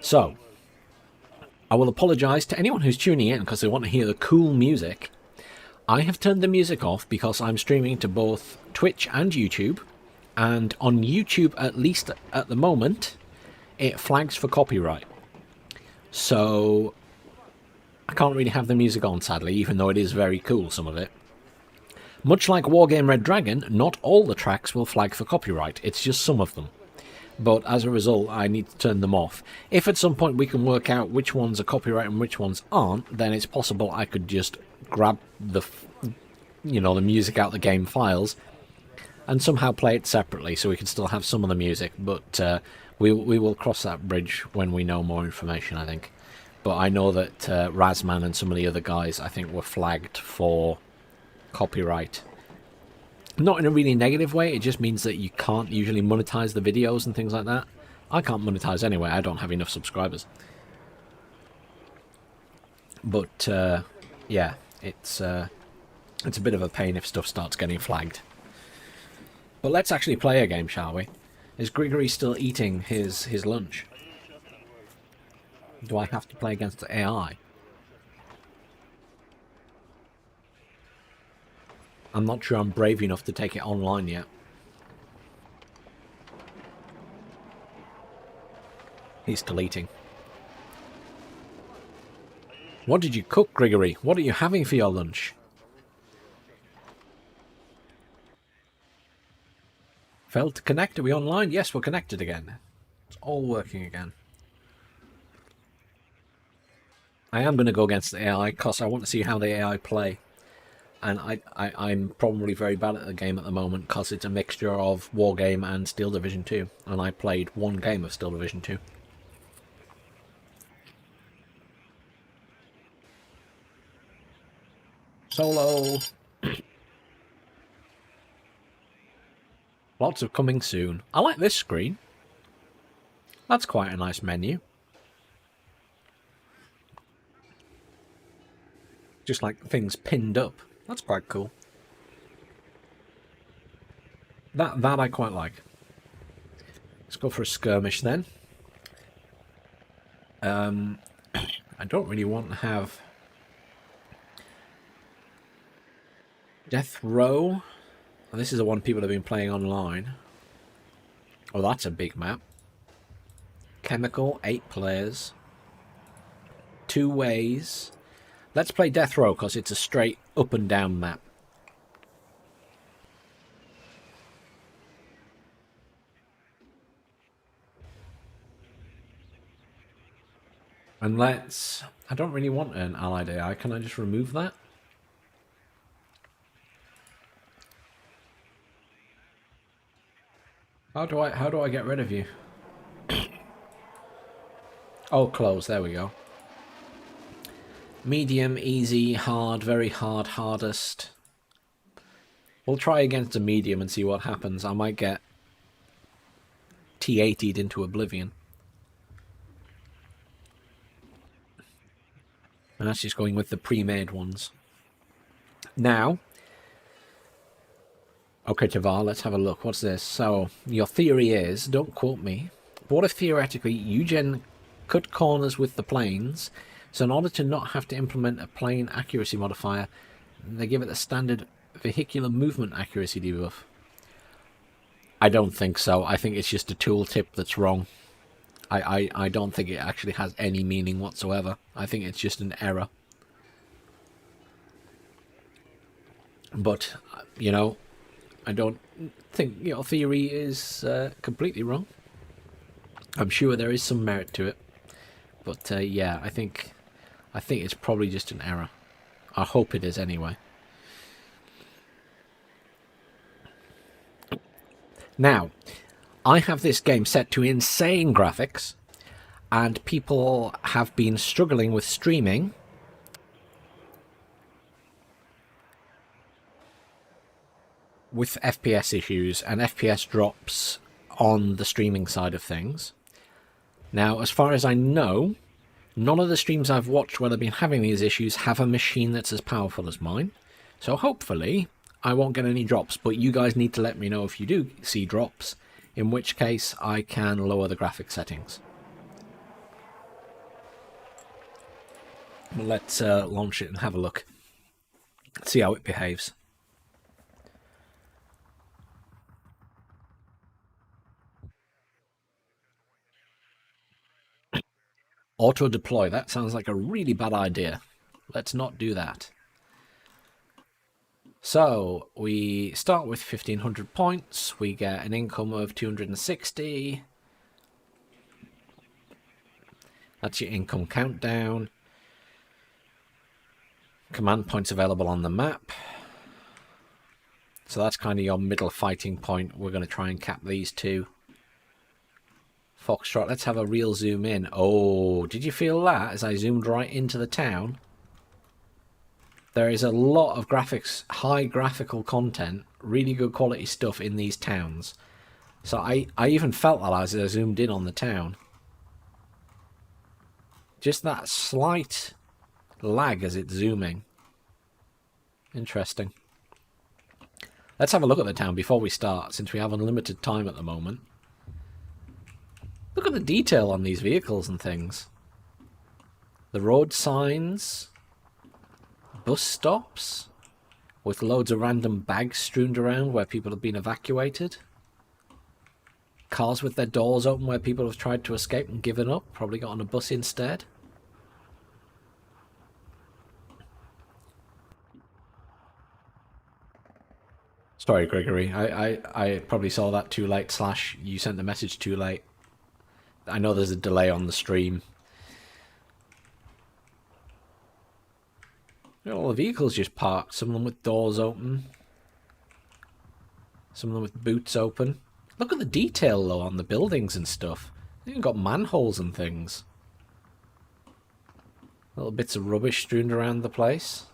So, I will apologise to anyone who's tuning in because they want to hear the cool music. I have turned the music off because I'm streaming to both Twitch and YouTube. And on YouTube, at least at the moment, it flags for copyright. So I can't really have the music on, sadly, even though it is very cool, some of it. Much like Wargame Red Dragon, not all the tracks will flag for copyright, it's just some of them. But as a result, I need to turn them off. If at some point we can work out which ones are copyright and which ones aren't, then it's possible I could just grab the music out the game files and somehow play it separately so we can still have some of the music. But we will cross that bridge when we know more information, I think. But I know that Razman and some of the other guys, I think, were flagged for copyright. Not in a really negative way, it just means that you can't usually monetize the videos and things like that. I can't monetize anyway, I don't have enough subscribers. But, yeah, it's a bit of a pain if stuff starts getting flagged. But let's actually play a game, shall we? Is Grigory still eating his lunch? Do I have to play against the AI? I'm not sure I'm brave enough to take it online yet. He's still eating. What did you cook, Grigory? What are you having for your lunch? Failed to connect. Are we online? Yes, we're connected again. It's all working again. I am going to go against the AI because I want to see how the AI play. And I'm probably very bad at the game at the moment because it's a mixture of Wargame and Steel Division 2. And I played one game of Steel Division 2. Solo! Lots of coming soon. I like this screen. That's quite a nice menu. Just like things pinned up. That's quite cool. That I quite like. Let's go for a skirmish then. I don't really want to have Death Row. And this is the one people have been playing online. Oh, that's a big map. Chemical, 8 players. 2 ways. Let's play Death Row because it's a straight up and down map. And let's... I don't really want an allied AI. Can I just remove that? How do I get rid of you? Oh, close. There we go. Medium, easy, hard, very hard, hardest. We'll try against a medium and see what happens. I might get T80'd into oblivion. And that's just going with the pre-made ones. Now, okay, Chaparral, let's have a look. What's this? So, your theory is, don't quote me, but what if theoretically you cut corners with the planes, so in order to not have to implement a plane accuracy modifier, they give it the standard vehicular movement accuracy debuff? I don't think so. I think it's just a tooltip that's wrong. I don't think it actually has any meaning whatsoever. I think it's just an error. But, you know, I don't think your theory is completely wrong. I'm sure there is some merit to it. But, yeah, I think it's probably just an error. I hope it is anyway. Now, I have this game set to insane graphics, and people have been struggling with streaming with FPS issues and FPS drops on the streaming side of things. Now, as far as I know, none of the streams I've watched where they've been having these issues have a machine that's as powerful as mine. So hopefully I won't get any drops, but you guys need to let me know if you do see drops, in which case I can lower the graphic settings. Let's launch it and have a look. See how it behaves. Auto deploy, that sounds like a really bad idea. Let's not do that. So, we start with 1500 points, we get an income of 260. That's your income countdown. Command points available on the map. So that's kind of your middle fighting point. We're going to try and cap these two. Foxtrot, let's have a real zoom in. Oh, did you feel that as I zoomed right into the town? There is a lot of graphics, high graphical content, really good quality stuff in these towns. So I even felt that as I zoomed in on the town. Just that slight lag as it's zooming. Interesting. Let's have a look at the town before we start, since we have unlimited time at the moment. Look at the detail on these vehicles and things. The road signs. Bus stops with loads of random bags strewn around where people have been evacuated. Cars with their doors open where people have tried to escape and given up, probably got on a bus instead. Sorry, Gregory, I probably saw that too late, / you sent the message too late. I know there's a delay on the stream. All the vehicles just parked, some of them with doors open. Some of them with boots open. Look at the detail though on the buildings and stuff. They've even got manholes and things. Little bits of rubbish strewn around the place.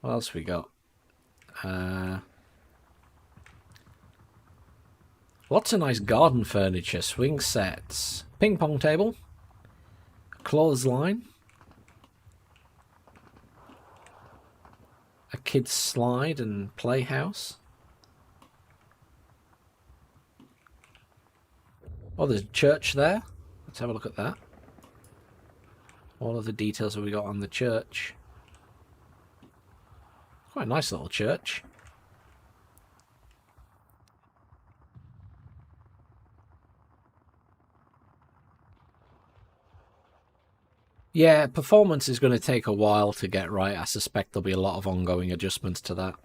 What else we got? Lots of nice garden furniture, swing sets, ping pong table, clothesline. A kid's slide and playhouse. Oh, there's a church there. Let's have a look at that. All of the details that we got on the church. Quite a nice little church. Yeah, performance is going to take a while to get right. I suspect there'll be a lot of ongoing adjustments to that.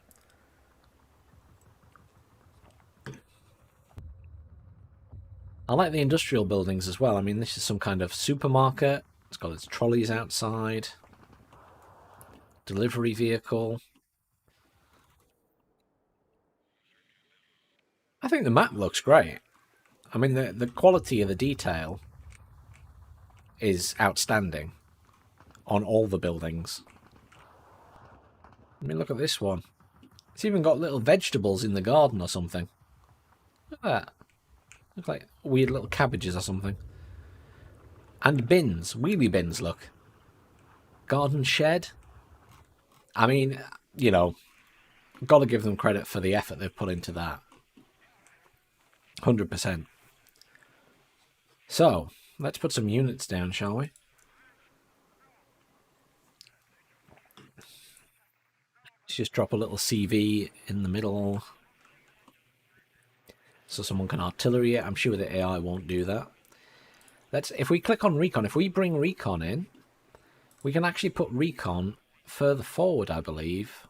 I like the industrial buildings as well. I mean, this is some kind of supermarket. It's got its trolleys outside. Delivery vehicle. I think the map looks great. I mean, the quality of the detail is outstanding on all the buildings. I mean, look at this one. It's even got little vegetables in the garden or something. Look at that. Look like weird little cabbages or something. And bins. Wheelie bins, look. Garden shed. I mean, you know, got to give them credit for the effort they've put into that. 100%. So, let's put some units down, shall we? Let's just drop a little CV in the middle. So someone can artillery it. I'm sure the AI won't do that. If we click on Recon, if we bring Recon in, we can actually put Recon further forward, I believe.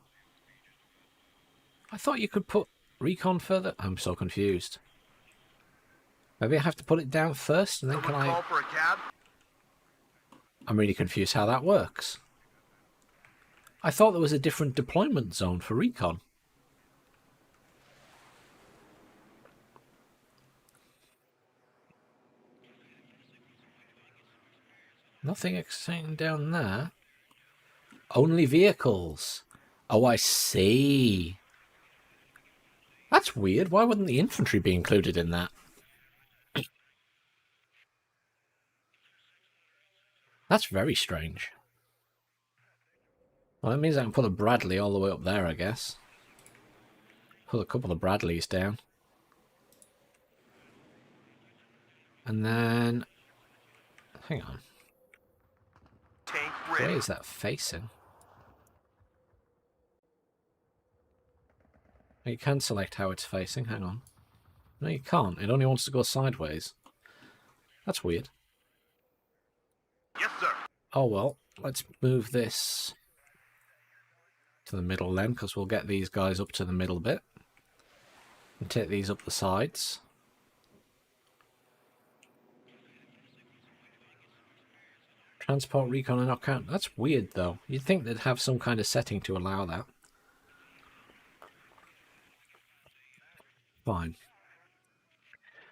I thought you could put Recon further. I'm so confused. Maybe I have to put it down first, and then can I... Call for a cab? I'm really confused how that works. I thought there was a different deployment zone for Recon. Nothing exciting down there. Only vehicles. Oh, I see. That's weird. Why wouldn't the infantry be included in that? That's very strange. Well, that means I can put a Bradley all the way up there, I guess. Put a couple of Bradleys down. And then... Hang on. Tank ready. Where is that facing? You can select how it's facing. Hang on. No, you can't. It only wants to go sideways. That's weird. Yes, sir. Oh, well. Let's move this to the middle then, because we'll get these guys up to the middle bit. And take these up the sides. Transport, recon, and knockout. That's weird, though. You'd think they'd have some kind of setting to allow that. Fine.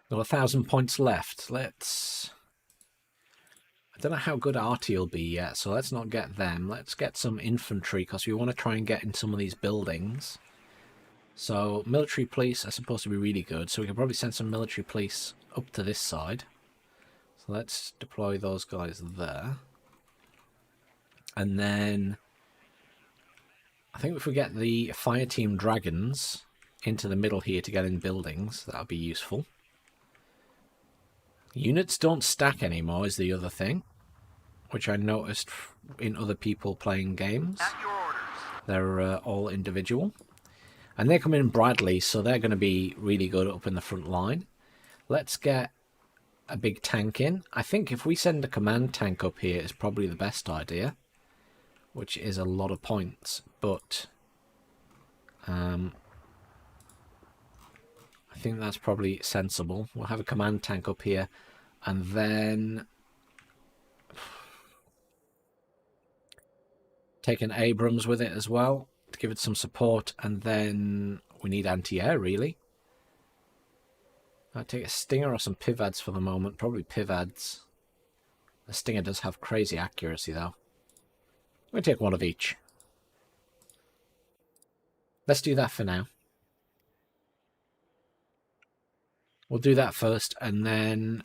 Got 1,000 points left. Let's... I don't know how good Artie will be yet, so let's not get them. Let's get some infantry, because we want to try and get in some of these buildings. So, military police are supposed to be really good, so we can probably send some military police up to this side. So let's deploy those guys there. And then... I think if we get the fire team dragons into the middle here to get in buildings, that'll be useful. Units don't stack anymore is the other thing, which I noticed in other people playing games. At your orders. They're all individual. And they come in Bradley, so they're going to be really good up in the front line. Let's get a big tank in. I think if we send a command tank up here is probably the best idea, which is a lot of points, but I think that's probably sensible. We'll have a command tank up here, and then take an Abrams with it as well to give it some support, and then we need anti-air, really. I'll take a Stinger or some Pivads for the moment. Probably Pivads. The Stinger does have crazy accuracy, though. We'll take one of each. Let's do that for now. We'll do that first, and then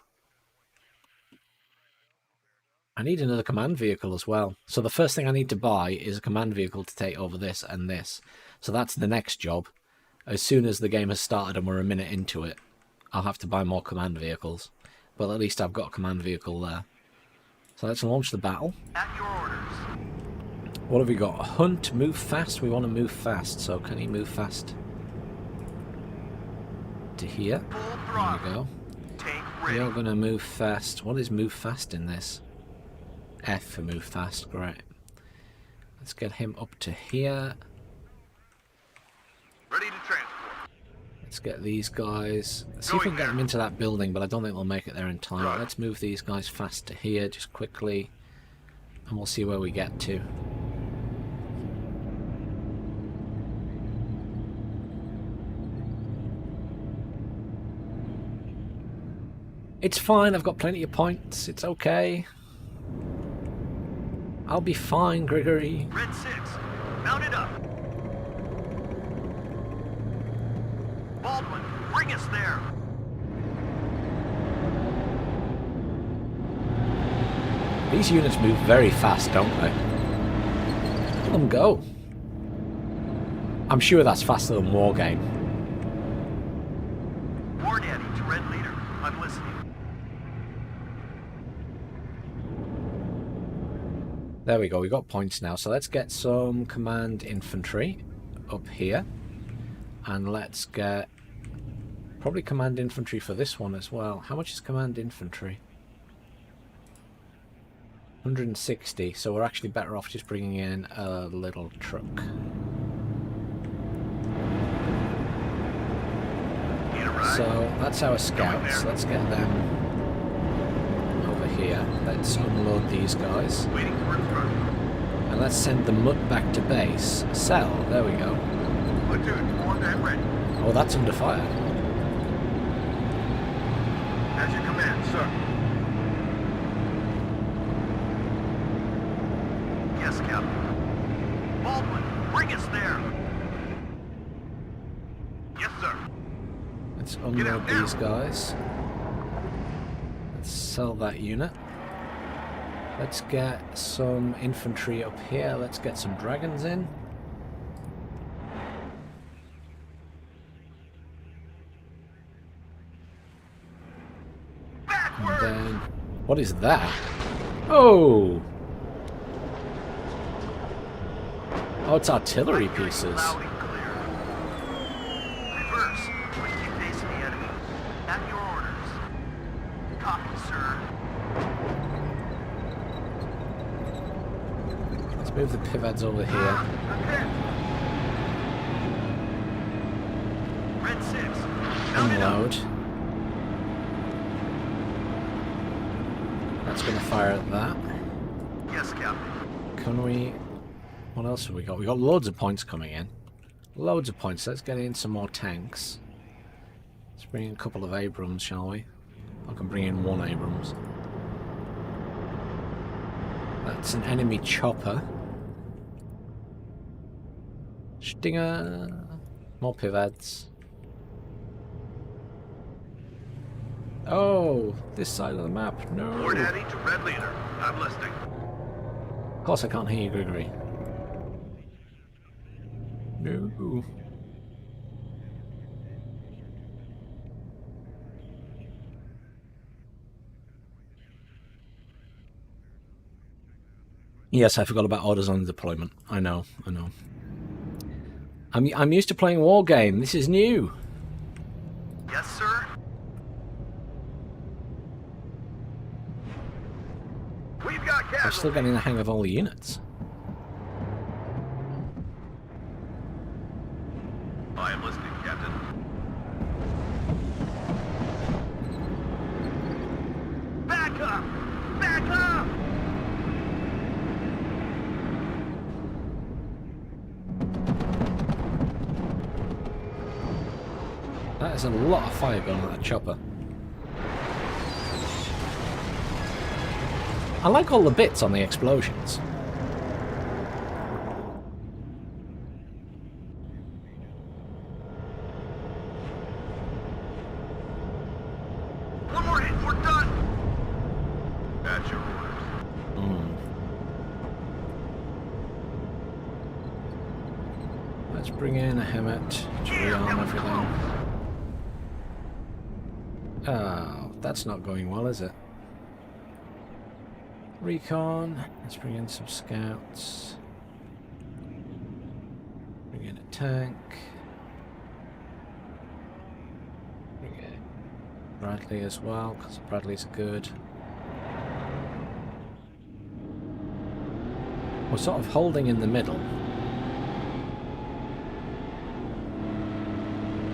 I need another command vehicle as well. So the first thing I need to buy is a command vehicle to take over this and this. So that's the next job. As soon as the game has started and we're a minute into it, I'll have to buy more command vehicles. But at least I've got a command vehicle there. So let's launch the battle. At your orders. What have we got? Hunt, move fast. We want to move fast. So can he move fast? To here. Full There throttle. we go. Tank We ready. are going to move fast. What is move fast in this? F for move fast. Great. Let's get him up to here. Ready to transport. Let's get these guys. See if we can get them into that building, but I don't think they'll make it there in time. Right. Let's move these guys fast to here, just quickly. And we'll see where we get to. It's fine, I've got plenty of points. It's okay. I'll be fine, Grigory. Red 6. Mount it up. Baldwin, bring us there. These units move very fast, don't they? Let them go. I'm sure that's faster than Wargame. War Daddy to Red Leader. I'm listening. There we go, we got points now. So let's get some command infantry up here. And let's get probably command infantry for this one as well. How much is command infantry? 160, so we're actually better off just bringing in a little truck. So that's our scouts. Let's get them over here. Let's unload these guys. Waiting for instruction. And let's send the mutt back to base. Sell. There we go. Platoon, formed and ready. Oh, that's under fire. As your command, sir. Yes, Captain. Baldwin, bring us there. Yes, sir. Let's unload these guys. Let's sell that unit. Let's get some infantry up here. Let's get some dragons in. And then, what is that? Oh! Oh, it's artillery pieces. Loud and clear. Reverse. We keep facing the enemy. At your orders. Copy, sir. Let's move the pivads over here. Okay. Red 6. Mounted up. Unload. That's going to fire at that. Yes, Captain. Can we... What else have we got? We got loads of points coming in. Loads of points. Let's get in some more tanks. Let's bring in a couple of Abrams, shall we? I can bring in one Abrams. That's an enemy chopper. Stinger. More pivads. Oh, this side of the map. No. War Daddy to Red Leader. I'm listening. Of course I can't hear you, Gregory. No. Yes, I forgot about orders on deployment. I know. I'm used to playing Wargame. This is new. Yes, sir. We've got I'm casualties. still getting the hang of all the units. I am listening, Captain. Back up! Back up! That is a lot of fire going on that chopper. I like all the bits on the explosions. One more hit, we're done! At your orders. Let's bring in a Hemet to rearm everything. Oh, that's not going well, is it? Recon. Let's bring in some scouts. Bring in a tank. Bring in Bradley as well, because Bradley's good. We're sort of holding in the middle.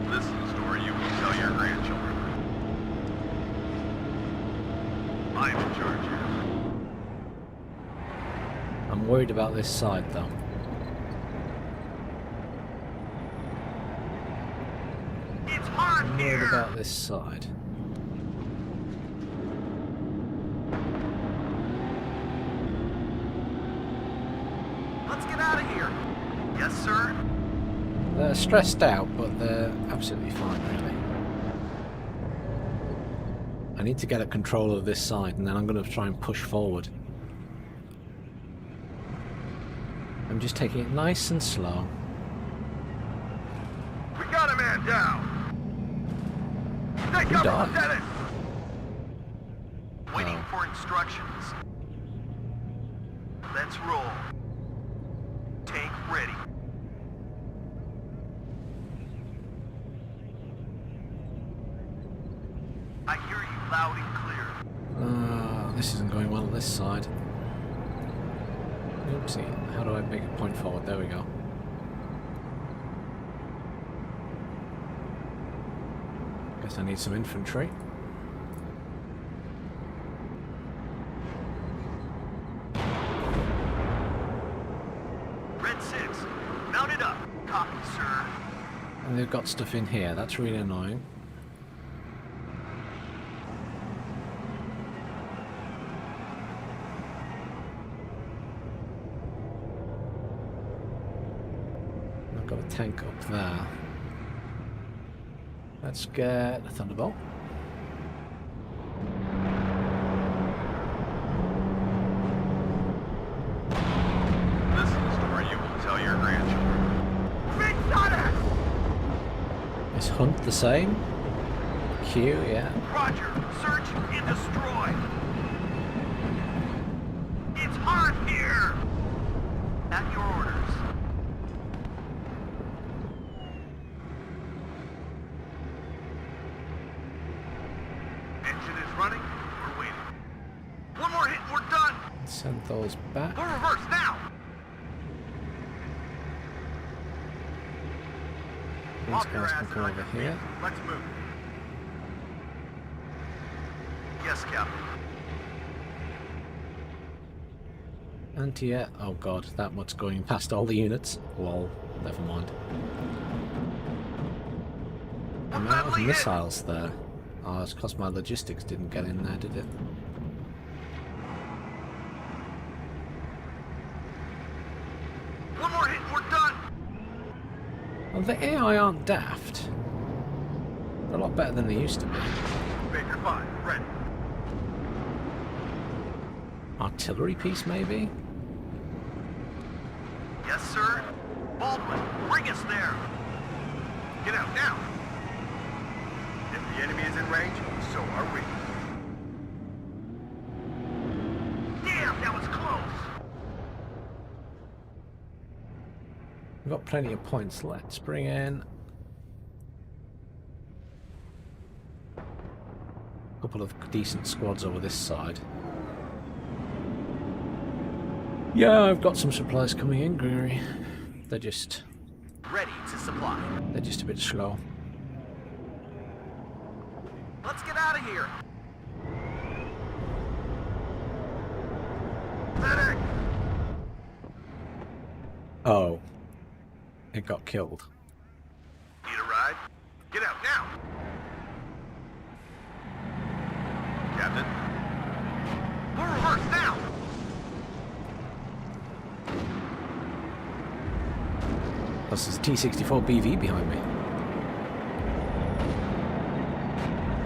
This is the story you will tell your grandchildren. I am in charge here. I'm worried about this side though. It's hot I'm worried here! about this side. Let's get out of here! Yes, sir? They're stressed out, but they're absolutely fine, really. I need to get a control of this side, and then I'm going to try and push forward. I'm just taking it nice and slow. We got a man down. Take Who cover, died? Lieutenant. Waiting Oh. for instructions. Let's roll. Tank ready. I hear you loud and clear. This isn't going well on this side. Oopsie. How do I make a point forward? There we go. Guess I need some infantry. Red 6, mount it up. Copy, sir. And they've got stuff in here. That's really annoying. I've got a tank up there. Let's get a Thunderbolt. This is the story you will tell your grandchildren. Big shot. Is Hunt the same? Q, yeah. Roger, search and destroy. It's hot here. At your orders. Engine is running. We're waiting. One more hit and we're done. Send those back. We're reverse now. These Off your guys ass can come and over on your here. feet. Let's move. Yes, Captain. Anti-air. Oh god, that much going past all the units. Lol. Never mind. I'm out of missiles there. Oh, it's because my logistics didn't get in there, did it? One more hit and we're done. Well, the AI aren't daft. They're a lot better than they used to be. Baker 5, ready. Artillery piece, maybe? Yes, sir. Baldwin, bring us there. Get out now. If the enemy is in range, so are we. Damn, that was close. We've got plenty of points. Let's bring in a couple of decent squads over this side. Yeah, I've got some supplies coming in, Gregory. They're just Ready to supply. a bit slow. Let's get out of here. Medic! Oh, it got killed. Need a ride? Get out now. Captain? We're reverse now. Plus, there's a T-64 BV behind me.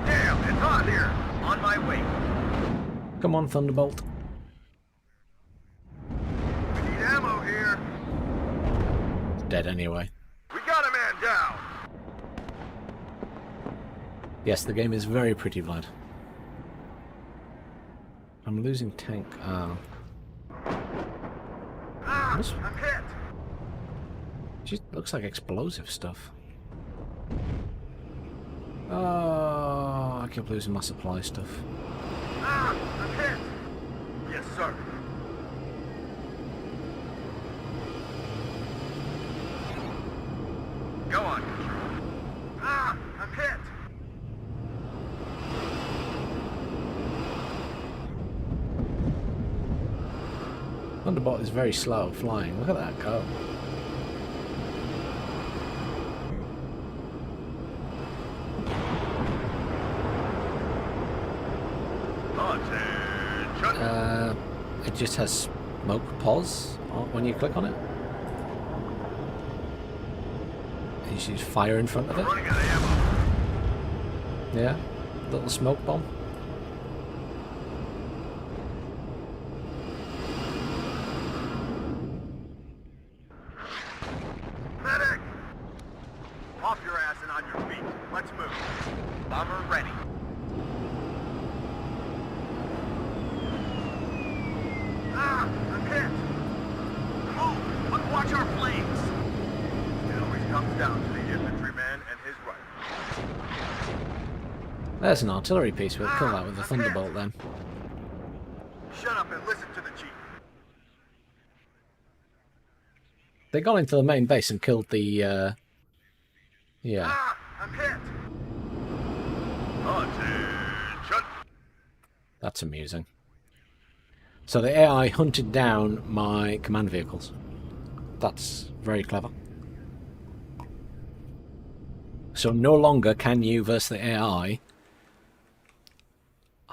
Damn, it's hot here. On my way. Come on, Thunderbolt. We need ammo here. It's dead anyway. We got a man down. Yes, the game is very pretty, Vlad. I'm losing tank. Ah, What's- I'm hit. Just looks like explosive stuff. Oh, I keep losing my supply stuff. Ah, I'm hit. Yes, sir. Go on, Control. Ah, I'm hit. Thunderbolt is very slow flying. Look at that go. Attention. It just has smoke pause when you click on it. You see fire in front of it. Running out of ammo. Yeah, little smoke bomb. There's an artillery piece. We'll kill that with the Thunderbolt then. Shut up and listen to the chief. They got into the main base and killed the, yeah. Ah, I'm hit. Attention. That's amusing. So the AI hunted down my command vehicles. That's very clever. So no longer can you, versus the AI,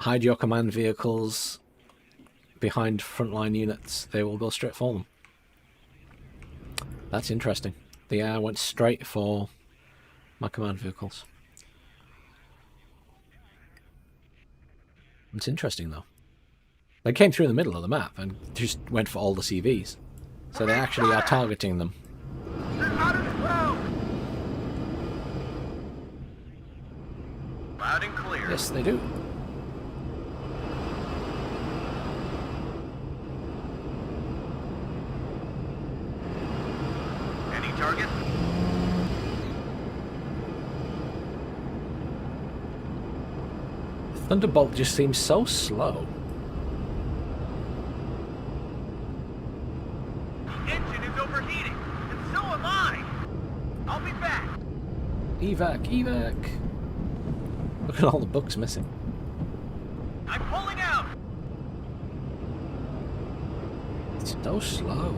hide your command vehicles behind frontline units. They will go straight for them. That's interesting. The AI went straight for my command vehicles. It's interesting though. They came through the middle of the map and just went for all the CVs. So they actually are targeting them. They're out of the road. Loud and clear. Yes, they do. Any target? Thunderbolt just seems so slow. The engine is overheating, and so am I. I'll be back. Evac, evac. Look at all the books missing. I'm pulling out. It's so slow.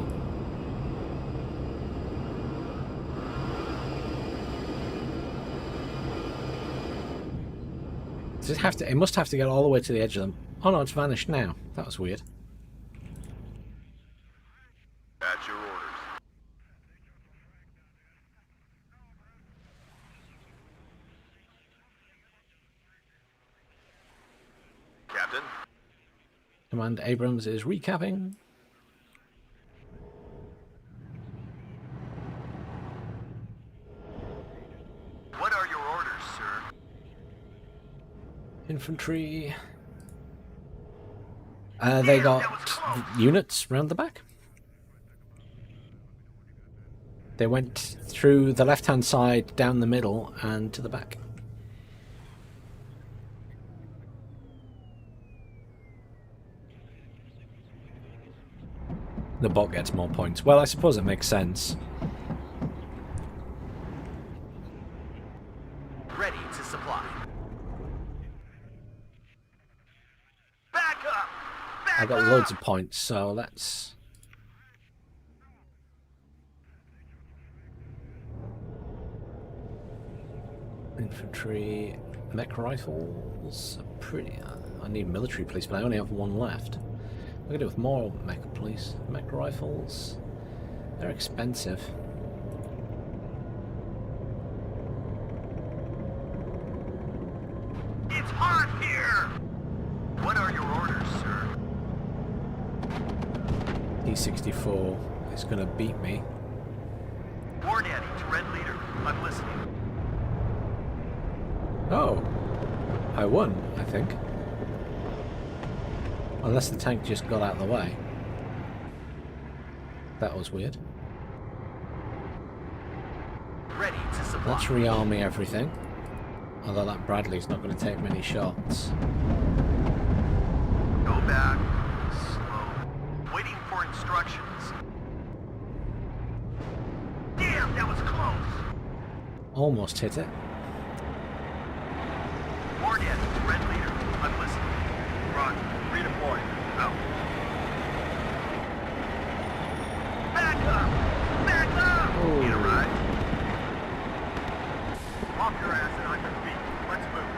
Does it have to? It must have to get all the way to the edge of them. Oh no, it's vanished now. That was weird. At your orders. Captain. Command Abrams is recapping. What are your orders, sir? Infantry. They got units round the back. They went through the left-hand side, down the middle, and to the back. The bot gets more points. Well, I suppose it makes sense. Ready to supply. Back up! Back I got up! loads of points, so let's... Infantry, mech rifles are pretty... I need military police, but I only have one left. I could do with more mech police. Mech rifles, they're expensive. It's hot here! What are your orders, sir? T-64 is going to beat me. War Daddy to Red Leader. I'm listening. Oh, I won, I think. Unless the tank just got out of the way. That was weird. Ready to supply. Let's rearm everything. Although that Bradley's not going to take many shots. Go back. Slow. Waiting for instructions. Damn, that was close. Almost hit it. War Daddy to Red Leader. I'm listening. Roger. Redeploy. Out. Back up! Back up! Oh. Need a ride? Off your ass and on your feet. Let's move.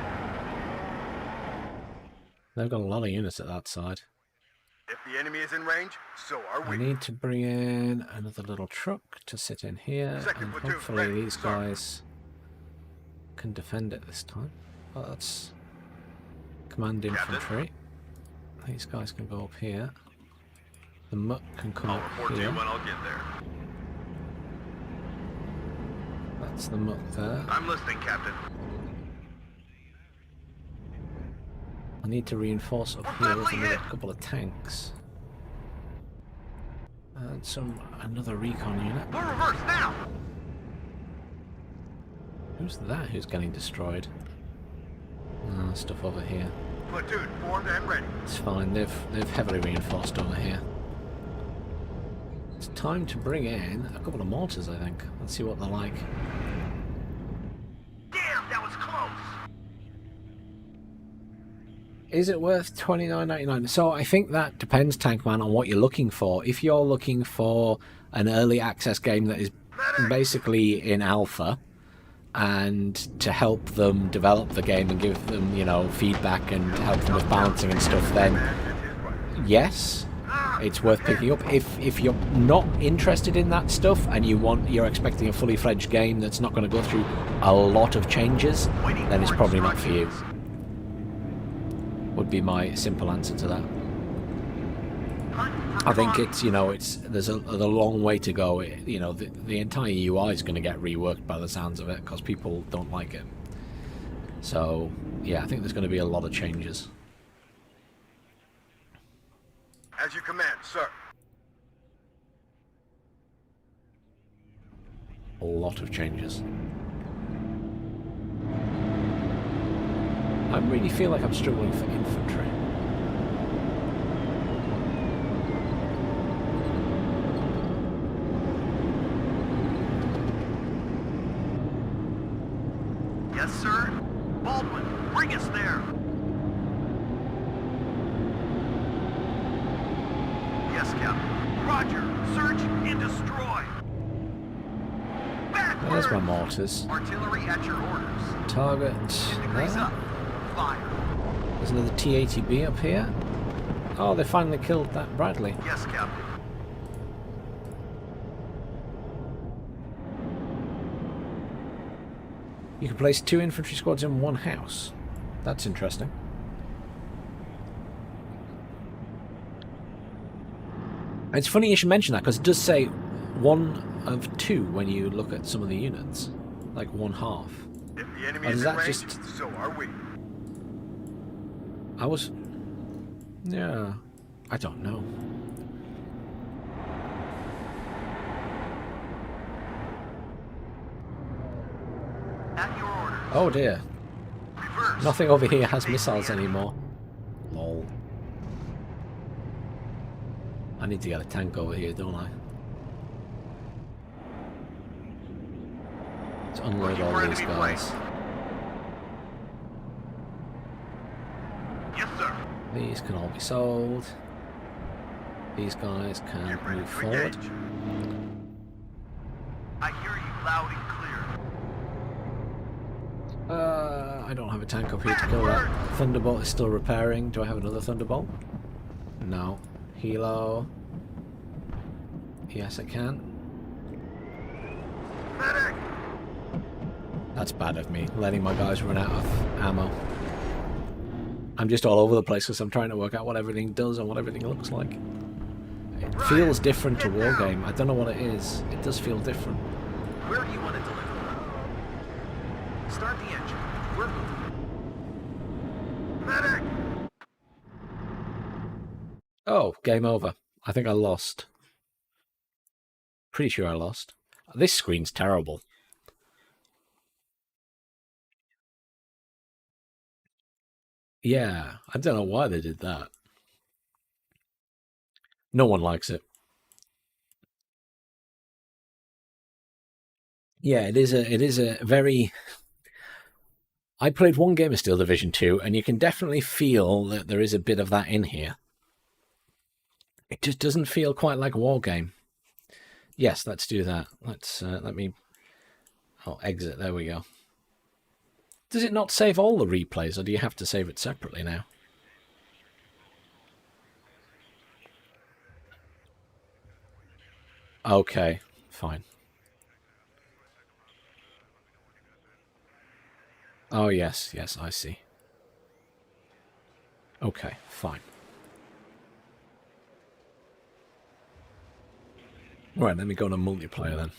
They've got a lot of units at that side. If the enemy is in range, so are I we. need to bring in another little truck to sit in here, Second and platoon, hopefully ready, these sir. guys can defend it this time. Oh, that's command Captain. infantry. These guys can go up here. The muck can come I'll up report to you here. when I'll get there. That's the muck there. I'm listening, Captain. I need to reinforce up We're here with badly another hit. couple of tanks. And another recon unit. We're reverse now! Who's that who's getting destroyed? stuff over here. Platoon formed and ready. It's fine. They've heavily reinforced over here. It's time to bring in a couple of mortars, I think. Let's see what they're like. Damn, that was close. Is it worth $29.99? So I think that depends, Tankman, on what you're looking for. If you're looking for an early access game that is basically in alpha, and to help them develop the game and give them, you know, feedback and help them with balancing and stuff, then yes, it's worth picking up. If you're not interested in that stuff and you're expecting a fully fledged game that's not going to go through a lot of changes, then it's probably not for you. Would be my simple answer to that. I think it's, you know, there's a long way to go. You know, the entire UI is going to get reworked by the sounds of it because people don't like it. So yeah, I think there's going to be a lot of changes. As you command, sir. A lot of changes. I really feel like I'm struggling for infantry. Yes, sir. Baldwin, bring us there. Yes, Captain. Roger. Search and destroy. Backwards. There's my mortars. Artillery at your orders. Target Increase there. up. Fire. There's another T-80B up here. Oh, they finally killed that Bradley. Yes, Captain. You can place 2 infantry squads in one house. That's interesting. It's funny you should mention that, because it does say 1 of 2 when you look at some of the units. Like 1/2. If the enemy Or is is in that range, just... so are we. I was... Yeah... I don't know. At your orders. Oh dear. Reverse. Nothing over here has missiles anymore. Lol. I need to get a tank over here, don't I? Let's unload Looking all for these enemy guys. planes. Yes, sir. These can all be sold. These guys can Get ready move to forward. engage. I hear you loud and clear. I don't have a tank up here to kill that. Thunderbolt is still repairing. Do I have another Thunderbolt? No. Helo. Yes, I can. Medic! That's bad of me, letting my guys run out of ammo. I'm just all over the place because I'm trying to work out what everything does and what everything looks like. It feels different to Wargame. I don't know what it is. It does feel different. Where do you want to deliver? Start the engine. We're moving. Medic! Oh, game over. I think I lost. Pretty sure I lost. This screen's terrible. Yeah, I don't know why they did that. No one likes it. Yeah, it is a very... I played one game of Steel Division 2, and you can definitely feel that there is a bit of that in here. It just doesn't feel quite like a war game. Yes, let's do that. Let me... Oh, exit. There we go. Does it not save all the replays, or do you have to save it separately now? Okay, fine. Oh, yes, I see. Okay, fine. Right, let me go to multiplayer then.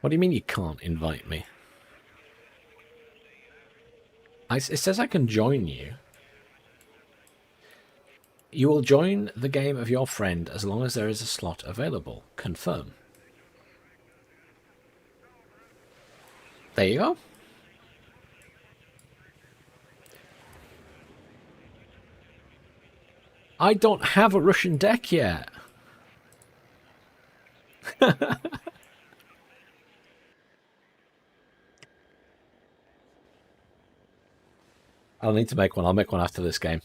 What do you mean you can't invite me? It says I can join you. You will join the game of your friend as long as there is a slot available. Confirm. There you go. I don't have a Russian deck yet. I'll need to make one. I'll make one after this game.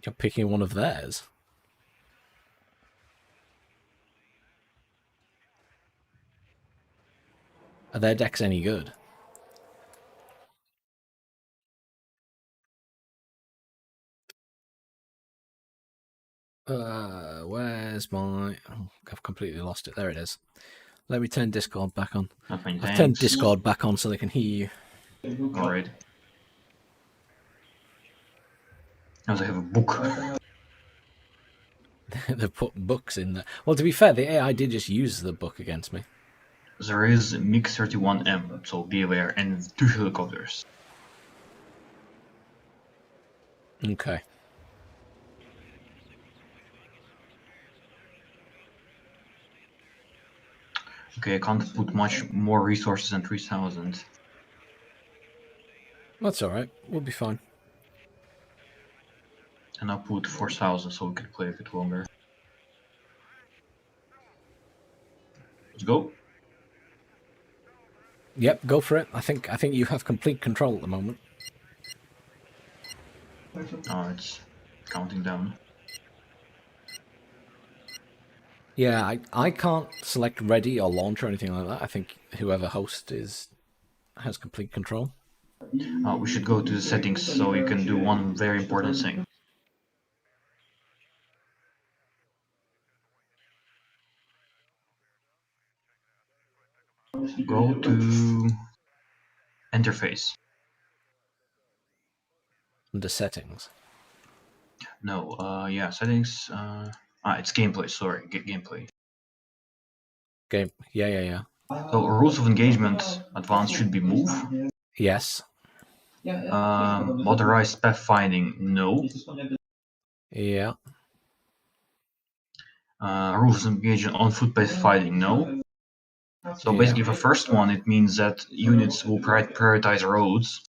You're picking one of theirs. Are their decks any good? Where's my... Oh, I've completely lost it. There it is. Let me turn Discord back on. I've turned Discord back on so they can hear you. Alright. Now they have a book. They've put books in there. Well, to be fair, the AI did just use the book against me. There is MiG-31M, so be aware, and 2 helicopters. Okay. Okay, I can't put much more resources than 3,000. That's alright. We'll be fine. And I'll put 4,000 so we can play a bit longer. Let's go. Yep, go for it. I think you have complete control at the moment. Oh, it's counting down. Yeah, I can't select ready or launch or anything like that. I think whoever host has complete control. We should go to the settings so you can do one very important thing. Go to interface. Under settings. No, yeah, settings. It's gameplay, sorry, gameplay. Game. Yeah. So rules of engagement, advanced should be move. Yes. Motorized pathfinding, no. Yeah. Rules of engagement on foot pathfinding, no. So basically, the first one, it means that units will prioritize roads.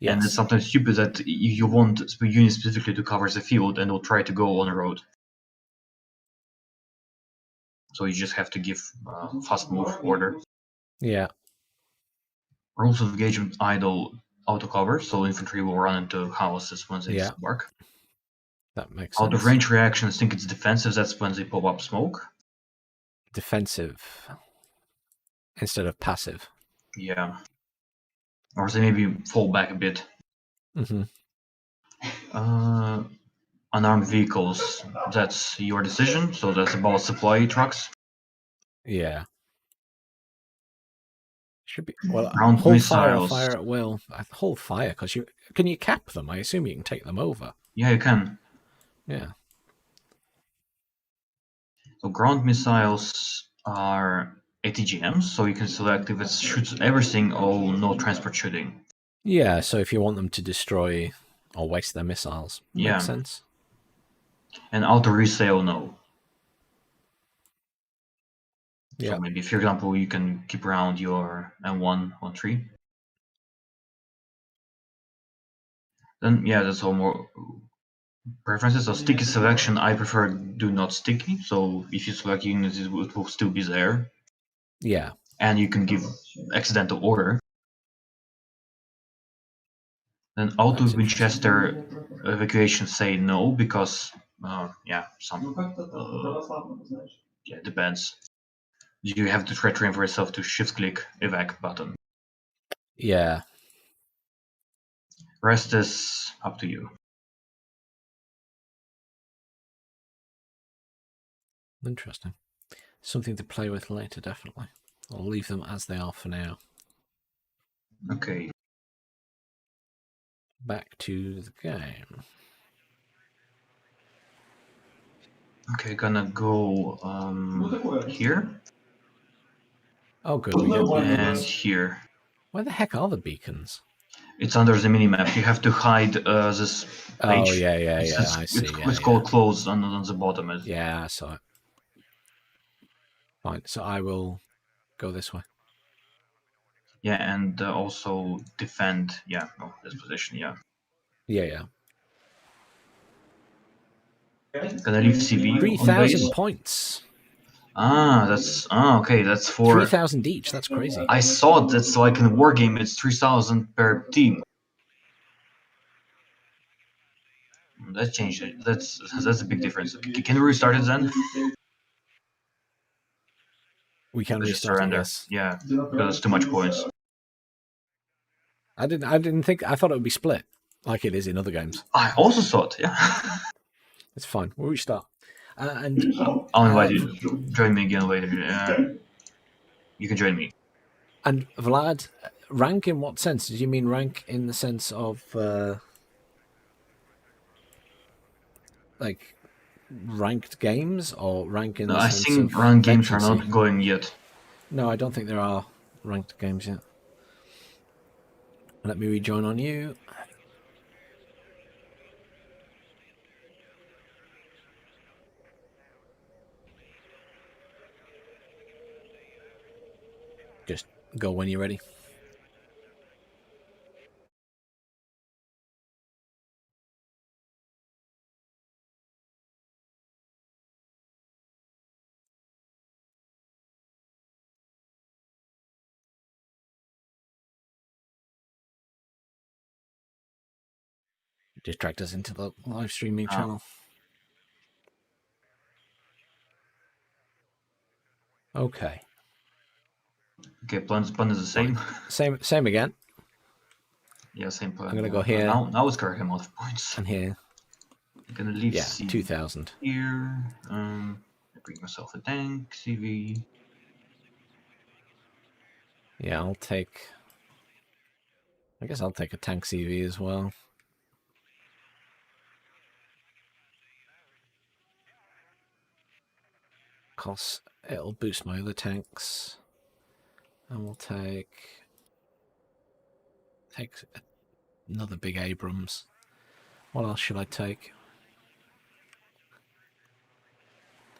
Yes. And it's sometimes stupid that you want units specifically to cover the field and they'll try to go on a road. So you just have to give fast move order. Yeah. Rules of engagement idle auto cover, so infantry will run into houses when they disembark. That makes sense. Out of range reactions, I think it's defensive, that's when they pop up smoke. Defensive instead of passive. Yeah. Or they maybe fall back a bit. Mm-hmm. Unarmed vehicles, that's your decision, so that's about supply trucks. Yeah. Should be hold missiles. fire or fire at will. Hold fire because can you cap them? I assume you can take them over. Yeah, you can. Yeah. So ground missiles are ATGMs, so you can select if it shoots everything or no transport shooting. Yeah, so if you want them to destroy or waste their missiles, makes sense. And auto resale, no. Yeah. So maybe, for example, you can keep around your M113. Then, yeah, that's all more preferences. So sticky selection, I prefer do not sticky. So if you select units, it will still be there. Yeah. And you can give accidental order. Then auto Winchester evacuation say no because it depends. You have to try to train for yourself to shift click evac button. Yeah. Rest is up to you. Interesting. Something to play with later, definitely. I'll leave them as they are for now. Okay. Back to the game. Okay, gonna go here Oh, good. We get and beacons. here. Where the heck are the beacons? It's under the minimap. You have to hide this page. Oh, yeah. I see. It's called closed on the bottom. Yeah, I saw it. Fine. So I will go this way. Yeah, and also defend. Yeah, no, this position. Yeah. Yeah. Gonna leave CV on 3,000 base. points. That's okay. That's for 3,000 each. That's crazy. I saw that's like in war game. It's 3,000 per team. That changed it. That's a big difference. Can we restart it then? We can Let's just restart it, surrender. yes. Yeah, because it's too much points. I didn't think. I thought it would be split, like it is in other games. I also thought. Yeah. It's fine. We'll restart. And I'll invite you. Join me again later. You can join me. And Vlad, rank in what sense? Did you mean rank in the sense of like ranked games, or rank in No, the I sense think of ranked games are veterancy? not going yet. No, I don't think there are ranked games yet. Let me rejoin on you. Just go when you're ready. Distract us into the live streaming channel. Okay. Okay, plan is the same. Same again. Yeah, same plan. I'm gonna go here. Now it's correct amount of points. And here. I'm gonna leave Yeah, CV 2,000. here. Bring myself a tank. CV. Yeah, I'll take. I guess I'll take a tank CV as well. Cause it'll boost my other tanks. And we'll take another big Abrams. What else should I take?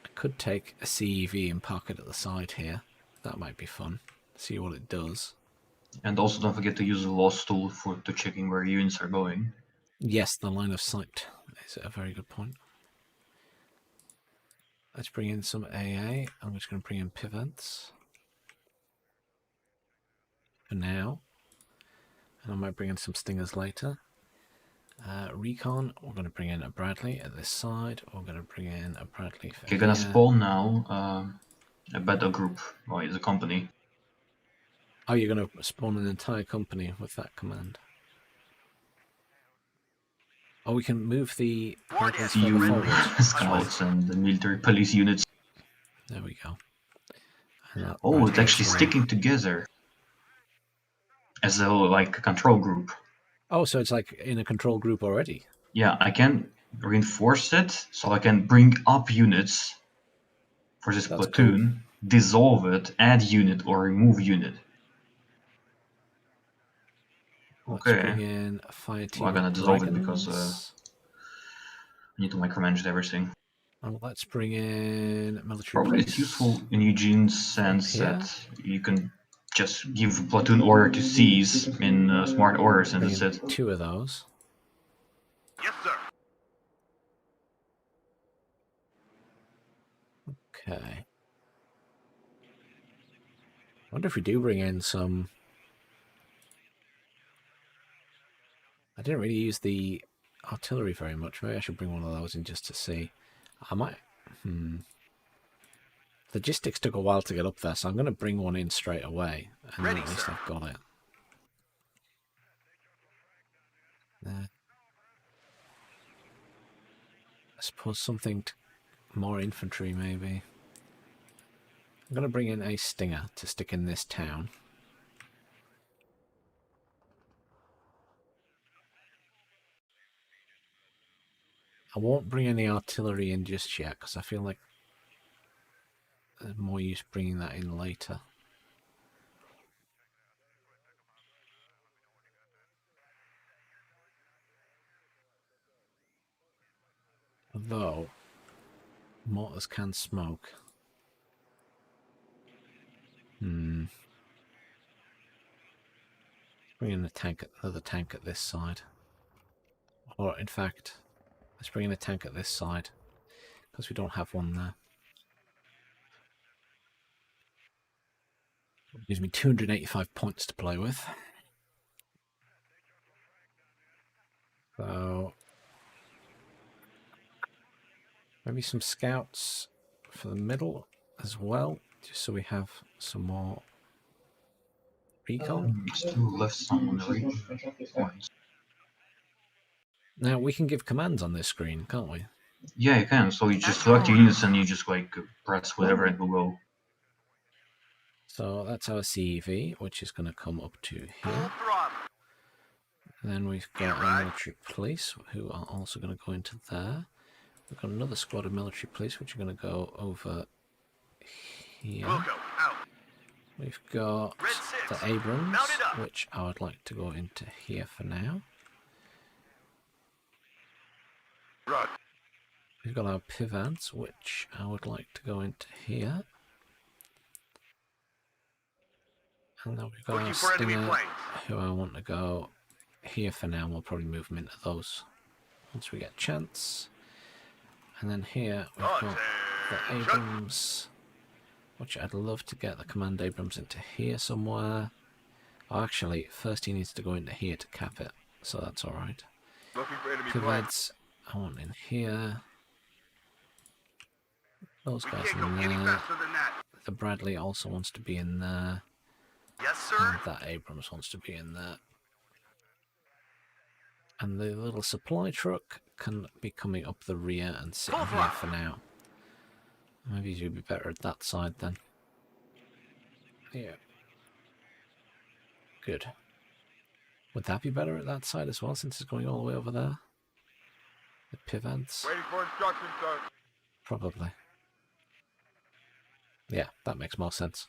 I could take a CEV and park it at the side here. That might be fun. See what it does. And also don't forget to use the loss tool to checking where units are going. Yes, the line of sight is a very good point. Let's bring in some AA. I'm just going to bring in pivots for now. And I might bring in some stingers later. Recon, we're going to bring in a Bradley at this side. We're going to bring in a Bradley for Okay, gonna spawn now a battle group, or the company. Oh, you're going to spawn an entire company with that command. Oh, we can move the Bradleys further forward. Scouts and the military police units. There we go. And oh, it's actually sticking together as a like a control group. Oh, so it's like in a control group already. Yeah, I can reinforce it, so I can bring up units for this platoon, cool. Dissolve it, add unit, or remove unit. Let's bring in a fire team. I'm gonna dissolve it because I need to micromanage everything. And let's bring in military. Probably police. It's useful in Eugene's sense that you can just give a platoon order to seize in smart orders, and that's it. 2 of those. Yes, sir. Okay. I wonder if we do bring in some. I didn't really use the artillery very much. Maybe I should bring one of those in just to see. I might. Logistics took a while to get up there, so I'm going to bring one in straight away, and then at least I've got it. There. I suppose something more infantry, maybe. I'm going to bring in a Stinger to stick in this town. I won't bring any artillery in just yet because I feel like there's more use bringing that in later. Though mortars can smoke. Bring in another tank at this side. Or in fact, let's bring in a tank at this side because we don't have one there. It gives me 285 points to play with. So maybe some scouts for the middle as well, just so we have some more recon. Still left some on the Recon. Now we can give commands on this screen, can't we? Yeah, you can. So you just select your units and you just like press whatever and it will go. So that's our CEV, which is going to come up to here. And then we've got a military police, who are also going to go into there. We've got another squad of military police, which are going to go over here. We've got the Abrams, which I would like to go into here for now. We've got our Pivans, which I would like to go into here. And then we've got our Stinger, who I want to go here for now. We'll probably move them into those once we get a chance. And then here we've got the Abrams, which I'd love to get the Command Abrams into here somewhere. Oh, actually, first he needs to go into here to cap it, so that's alright. Pivads, I want in here. Those guys in there. The Bradley also wants to be in there. Yes, sir. And that Abrams wants to be in there. And the little supply truck can be coming up the rear and sitting here for now. Maybe you'd be better at that side then. Yeah. Good. Would that be better at that side as well, since it's going all the way over there? The Pivans? Waiting for instructions, sir. Probably. Yeah, that makes more sense.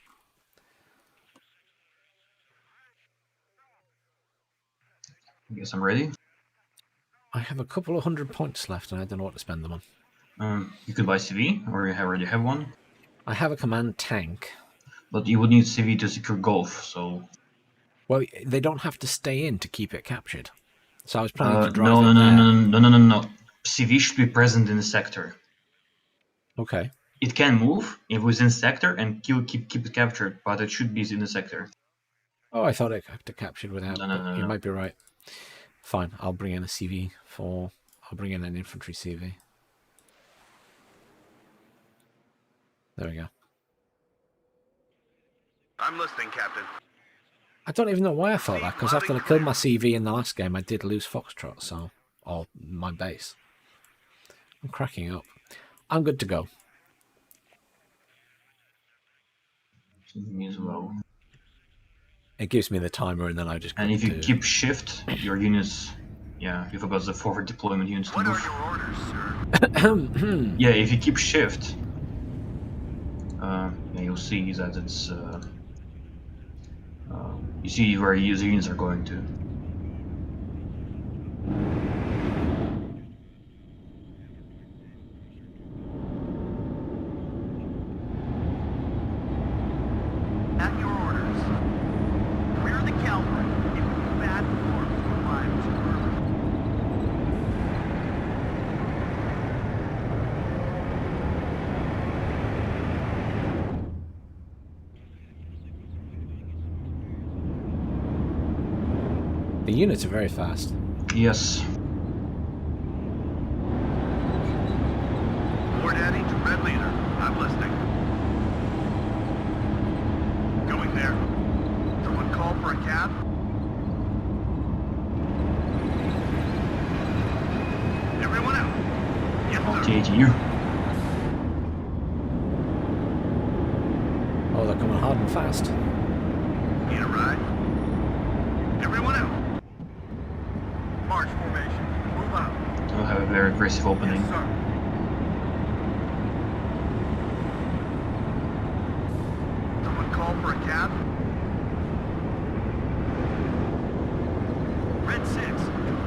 I guess I'm ready. I have a couple of 100 points left and I don't know what to spend them on. You could buy CV, or you already have one. I have a command tank. But you would need CV to secure Gulf, so... Well, they don't have to stay in to keep it captured. So I was planning to drive No. CV should be present in the sector. Okay. It can move if within sector and keep it captured, but it should be in the sector. Oh, I thought it had to captured without. No. You might be right. Fine, I'll bring in a CV I'll bring in an infantry CV. There we go. I'm listening, Captain. I don't even know why I thought that, because after I killed my CV in the last game, I did lose Foxtrot, so... Or my base. I'm cracking up. I'm good to go. Me as well. It gives me the timer, and then I just... And if you keep shift, your units... Yeah, you forgot the forward deployment units to What are move. your orders, sir? Yeah, if you keep shift... yeah, you'll see that it's... you see where user units are going to. At your orders. Clear the cavalry. It would be bad form to arrive too early. The units are very fast. Yes. Lord Addy to Red Leader. I'm listening. Going there. Someone call for a cab? Everyone out. Yes, sir. Here. Oh, they're coming hard and fast. Need a ride? Everyone out. March formation. Move out. I'll have a very impressive opening. Yes, sir. Someone call for a cab? Red 6,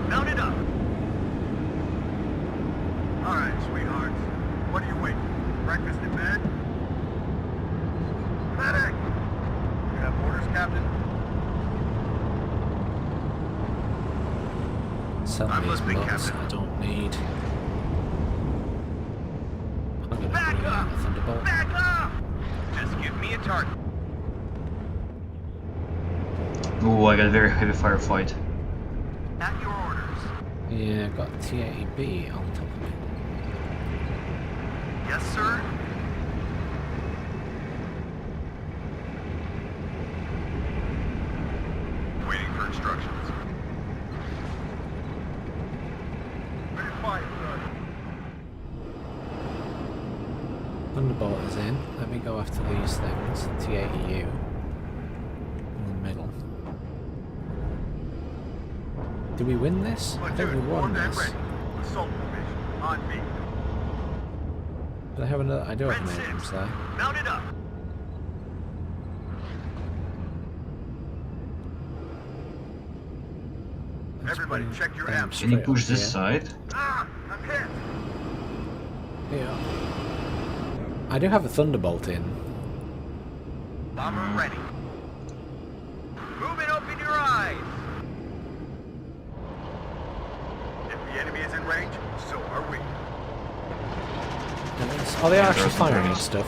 mount it up. All right, sweethearts. What are you waiting? Breakfast in bed? Medic! You have orders, Captain? Sell I'm these listening, bullets Captain. I don't need. I'm gonna Back bring up! out a Thunderbolt. Back up! Just give me a target. Ooh, I got a very heavy firefight. At your orders. Yeah, I've got T-80B on top of me. Yes, sir. Waiting for instructions. Ready to fire, sir. Thunderbolt is in. Let me go after these things. T-80U. In the middle. Did we win this? I think we Platoon, won formed and this. ready. Assault formation. On me. But I have another. I do have Red an 6, Abrams there. mount it up. Let's Everybody bring check your them amps. Can you straight push up this here. side? Ah, I'm hit. Yeah. I do have a Thunderbolt in. Bomber ready. Move and open your eyes. If the enemy is in range, so are we. Oh, they are actually there's some firing and things. stuff.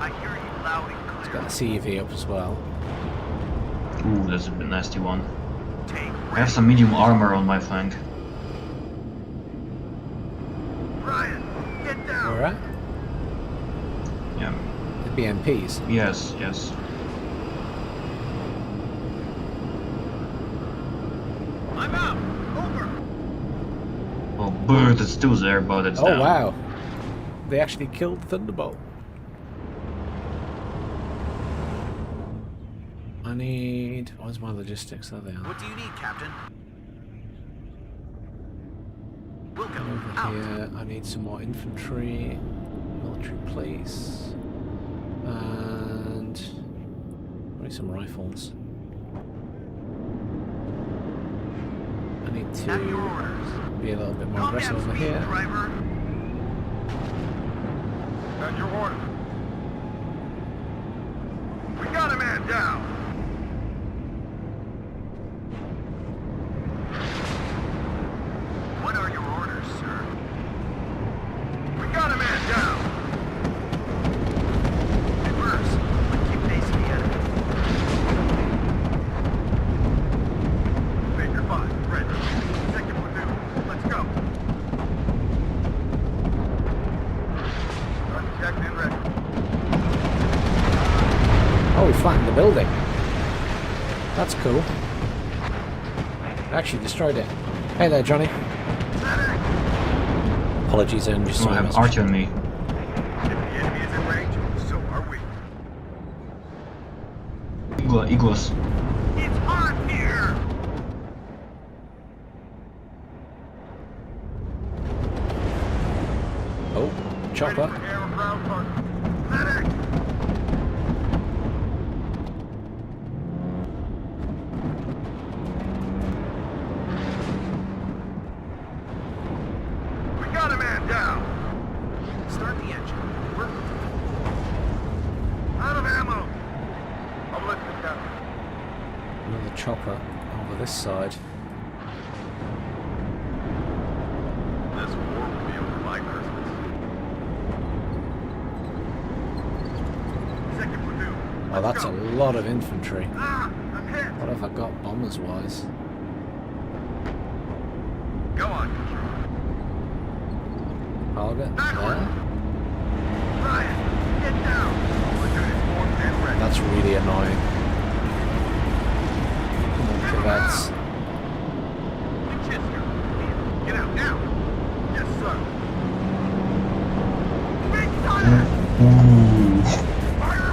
I hear you loud and It's clear. got the CEV up as well. Ooh, that's a nasty one. Take I have some medium armor on my flank. Ryan, get down. Where at? Yeah. The BMPs. Yes, yes. I'm out. Over. Well, bird is still there, but it's Oh down. wow! They actually killed Thunderbolt. I need. Where's my logistics? There they are. What do you need, Captain? Welcome. Over Out. here, I need some more infantry, military police, and I need some rifles. I need At your to orders. be a little bit more Calm aggressive down, over speed, here. driver. At your orders. We got a man down. What are your orders, sir? We got a man down. Reverse. Keep facing the enemy. Major 5, ready. Second platoon, let's go. Unchecked and ready. Oh, we flattened the building. That's cool. Actually destroyed it. Hey there, Johnny. Medic! Apologies, I only just Oh, saw I a have message. archer on me. If the enemy is in range, so are we. Eagles. It's hot here! Oh, chopper. Ready for air and ground target. Medic! We got a man down! Start the engine. We're out of ammo! I'm listening, Captain. Another chopper over this side. This war will be over by Christmas. Second platoon. Oh, that's a lot of infantry. Ah, I'm hit. What have I got bombers wise? Go on, control. Target Backward. there. Ryan, get down. Platoon is formed and ready. That's really annoying. Come on, corvettes. Winchester, get out now. Yes, sir. Big fire! Fire!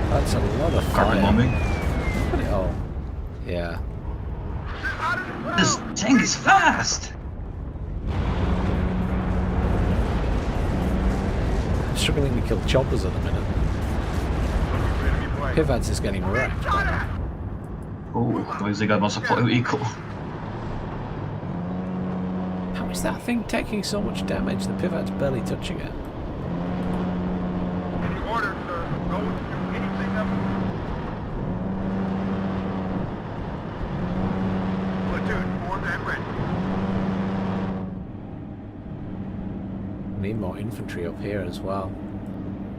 That's a lot of Carpet fire. bombing. Look at it all. Yeah. Out of the This tank is fast! struggling to kill choppers at the minute. Pivads is getting wrecked. Oh, boys, they got my supply vehicle. How is that thing taking so much damage? The Pivad's barely touching it. Any orders, sir? Go do anything up. Platoon, formed and ready. Need more infantry up here as well.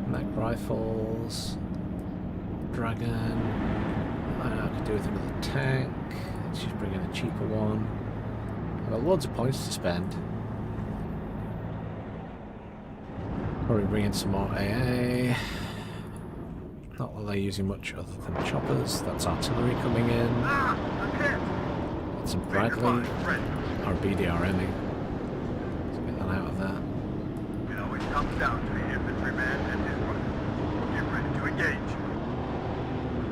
Mac rifles. Dragon. I could do with another tank. Let's just bring in a cheaper one. I've got loads of points to spend. Probably bring in some more AA. Not that they're using much other than choppers. That's artillery coming in. That's some Bradley. Or BDRMing. Let's get that out of there. It always comes down to the infantryman and his runner. Get ready to engage.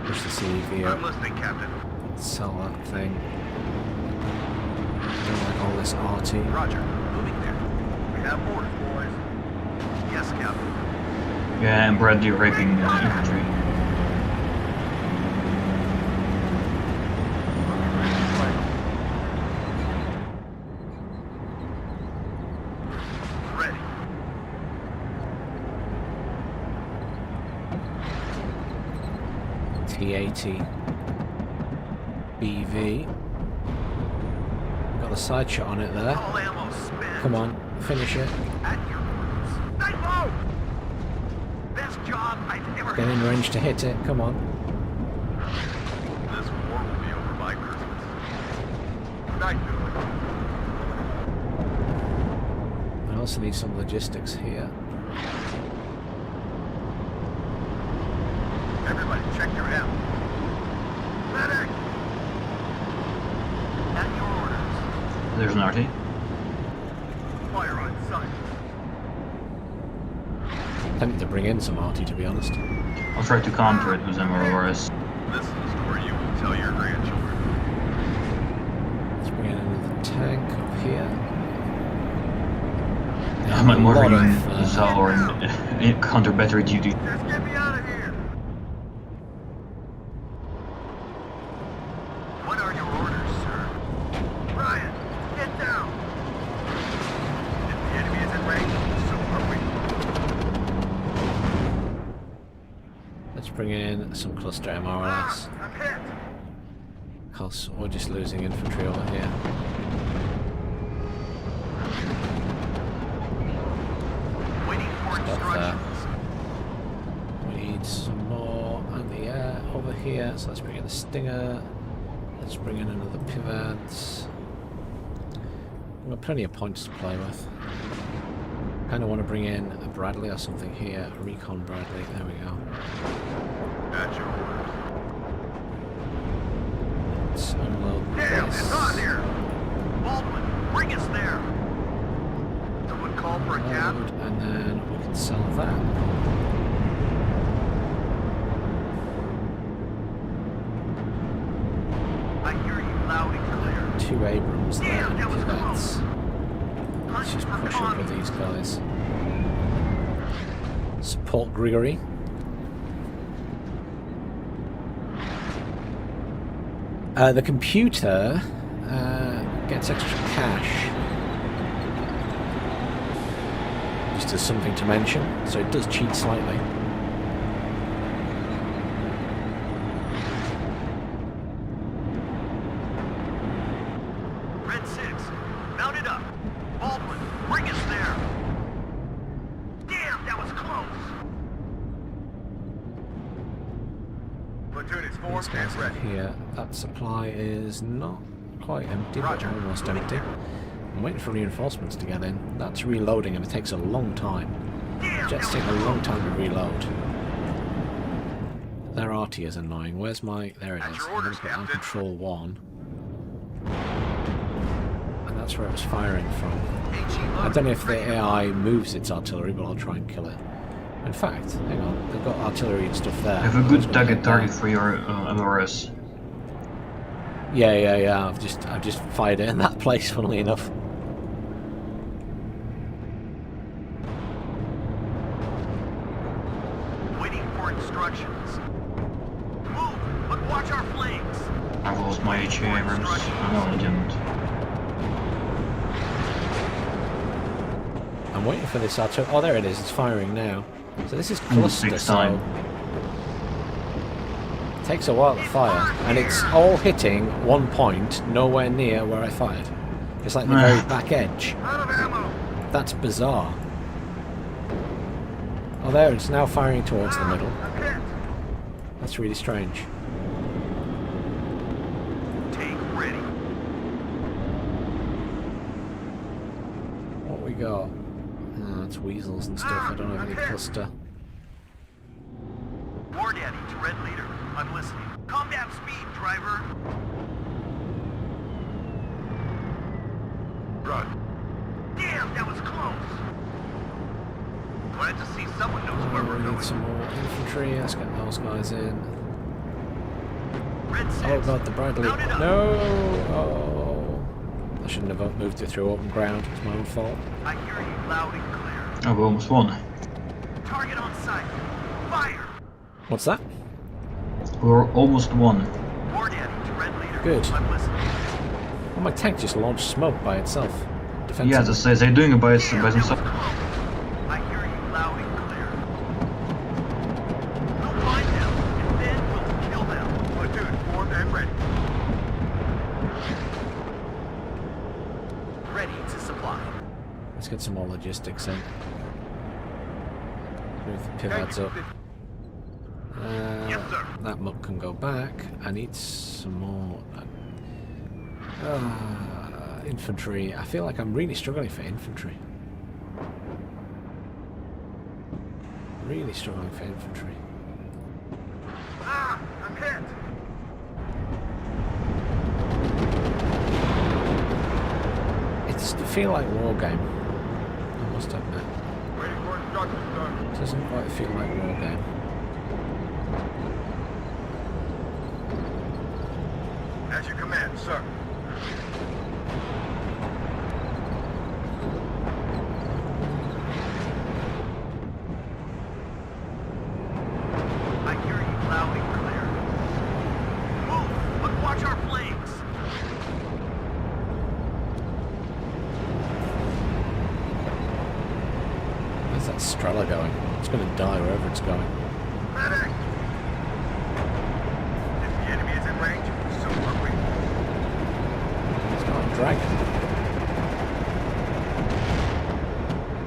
Push the CV I'm up. listening, Captain. Sell that thing. Don't like all this RT. Roger. Moving there. We have orders, boys. Yes, Captain. Yeah, and Bradley raping infantry. Ready. T80. BV. Got a side shot on it there. All ammo spent. Come on, finish it. At your orders. Night mode! Best job I've ever Get in had. range to hit it. Come on. This war will be over by Christmas. Night Billy. I also need some logistics here. Everybody check your ammo. Medic! At your orders. There's an RT. Fire on sight. Tempted to bring in some RT, to be honest. I'll try to counter it with MRS. This is the story you will tell your grandchildren. Let's bring in another tank up here. I'm at more lot in of, Zal or in counter battery duty. Just get me out of here! What are your orders, sir? Ryan, get down! If the enemy is in range, so are we. Let's bring in some cluster MRLS. I'm hit! Because we're just losing infantry over here. Waiting for Stop there. instructions. We need some more anti-air over here, so let's bring in the Stinger. Let's bring in another Pivads. We've got plenty of points to play with. Kind of want to bring in a Bradley or something here. A Recon Bradley. There we go. At your orders. Let's unload Damn, this. it's on here! Baldwin, bring us there! Someone call for a cab? Load, and then we can sell that. I hear you loud and clear. 2 Abrams there. Damn, that was Pivads. close. Let's just Hunt for push up with Connie. these guys. Support Grigory. The computer gets extra cash. Just as something to mention, so it does cheat slightly. Red 6, mount it up. Baldwin, bring us there. Damn, that was close. Platoon is These formed guys and are ready. here. That supply is not quite empty, Roger. but almost Moving empty. there. I'm waiting for reinforcements to get in. That's reloading and it takes a long time. Damn, Jets that take was a long close. time to reload. Their RT is annoying. Where's my... There it At is. your I'm going orders, to put on Captain. control 1. And that's where it was firing from. I don't know if the AI moves its artillery, but I'll try and kill it. In fact, hang on. They've got artillery and stuff there. I have a I was good gonna target hit target that. for your MRS. Yeah. I've just fired it in that place, funnily enough. my instructions. Move, but watch our flanks. I lost my HE Abrams. No, I didn't. I'm waiting for this artillery. Oh, there it is. It's firing now. So this is cluster. Big So time. it takes a while to fire, and it's all hitting one point, nowhere near where I fired. It's like the very back edge. Out of ammo. That's bizarre. Oh, there, it's now firing towards the middle. I'm hit. That's really strange. Tank ready. What we got? Oh, it's weasels and stuff. I don't have any cluster. War Daddy to Red Leader. I'm listening. Calm down speed, driver. Run. Damn, that was close. Glad to see someone knows where Oh, we're we going. need some more infantry. Let's get those guys in. Red 6. Oh god, the Bradley. Mount it up. No! Oh. I shouldn't have moved it through open ground. It's my own fault. I hear you loud and clear. Oh, we almost won. Target on sight. Fire. What's that? We're almost won. War Daddy to Red Leader. Good. I'm listening. Oh, my tank just launched smoke by itself. Defensive. Yeah, they're doing it by Damn, that was themselves. close. I hear you loud and clear. We'll find them, and then we'll kill them. Platoon formed and ready. Ready to supply. Let's get some more logistics in. Move the pivots up. Yes, sir. That muck can go back. I need some more infantry. I feel like I'm really struggling for infantry. Really struggling for infantry. Ah, I'm hit. It doesn't feel like war game. I must admit. Waiting for instructions, sir. It doesn't quite feel like war game. As you command, sir. I hear you loud and clear. Move, but watch our flanks. Where's that Strela going? It's going to die wherever it's going. Medic! If the enemy is in range, so are we. It's got a dragon.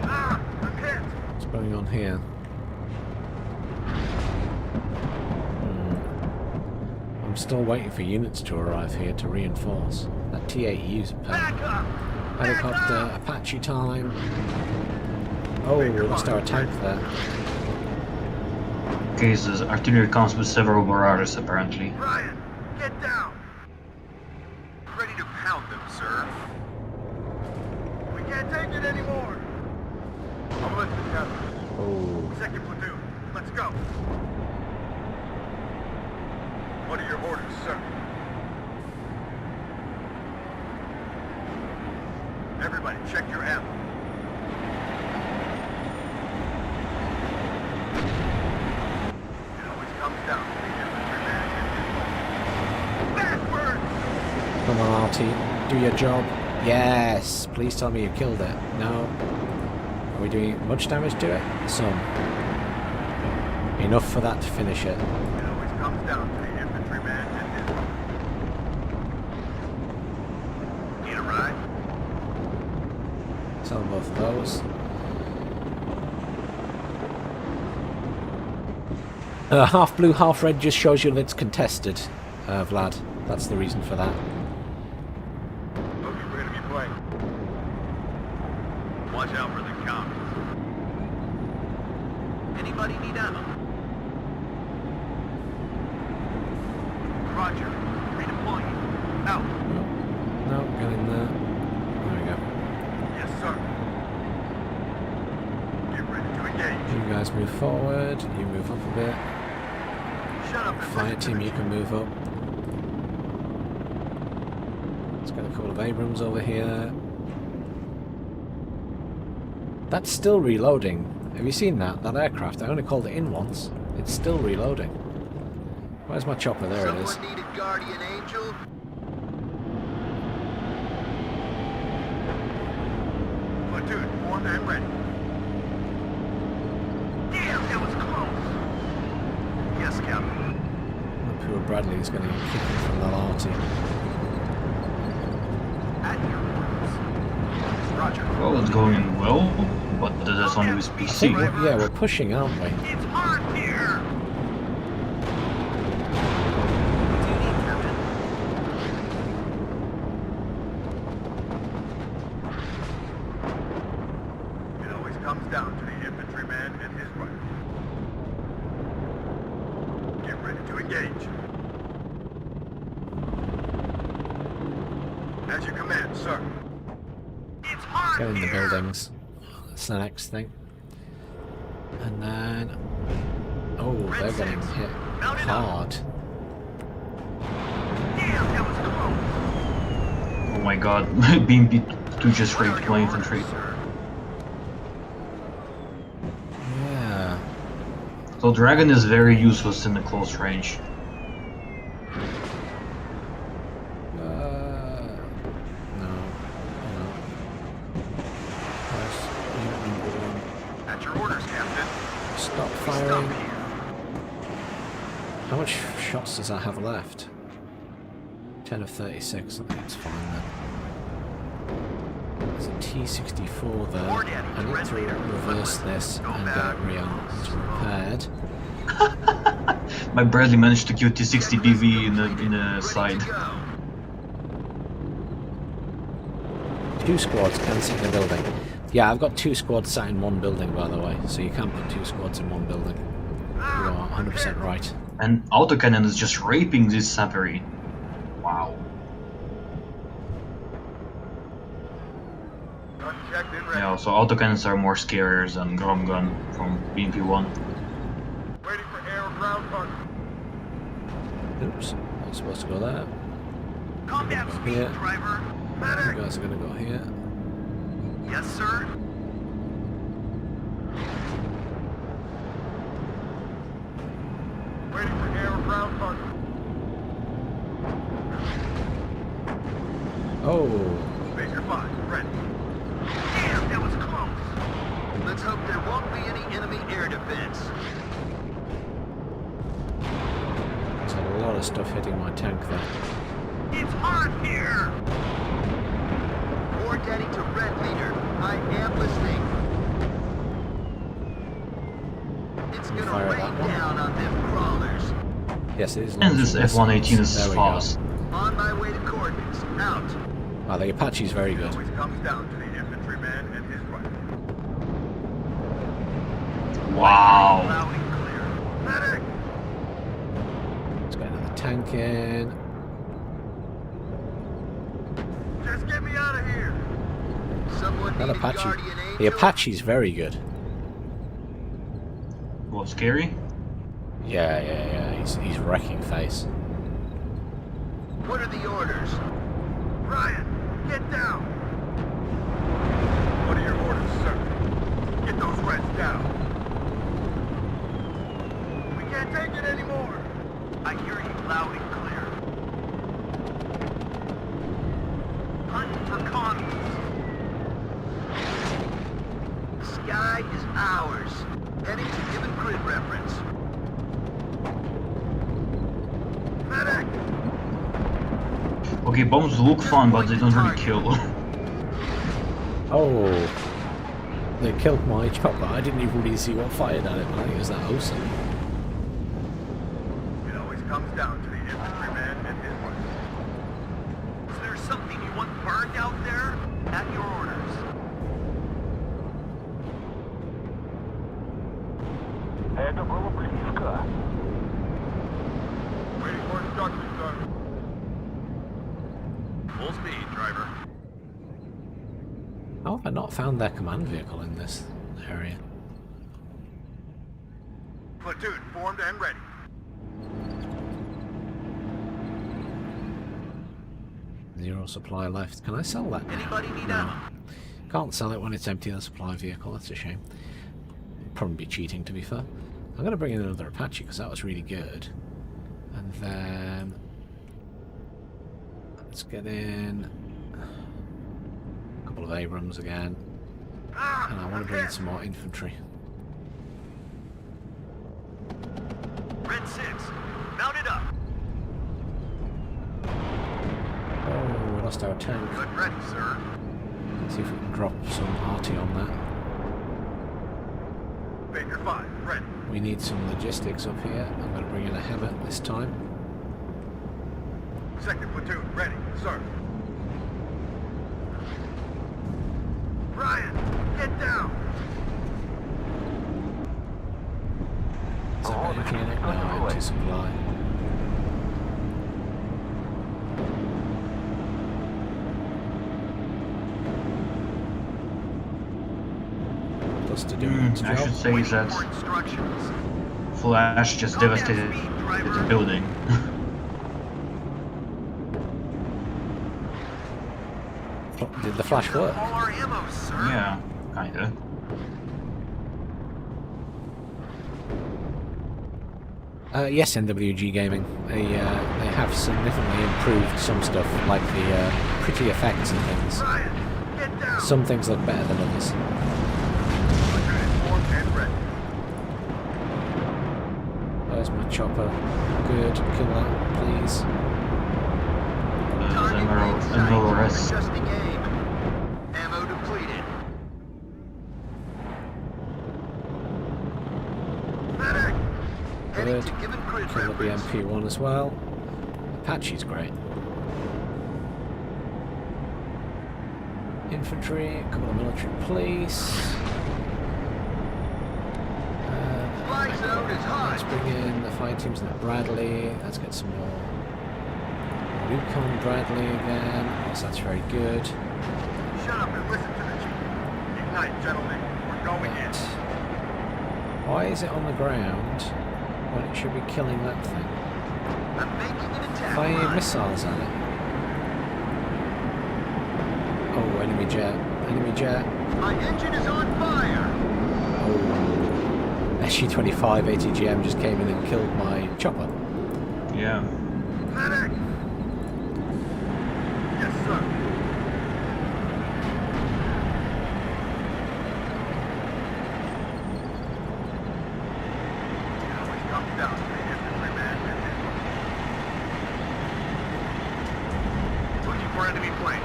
Ah, I'm hit. What's going on here? I'm still waiting for units to arrive here to reinforce. That T-8U's a pain. Back up! Helicopter, Apache time. Oh, we lost our tank there. Cases, artillery comes with several Mortars apparently. Ryan, get down! Ready to pound them, sir. We can't take it anymore. I'm with the captain. Oh, Second platoon, let's go. What are your orders, sir? Everybody, check your ammo. It always comes down to the infantryman and his backward! come on, RT, do your job. Yes, please tell me you killed it. No. Are we doing much damage to it? Some. Enough for that to finish it. It always comes down to the infantryman and his weapon. Need a ride? Sell both of those. Half blue, half red just shows you that it's contested, Vlad. That's the reason for that. Okay, we're gonna be playing. Watch out for the counters. Anybody need ammo? Roger. Redeploying. Out. No, get in there. There we go. Yes, sir. Get ready to engage. You guys move forward. You move up a bit. Shut up and Fire listen to team, me. you can move up. Let's get a couple of Abrams over here. That's still reloading. Have you seen that? That aircraft, I only called it in once. It's still reloading. Where's my chopper? There it is. Someone needed Guardian Angel? Platoon, formed and ready. Damn, that was close. Yes, Captain. Poor Bradley's going to get kicked from the Larty. At your orders. Roger. Well, it's going well, but that's only with PC. Yeah, we're pushing, aren't we? It's hard here. What do you need, Captain? It always comes down to the infantryman and his rifle. Get ready to engage. As you command, sir. It's hard Get in the here. buildings. That's the next thing. And then... Oh, they're getting hit hard. Damn, that was close. Oh my god, BMP-2 just raped my infantry. Yeah. So Dragon is very useless in the close range. No. No. Where's unit number 1? At your orders, Captain. Stop Stop firing. here. How much shots does that have left? 10 of 36. I think it's fine then. There's a T-64 there. I need to reverse this and get it rearmed, repaired. My Bradley managed to kill T-60 BV in the side. Ready to go. 2 squads can sit in a building. Yeah, I've got 2 squads sat in one building, by the way, so you can't put 2 squads in one building. You are 100% right. And autocannon is just raping this sappery. Wow. Unchecked and ready. Yeah, so autocannons are more scarier than Grom Gun from BMP-1. Waiting for air or ground target. Oops, not supposed to go there. Combat speed, Here. driver. You Medic. guys are going to go here. Yes, sir. Waiting for air or ground target. Oh, Baker 5, ready. Damn, that was close. Let's hope there won't be any enemy air defense. there's a lot of stuff hitting my tank there. It's hard here. War Daddy to Red Leader. I am listening. It's gonna Fire rain that one. down on them crawlers. Yes, it is. And this launching F-118 missiles. is There we fast. On my way to coordinates. Out. go. Wow, the Apache's very It good. always comes down to the infantryman and his rifle. Wow. Loud and clear. Medic! Let's get another tank in. Just get me out of here. Someone That needed Apache. Guardian The Angel? Apache's very good. Well, scary? Yeah. He's wrecking face. What are the orders? Ryan, get down. What are your orders, sir? Get those Reds down. We can't take it anymore. I hear you loud and clear. Hunt for commies. The sky is ours. Heading to given grid reference. Medic! Okay, bombs look fun, but they don't really kill. Oh, they killed my chopper. I didn't even really see what fired at it, but I think it was that awesome. It always comes down to the infantryman and his rifle. Is there something you want burned out there? At your orders. Это было близко. Waiting for instructions, sir. Full speed, driver. How have I not found their command vehicle in this area? Platoon formed and ready. Zero supply left. Can I sell that now? Anybody need No. ammo? Can't sell it when it's empty, the supply vehicle. That's a shame. Probably be cheating, to be fair. I'm going to bring in another Apache because that was really good. And then let's get in a couple of Abrams again. And I want to bring in some more infantry. Red 6, mount it up. Oh, we lost our tank. Good, ready, sir. See if we can drop some arty on that. Baker 5, ready. We need some logistics up here. I'm going to bring in a hammer this time. Second platoon, ready, sir. Ryan, get down. Is that got anything in it? No, empty supply. Plus to do its I job. should say that For instructions. Flash just devastated the building. Did the flash work? All our ammo, sir. Yeah, kinda. Yes, NWG Gaming. They have significantly improved some stuff, like the pretty effects and things. Ryan, get down. Some things look better than others. Platoon informed and ready. Where's my chopper? Good, kill that, please. Emerald rest. Adjusting aim. Ammo depleted. Medic! Heading Good. to given grid Kill the reference. BMP-1 as well. Apache's great. Infantry, a couple of military police. Fly zone is Let's hot. bring in the fire teams in the Bradley. Let's get some more Recon Bradley again. Yes, that's very good. Shut up and listen to the chief. Ignite, gentlemen. We're going in. But why is it on the ground when it should be killing that thing? I'm making an attack. Fire run. missiles at it. Oh, enemy jet. Enemy jet. My engine is on fire. Oh. SG-25 ATGM just came in and killed my chopper. Yeah. Medic! Yes, sir. Always comes down to the infantryman and his looking for enemy planes.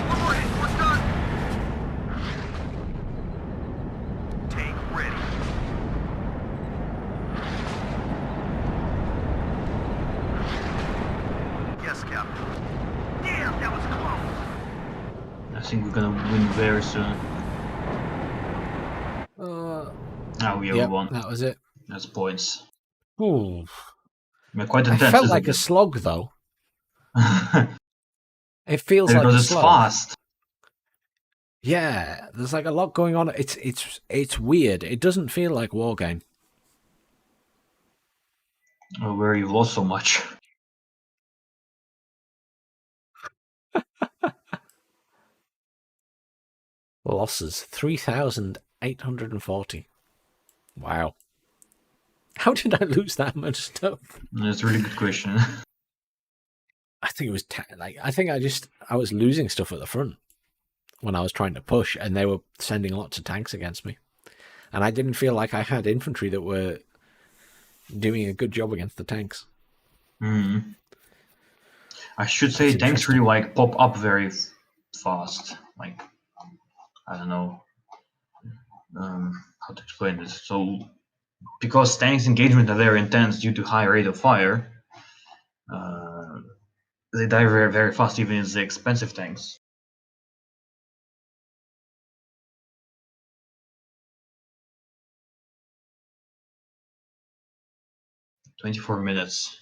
One more hit, we're done. Tank ready. Yes, Captain. Damn, that was close. I think we're gonna win very soon. Now we Yep, won. that was it. That's points. Ooh. Yeah, quite I intense. felt isn't like a it? slog, though. It feels like because a it's slog. fast. Yeah, there's like a lot going on. It's weird. It doesn't feel like war game. Oh, where you lost so much. Losses 3,840. Wow. How did I lose that much stuff? That's a really good question. I think it was I was losing stuff at the front when I was trying to push, and they were sending lots of tanks against me, and I didn't feel like I had infantry that were doing a good job against the tanks. I should say That's tanks interesting. really like pop up very fast. Like, I don't know how to explain this. So, because tanks engagement are very intense due to high rate of fire, they die very, very fast, even as the expensive tanks. "24 minutes."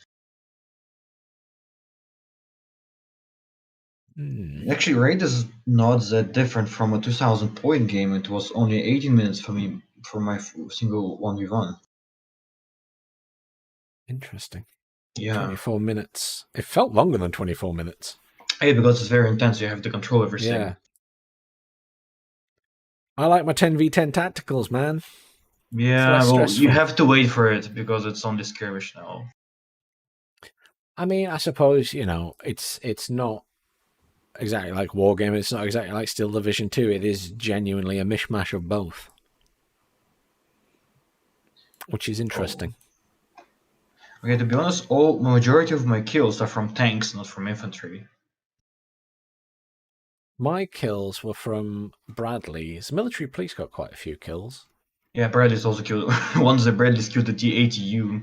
Actually, rate is not that different from a 2,000 point game. It was only 18 minutes for me for my single 1v1. Interesting. Yeah. 24 minutes. It felt longer than 24 minutes. Hey, because it's very intense. You have to control everything. Yeah. I like my 10v10 tacticals, man. Yeah, less well, you stressful. have to wait for it because it's only skirmish now. I mean, I suppose, you know, it's not exactly like Wargame. It's not exactly like Steel Division 2. It is genuinely a mishmash of both, which is interesting. Okay, to be honest, majority of my kills are from tanks, not from infantry. My kills were from Bradley's. Military police got quite a few kills. Yeah, Bradley's also killed. Once the Bradley's killed the T-80U.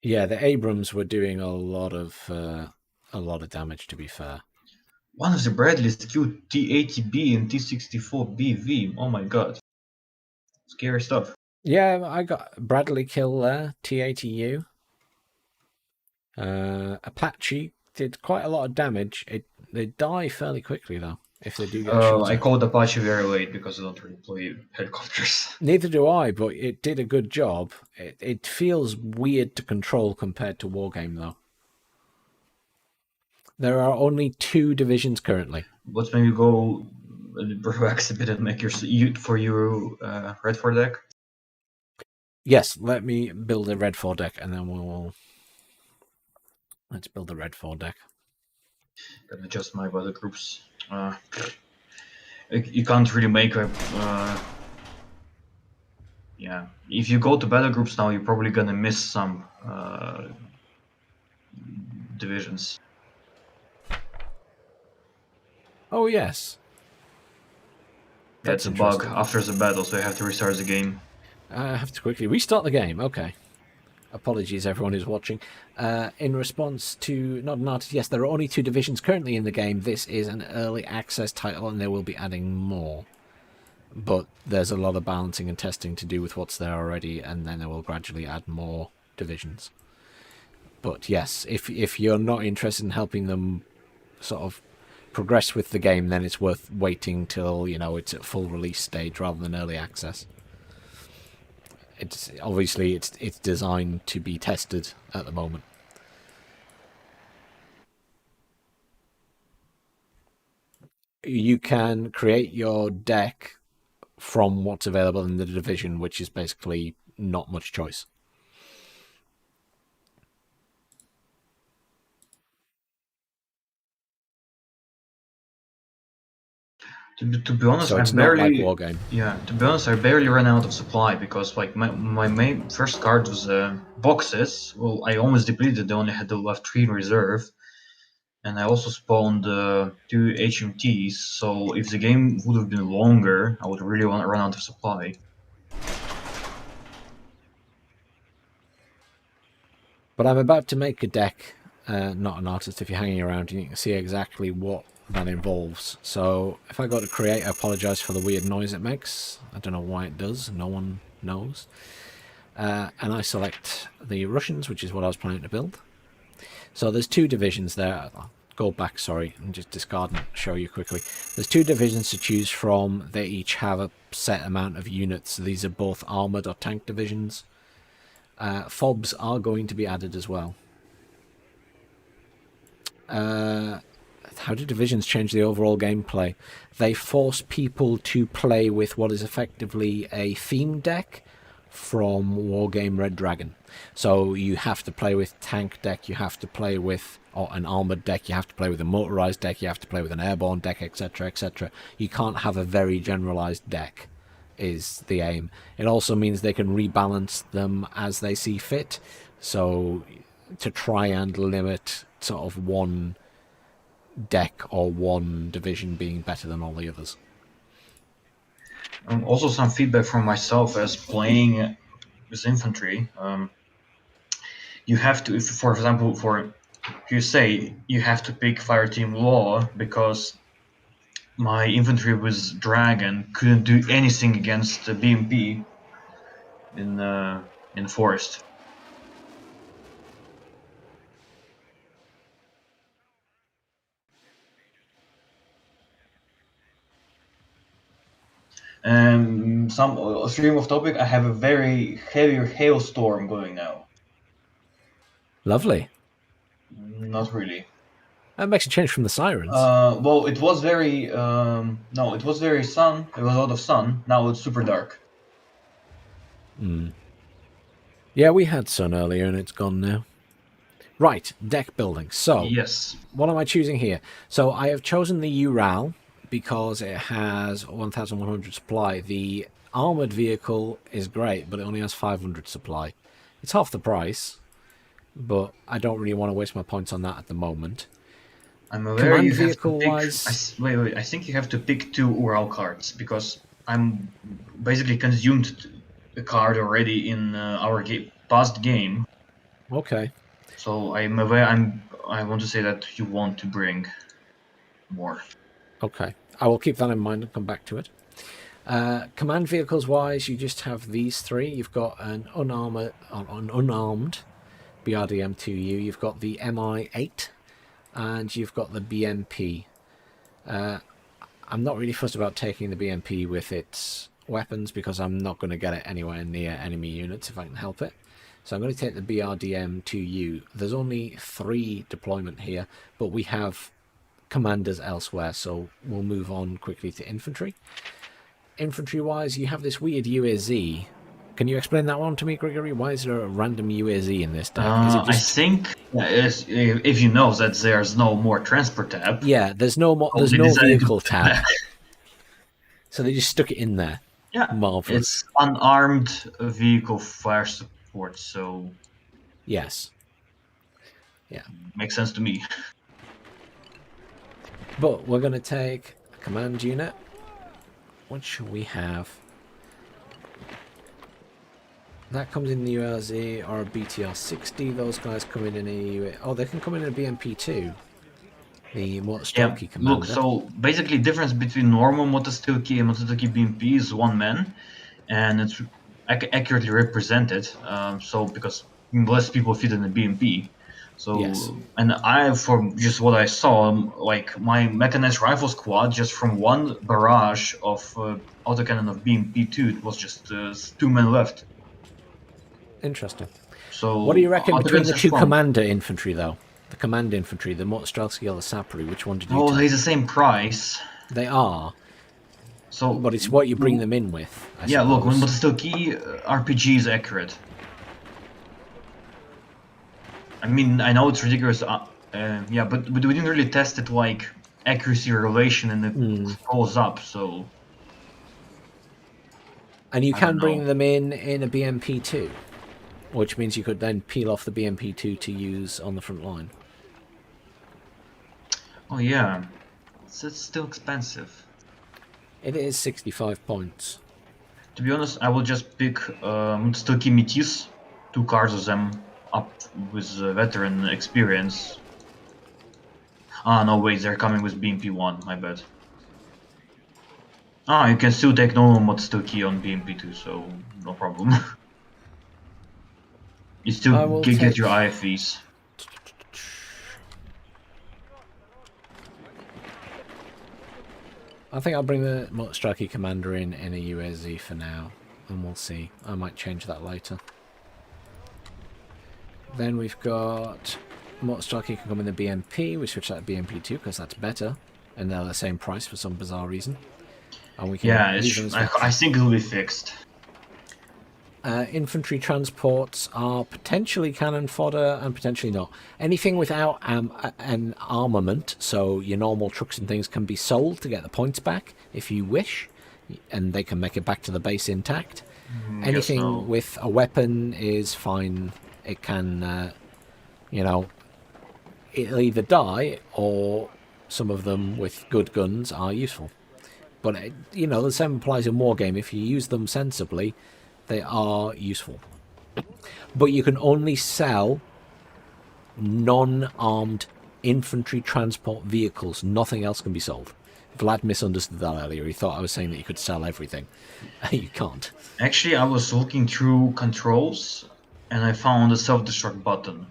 Yeah, the Abrams were doing a lot of damage, to be fair. One of the Bradleys killed T-80B and T-64BV. Oh my god. Scary stuff. Yeah, I got Bradley kill there, T-80U. Apache did quite a lot of damage. They die fairly quickly, though, if they do get shot I at. called Apache very late because I don't really play helicopters. Neither do I, but it did a good job. It feels weird to control compared to Wargame, though. There are only 2 divisions currently. Let's maybe go relax a bit and make your Red 4 deck. Yes, let me build a Red 4 deck, and then let's build a Red 4 deck. Can adjust my battle groups. You can't really make a. Yeah, if you go to battle groups now, you're probably gonna miss some divisions. Oh, yes. That's a bug after the battle, so you have to restart the game. I have to quickly restart the game. Okay. Apologies, everyone who's watching. In response to not an artist, yes, there are only 2 divisions currently in the game. This is an early access title, and they will be adding more. But there's a lot of balancing and testing to do with what's there already, and then they will gradually add more divisions. But yes, if you're not interested in helping them sort of progress with the game, then it's worth waiting till, you know, it's at full release stage rather than early access. It's obviously it's designed to be tested at the moment. You can create your deck from what's available in the division, which is basically not much choice. To be honest, So it's I not barely. like Wargame. Yeah, to be honest, I barely ran out of supply because like my main first card was boxes. Well, I almost depleted. I only had left 3 in reserve, and I also spawned 2 HMTs. So if the game would have been longer, I would really want to run out of supply. But I'm about to make a deck. Not an artist. If you're hanging around, you can see exactly what that involves. So if I go to create, I apologize for the weird noise it makes. I don't know why it does. No one knows. And I select the Russians, which is what I was planning to build. So there's 2 divisions there. I'll go back, sorry, and just discard and show you quickly. There's 2 divisions to choose from. They each have a set amount of units. These are both armored or tank divisions. FOBs are going to be added as well. How do divisions change the overall gameplay? They force people to play with what is effectively a theme deck from Wargame Red Dragon. So you have to play with tank deck, you have to play with an armored deck, you have to play with a motorized deck, you have to play with an airborne deck, etc., etc. You can't have a very generalized deck, is the aim. It also means they can rebalance them as they see fit. So to try and limit sort of one deck or one division being better than all the others. Also, some feedback from myself as playing with infantry. You have to, if, for example, you say you have to pick Fireteam Law because my infantry with Dragon couldn't do anything against the BMP in Forest. Some stream of topic. I have a very heavy hailstorm going now. Lovely. Not really. That makes a change from the sirens. Well, it was very no, it was very sun. It was a lot of sun. Now it's super dark. Yeah, we had sun earlier and it's gone now. Right, deck building. So, Yes. what am I choosing here? So, I have chosen the Ural because it has 1,100 supply. The armored vehicle is great, but it only has 500 supply. It's half the price, but I don't really want to waste my points on that at the moment. I'm aware Command you have to vehicle pick. wise, Wait. I think you have to pick 2 Ural cards because I'm basically consumed a card already in our past game. okay. So I'm aware. I want to say that you want to bring more. Okay, I will keep that in mind and come back to it. Command vehicles wise, you just have these 3. You've got an unarmored BRDM2U. You've got the MI8, and you've got the BMP. I'm not really fussed about taking the BMP with its weapons because I'm not going to get it anywhere near enemy units if I can help it. So I'm going to take the BRDM2U. There's only 3 deployment here, but we have commanders elsewhere, so we'll move on quickly to infantry. Infantry wise, you have this weird UAZ. Can you explain that one to me, Gregory? Why is there a random UAZ in this deck? Is it just... I think if you know that there's no more transport tab. Yeah, there's no more. There's they no decided to vehicle put tab, that. so they just stuck it in there. Yeah, Marvelous. it's unarmed vehicle fire support, so Yes. Yeah. makes sense to me. But we're going to take a command unit. What should we have? That comes in the ULZ or a BTR-60. Those guys come in a... Oh, they can come in a BMP-2. The Mortars commander. Look, so basically difference between normal Motostilki and Motostilki BMP is 1 man, and it's accurately represented. So because less people fit in the BMP. So Yes. And from just what I saw, like my mechanized rifle squad, just from 1 barrage of autocannon of BMP-2, it was just 2 men left. Interesting. So What do you reckon between the 2 strong. commander infantry, though? The command infantry, the Mortars or the Sapri, which one did you Oh, take? they're the same price. They are, So, but it's what you bring them in with, I yeah, look, when suppose. Motostilki RPG is accurate. I mean, I know it's ridiculous, yeah, but we didn't really test it like accuracy relation, and it goes up. So, And you I can don't bring know. them in a BMP-2, which means you could then peel off the BMP-2 to use on the front line. Oh yeah, it's still expensive. It is 65 points. To be honest, I will just pick Motostilki Métis, 2 cards of them up with veteran experience. Ah, no, wait, they're coming with BMP-1, my bad. Ah, you can still take normal Motostilki on BMP-2, so no problem. You I still will get take- your IFVs. I think I'll bring the Mortars commander in a UAZ for now, and we'll see. I might change that later. Then we've got Mortars can come in the BMP. We switch that to BMP-2 because that's better, and they're the same price for some bizarre reason. And we can Yeah, leave them as I veterans. think it'll be fixed. Infantry transports are potentially cannon fodder and potentially not. Anything without an armament, so your normal trucks and things, can be sold to get the points back if you wish, and they can make it back to the base intact. Anything no. with a weapon is fine. It can, you know, it'll either die or some of them with good guns are useful. But, you know, the same applies in Wargame. If you use them sensibly, they are useful. But you can only sell non-armed infantry transport vehicles. Nothing else can be sold. Vlad misunderstood that earlier. He thought I was saying that you could sell everything. You can't. Actually, I was looking through controls, and I found a self-destruct button.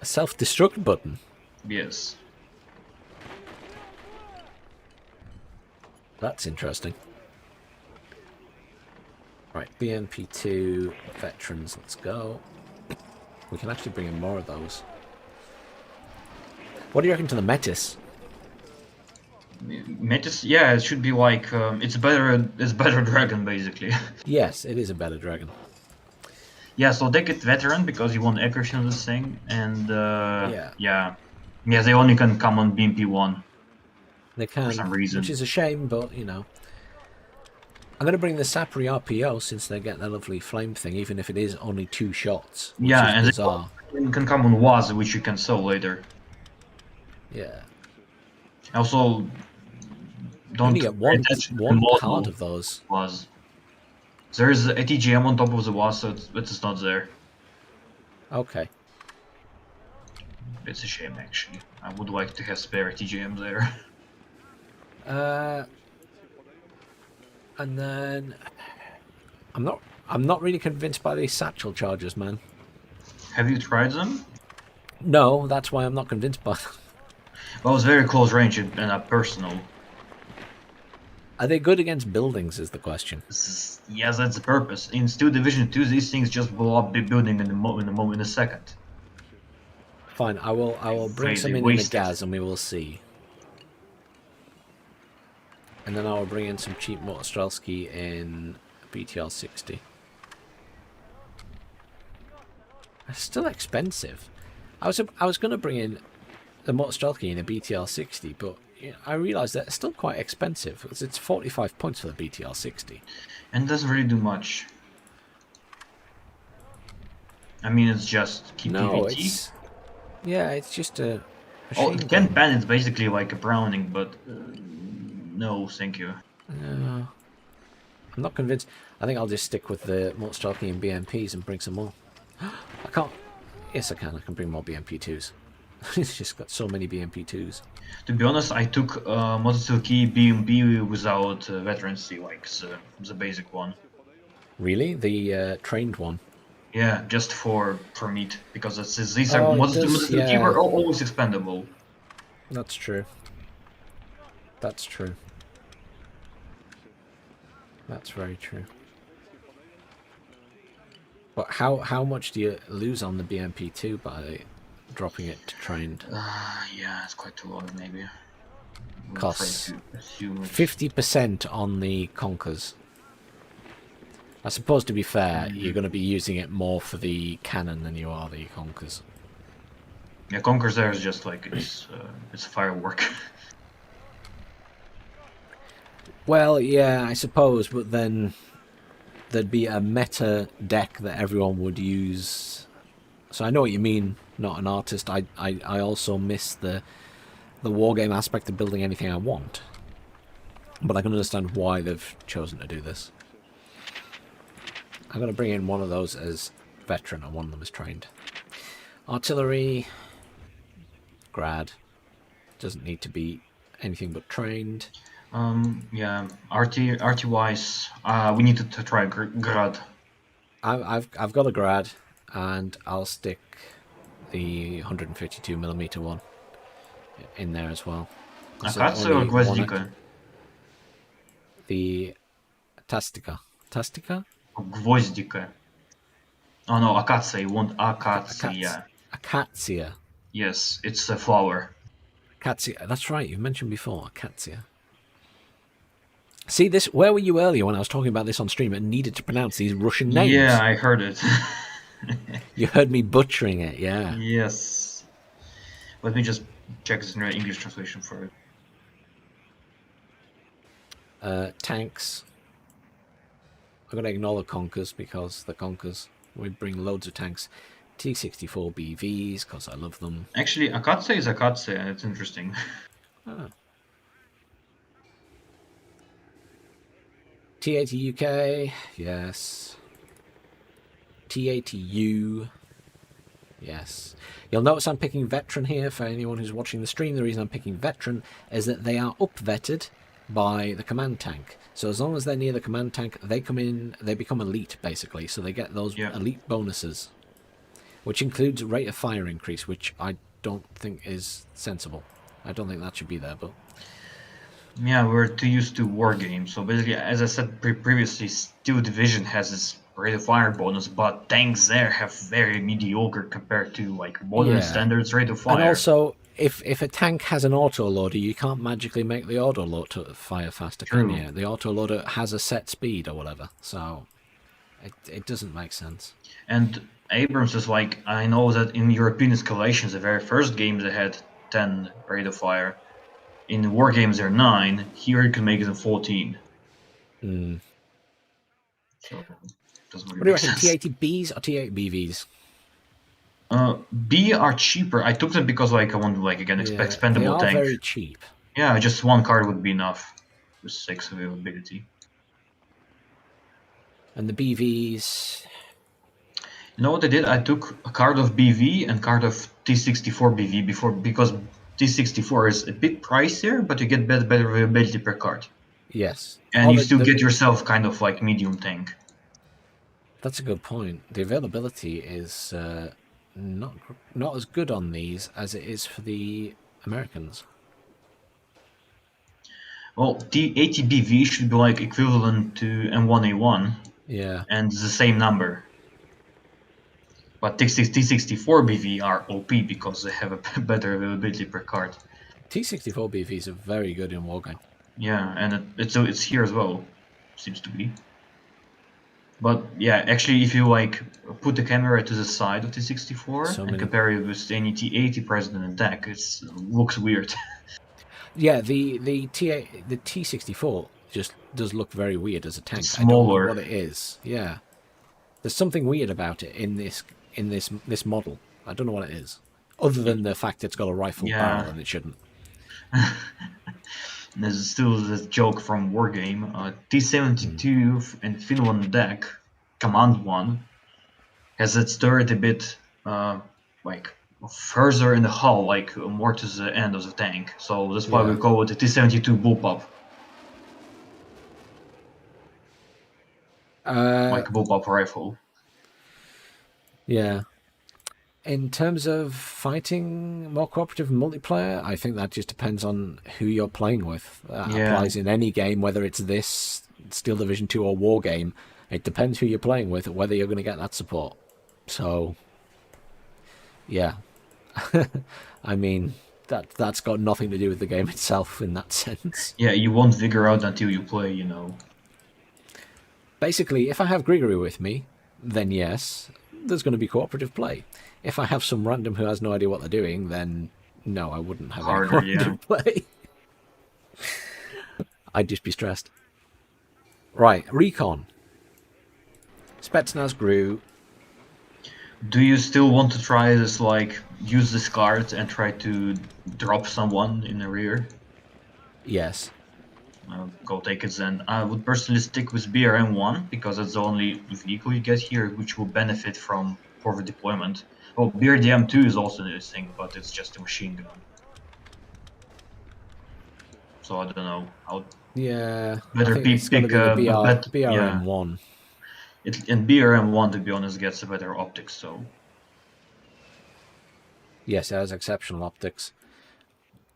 A self-destruct button? Yes. That's interesting. Right, BMP-2 veterans, let's go. We can actually bring in more of those. What do you reckon to the Metis? Metis, yeah, it should be like it's better dragon basically. Yes, it is a better dragon. Yeah, so they get veteran because you want accuracy on this thing, and Yeah. yeah, they only can come on BMP1 They can, for some reason. which is a shame, but you know. I'm going to bring the Sapri RPO since they get their lovely flame thing, even if it is only 2 shots, which Yeah, is and bizarre. they can come on WAZ, which you can sell later. Yeah. Also, You don't only get pay one attention to the card model of those. WAZ. There is a TGM on top of the WAZ, so it's not there. Okay. It's a shame, actually. I would like to have spare TGM there. And then I'm not really convinced by these satchel charges, man. Have you tried them? No, that's why I'm not convinced by them. Well, it's very close range and personal. Are they good against buildings is the question. Yes, that's the purpose. In Steel Division 2, these things just blow up the building in a second. Fine, I will bring Crazy some in the wasted. gas and we will see. And then I will bring in some cheap Mortars in BTR 60. It's still expensive. I was going to bring in the Mortars in a BTR 60, but you know, I realised that it's still quite expensive because it's 45 points for the BTR 60. And it doesn't really do much. I mean, it's just keep No, PVT. it's just a Oh, machine it can gun. ban. It's basically like a Browning, but no, thank you. I'm not convinced. I think I'll just stick with the Mortars and BMPs and bring some more. I can't. Yes, I can. I can bring more BMP2s. It's just got so many BMP2s. To be honest, I took Motosuki BMP without veterancy, like the basic one. Really? The trained one? Yeah, just for meat, because these are Oh, it Motosuki does, yeah. are always expendable. That's true. That's true. That's very true. But how much do you lose on the BMP2 by dropping it to trained? Yeah, it's quite too low, maybe. I'm Costs afraid to assume it's- 50% on the Conkers. I suppose, to be fair, you're going to be using it more for the cannon than you are the Conkers. Yeah, Conquer's there is just like it's a firework. Well, yeah, I suppose, but then there'd be a meta deck that everyone would use. So I know what you mean, not an artist. I also miss the wargame aspect of building anything I want. But I can understand why they've chosen to do this. I'm going to bring in one of those as veteran and one of them as trained. Artillery, grad. Doesn't need to be anything but trained. Yeah, RT wise, we need to try Grad. I've got a grad, and I'll stick the 152mm one in there as well. So Akatsu or only one Gvozdika? The Tastica. Tastica? Gvozdika. Oh no, Akatsu, you want Akatsu, yeah. Acacia. Yes, it's a flower. Acacia. That's right, you mentioned before. Acacia. See, this. Where were you earlier when I was talking about this on stream and needed to pronounce these Russian names? Yeah, I heard it. You heard me butchering it, yeah. Yes. Let me just check this in the English translation for it. Tanks. I'm going to ignore the Conkers because the Conkers, we bring loads of tanks. T-64 BVs because I love them. Actually, Akatsu is Akatsu, and it's interesting. Oh. T-80 UK, yes. T-80U, yes. You'll notice I'm picking veteran here for anyone who's watching the stream. The reason I'm picking veteran is that they are up-vetted by the command tank. So as long as they're near the command tank, they come in, they become elite, basically. So they get those elite bonuses, which includes rate of fire increase, which I don't think is sensible. I don't think that should be there, but... Yeah, we're too used to war games. So basically, as I said previously, Steel Division has this rate of fire bonus, but tanks there have very mediocre compared to like modern standards rate of fire. And also, if a tank has an autoloader, you can't magically make the autoloader fire faster, can True. you? The autoloader has a set speed or whatever, so it doesn't make sense. And Abrams is like, I know that in European escalations, the very first game they had 10 rate of fire. In war games they're 9. Here you can make them 14. Mm. So it doesn't What really do you make reckon, sense. T80Bs or T8BVs? B are cheaper. I took them because like I want like again Yeah, they expendable are tank. very cheap. Yeah, just one card would be enough with 6 availability. And the BVs, You know what I did? I took a card of BV and card of T64 BV before because T64 is a bit pricier, but you get better availability per card, yes. and you still get yourself kind of like medium tank. That's a good point. The availability is not as good on these as it is for the Americans. Well, T80 BV should be like equivalent to M1A1, Yeah. and the same number. But T64 BV are OP because they have a better availability per card. T64 BVs are very good in Wargame. Yeah, and it's here as well, seems to be. But yeah, actually, if you like put the camera to the side of T64 and compare it with any T80 present in the deck, it looks weird. Yeah, the T64 just does look very weird as a tank. It's I don't know smaller. what it is. Yeah, there's something weird about it in this model. I don't know what it is, other than the fact it's got a rifle barrel and it shouldn't. There's still this joke from Wargame. T72 in Finland deck, Command 1, has its turret a bit like further in the hull, like more to the end of the tank. So that's why we call it the T72 bullpup. Like a bullpup rifle. Yeah. In terms of fighting more cooperative multiplayer, I think that just depends on who you're playing with. Applies in any game, whether it's this, Steel Division 2 or War Game. It depends who you're playing with, whether you're going to get that support. So, yeah. I mean, that's got nothing to do with the game itself in that sense. Yeah, you won't figure out until you play, you know. Basically, if I have Grigory with me, then yes, there's going to be cooperative play. If I have some random who has no idea what they're doing, then no, I wouldn't have any cooperative play. I'd just be stressed. Right, Recon. Spetsnaz grew. Do you still want to try this, like, use this card and try to drop someone in the rear? Yes. Go take it then. I would personally stick with BRM1 because that's the only vehicle you get here which will benefit from forward deployment. Well, BRDM2 is also a thing, but it's just a machine gun. So I don't know. Yeah. Better pick BRM1. And BRM1, to be honest, gets a better optics. So. Yes, it has exceptional optics.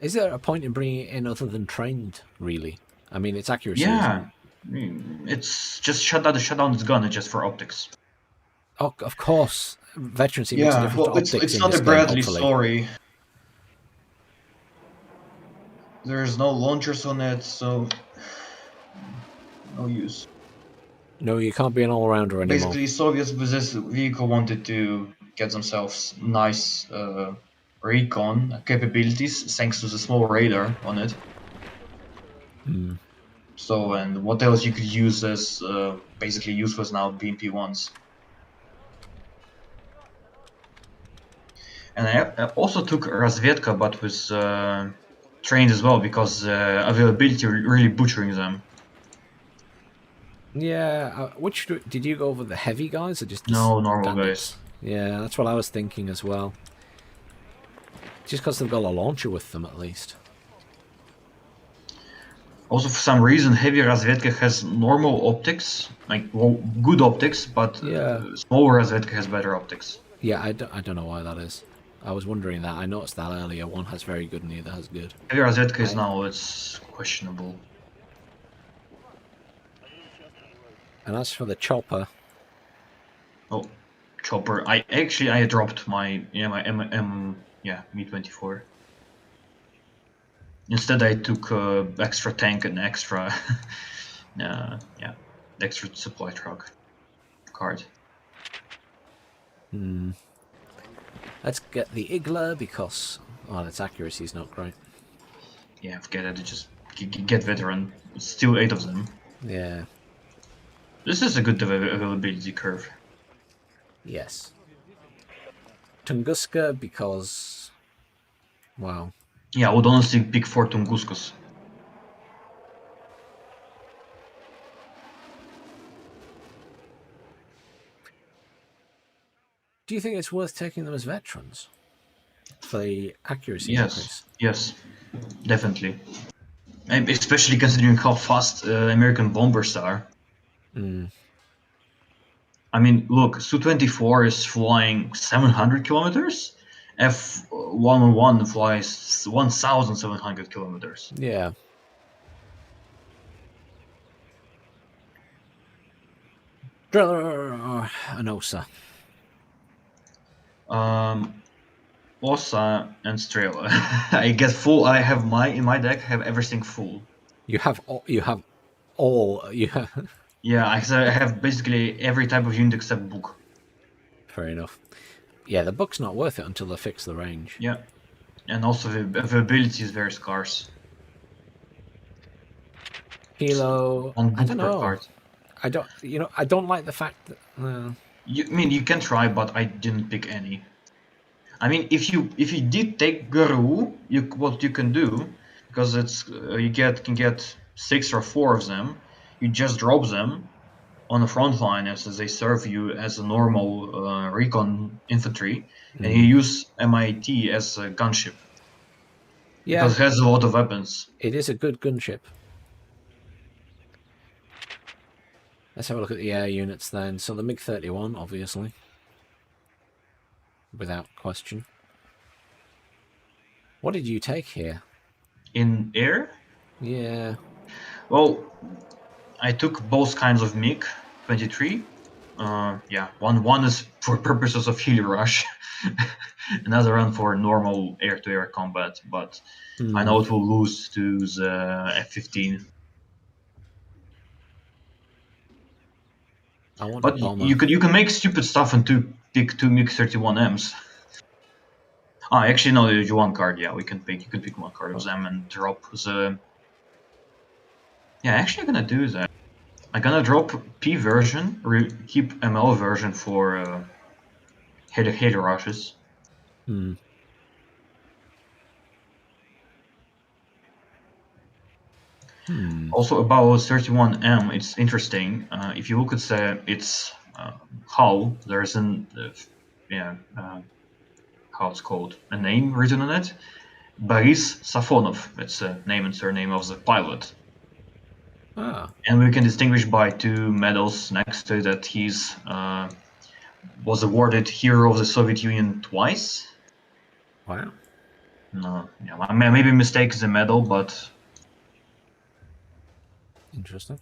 Is there a point in bringing it in other than trained, really? I mean, it's accuracy. Yeah, it's just shut down its gun. It's just for optics. Oh, of course, veterancy makes a difference to optics. It's not a Bradley story. There's no launchers on it, so no use. No, you can't be an all-rounder anymore. Basically, Soviets with this vehicle wanted to get themselves nice recon capabilities thanks to the small radar on it. So, and what else you could use as basically useless now BMP-1s. And I also took Razvedka, but with trained as well, because availability really butchering them. Yeah, which did you go over, the heavy guys or just the normal guys? Yeah, that's what I was thinking as well. Just because they've got a launcher with them, at least. Also, for some reason, heavy Razvedka has normal optics, like good optics, but smaller Razvedka has better optics. Yeah, I don't know why that is. I was wondering that. I noticed that earlier. One has very good and the other has good. Heavy Razvedka is now, it's questionable. And as for the chopper... Oh, chopper. I dropped my Mi-24. Instead, I took extra tank and extra, yeah, extra supply truck card. Let's get the Igla because, well, its accuracy is not great. Yeah, forget it. Just get veteran. Still 8 of them. Yeah. This is a good availability curve. Yes. Tunguska because, well, Yeah, I would honestly pick 4 Tunguskos. do you think it's worth taking them as veterans for the accuracy Yes, increase? yes, definitely. And especially considering how fast American bombers are. I mean, look, Su-24 is flying 700 kilometers. F-101 flies 1,700 kilometers. Yeah. Driller and Osa. Osa and Strela. I get full. I have in my deck. I have everything full. You have all. Yeah, I have basically every type of unit except book. Fair enough. Yeah, the book's not worth it until they fix the range. Yeah, and also the availability is very scarce. Kilo. On I book don't per know. card. I don't. I don't like the fact that. You can try, but I didn't pick any. I mean, if you did take Guru, what you can do, because it's you can get 6 or 4 of them. You just drop them on the front line as they serve you as a normal Recon infantry, and you use MIT as a gunship Yeah, because it has a lot of weapons. it is a good gunship. Let's have a look at the air units then. So the MiG-31, obviously, without question. What did you take here? In air, Yeah. well, I took both kinds of MiG-23. Yeah, one is for purposes of heli rush, another one for normal air-to-air combat. But I know it will lose to the F-15. I want But a bomber. you can make stupid stuff and pick 2 MiG-31Ms. Ah, actually no, you one card. Yeah, you can pick one card of them and drop the. Yeah, actually I'm gonna do that. I'm gonna drop P version, keep ML version for heli rushes. Also about 31M, it's interesting. If you look at its hull, there's how it's called, a name written on it. Boris Safonov. It's a name and surname of the pilot. Ah. And we can distinguish by 2 medals next to that he's was awarded Hero of the Soviet Union twice. Wow. No, yeah, I maybe mistake the medal, but Interesting.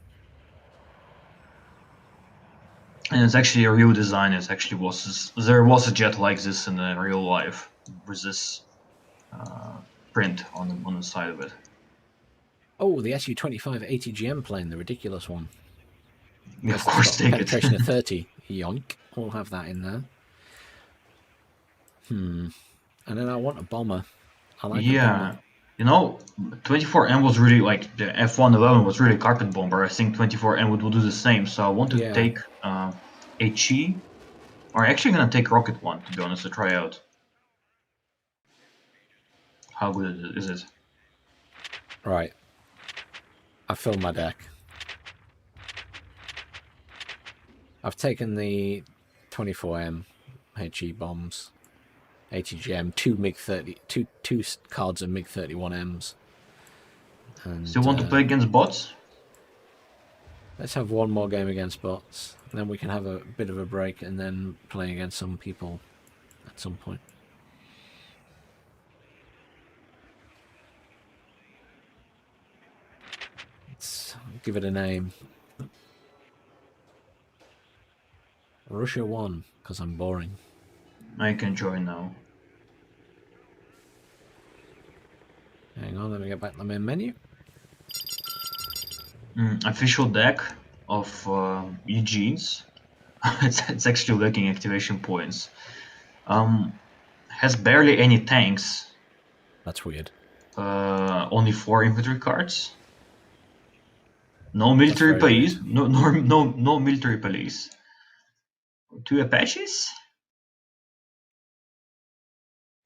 and it's actually a real design. It actually there was a jet like this in real life with this print on the side of it. Oh, the Su-25 ATGM plane, the ridiculous one. Yeah, of course, take penetration it. of 30. Yoink. We'll have that in there. And then I want a bomber. I like a bomber. You know, 24M was really like the F111 was really carpet bomber. I think 24M would do the same. So I want to take HE, or actually gonna take Rocket One to be honest to try out. How good is it? Right. I filled my deck. I've taken the 24M HE bombs, ATGM, 2 MiG-30, two cards of MiG-31Ms. And, Still want to play against bots? Let's have one more game against bots. And then we can have a bit of a break and then play against some people at some point. Let's give it a name. Russia 1, because I'm boring. I can join now. Hang Hang on, let me get back to the main menu. Official deck of Eugene's. it's actually lacking activation points. Has barely any tanks. That's weird. Only 4 infantry cards. No military very police. weird. No military police. 2 Apaches.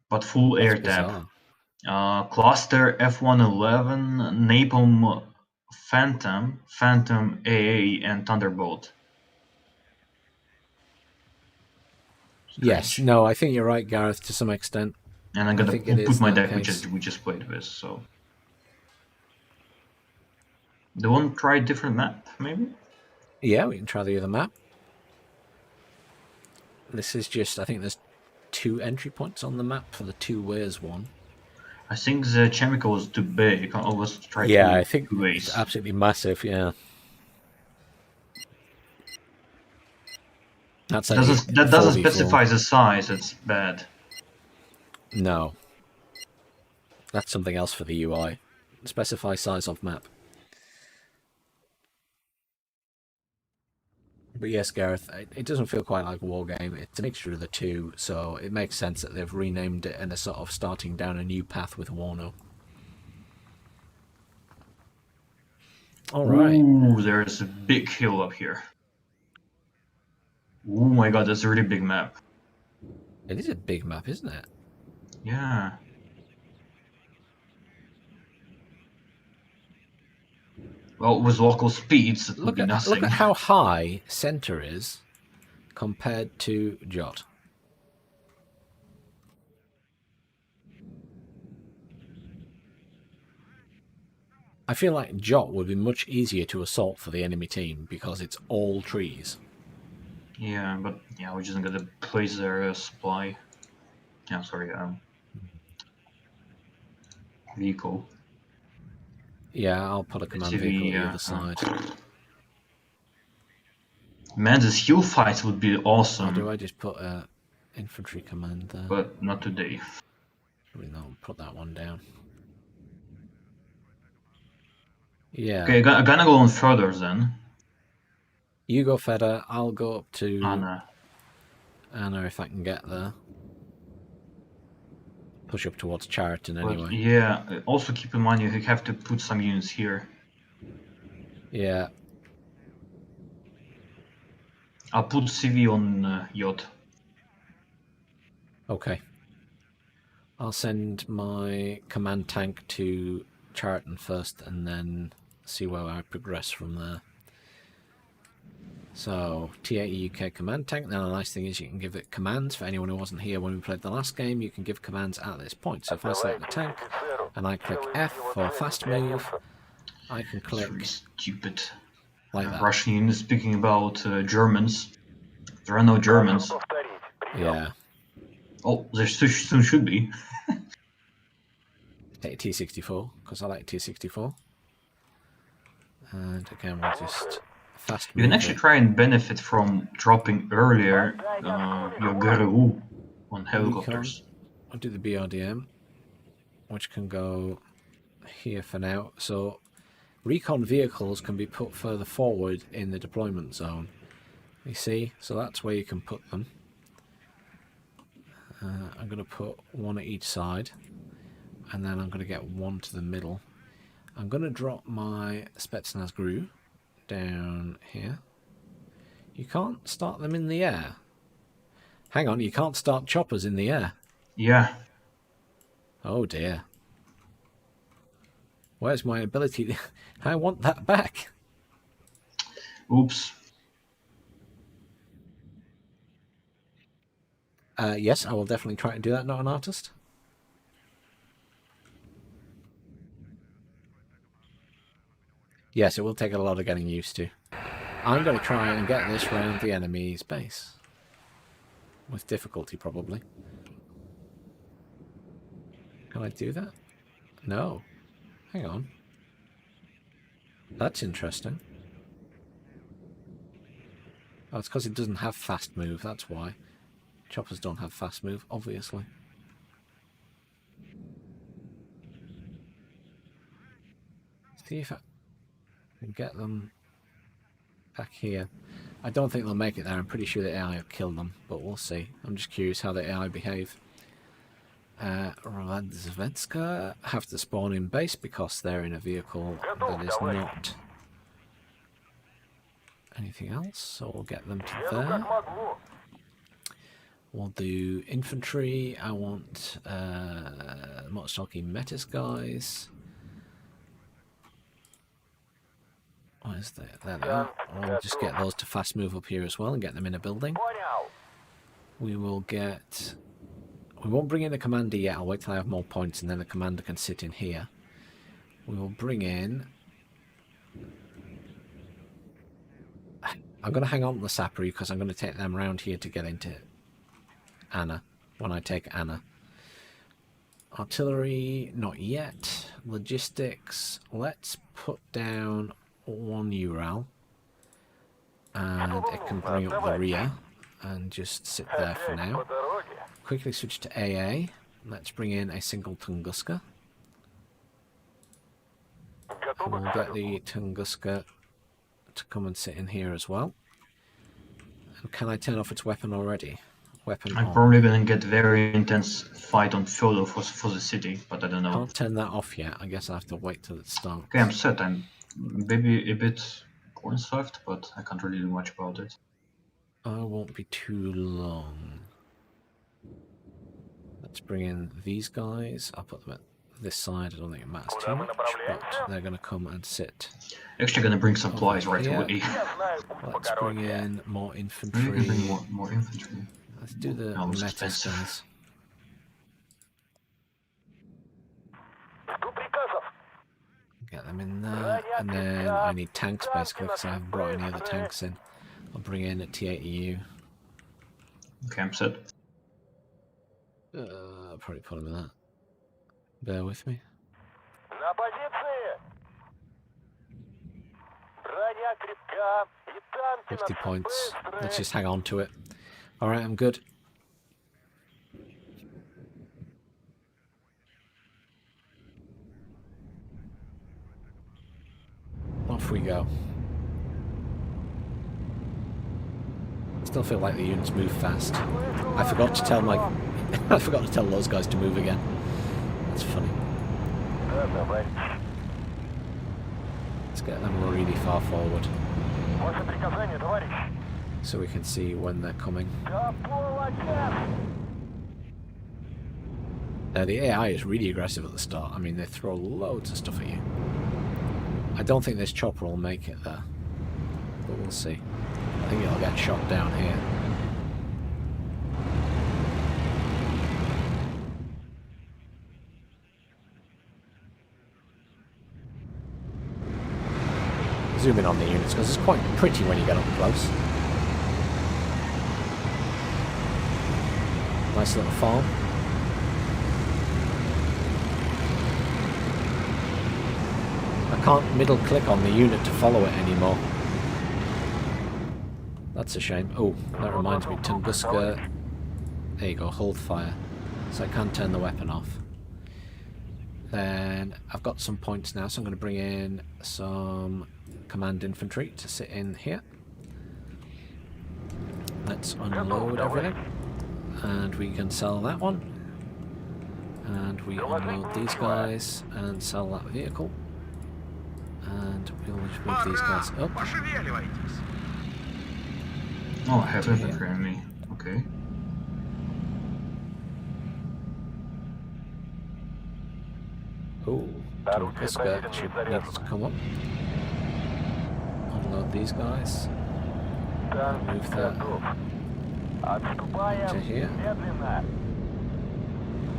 But full That's air bizarre. tap. Cluster F-111, Napalm Phantom AA, and Thunderbolt. Yes, no, I think you're right, Gareth, to some extent. And I'm gonna think it put is my that deck case. we just played with. So, do you want to try a different map, maybe? Yeah, we can try the other map. This is just, I think there's 2 entry points on the map for the 2 ways one. I think the chemical was too big. I'll always try Yeah, two, I think 2 ways. it's absolutely massive, yeah. That's That doesn't specify the size. It's bad. No. That's something else for the UI. Specify size of map. But yes, Gareth, it doesn't feel quite like a war game. It's a mixture of the two, so it makes sense that they've renamed it and are sort of starting down a new path with WARNO. All right. Ooh, there's a big hill up here. Oh my god, that's a really big map. It is a big map, isn't it? Yeah. Well, with local speeds, it would be nothing. Look at how high center is compared to Jot. I feel like Jot would be much easier to assault for the enemy team because it's all trees. Yeah, but yeah, we're just gonna place their supply. Yeah, sorry, vehicle. Yeah, I'll put a command vehicle on the other side. Man, this hill fight would be awesome. Or do I just put a infantry command there? But not today. No, put that one down. Yeah. Okay, I'm gonna go on further then. You go Feder, I'll go up to Anna if I can get there. Push up towards Chariton anyway. But yeah, also keep in mind you have to put some units here. Yeah. I'll put CV on Yacht. Okay. I'll send my command tank to Chariton first and then see where I progress from there. So, T80 UK command tank. Now the nice thing is you can give it commands. For anyone who wasn't here when we played the last game, you can give commands at this point. So if I select the tank and I click F for fast move, I can click... It's really stupid. Like that. Russian units speaking about Germans. There are no Germans. Yeah. Oh, there soon should be. Take T64, because I like T64. And again, we'll just fast move. You can actually try and benefit from dropping earlier your GRU on helicopters. I'll do the BRDM, which can go here for now. So Recon vehicles can be put further forward in the deployment zone. You see? So that's where you can put them. I'm going to put one at each side. And then I'm going to get one to the middle. I'm going to drop my Spetsnaz GRU down here. You can't start them in the air. Hang on, you can't start choppers in the air. Yeah. Oh dear. Where's my ability to... I want that back. Oops. Yes, I will definitely try to do that, not an artist. Yes, it will take a lot of getting used to. I'm going to try and get this round the enemy's base. With difficulty, probably. Can I do that? No. Hang on. That's interesting. Oh, it's because it doesn't have fast move, that's why. Choppers don't have fast move, obviously. See if I can get them back here. I don't think they'll make it there. I'm pretty sure the AI have killed them, but we'll see. I'm just curious how the AI behave. Radzvenska have to spawn in base because they're in a vehicle that is not anything else, so we'll get them to Еду there. как могу. We'll do infantry. I want Motorstalky Metis guys. What is that? There they are. I'll just get those to fast move up here as well and get them in a building. Понял. We will get... We won't bring in the commander yet. I'll wait till I have more points and then the commander can sit in here. We will bring in... I'm going to hang on to the Sapri because I'm going to take them around here to get into Anna when I take Anna. Artillery, not yet. Logistics, let's put down one Ural. And it can bring up the rear and just sit there for now. По дороге. Quickly switch to AA. Let's bring in a single Tunguska. And Готовы we'll к get залету. the Tunguska to come and sit in here as well. And can I turn off its weapon already? Weapon I'm on. probably gonna get very intense fight on Fyodo for the city, but I don't know. Can't turn that off yet. I guess I have to wait till it starts. Okay, I'm set. I'm maybe a bit corn-stuffed, but I can't really do much about it. I won't be too long. Let's bring in these guys. I'll put them at this side. I don't think it matters too much, but they're going to come and sit. Actually, gonna bring supplies right Yeah. away. Я знаю путь по Let's bring дороге. in more Maybe we can bring infantry. more infantry. Let's do the Almost Metis expensive. guys. Жду приказов. Get them in there. And then I need tanks basically because I haven't brought any other tanks in. I'll bring in a T80U. Okay, I'm set. I'll probably put them in that. Bear with me. На позиции. Броня крепка. И танки 50 наши points. быстрые. Let's just hang on to it. Alright, I'm good. Off we go. Still feel like the units move fast. I forgot to tell my... I forgot to tell those guys to move again. That's funny. Да, товарищ. Let's get them really far forward Ваше приказание, товарищ. so we can see when they're coming. Now the AI is really aggressive at the start. I mean, they throw loads of stuff at you. I don't think this chopper will make it there, but we'll see. I think it'll get shot down here. Zoom in on the units because it's quite pretty when you get up close. Nice little farm. I can't middle click on the unit to follow it anymore. That's a shame. Oh, that reminds me, Tunguska. There you go, hold fire. So I can turn the weapon off. Then I've got some points now, so I'm going to bring in some command infantry to sit in here. Let's unload everything. And we can sell that one. And we unload these guys and sell that vehicle. And we'll just move these guys up. Пошевеливайтесь. Oh, I have infantry on me. Okay. Oh, Tunguska should need to come up. Unload these guys. Move that Отступаем to here. медленно.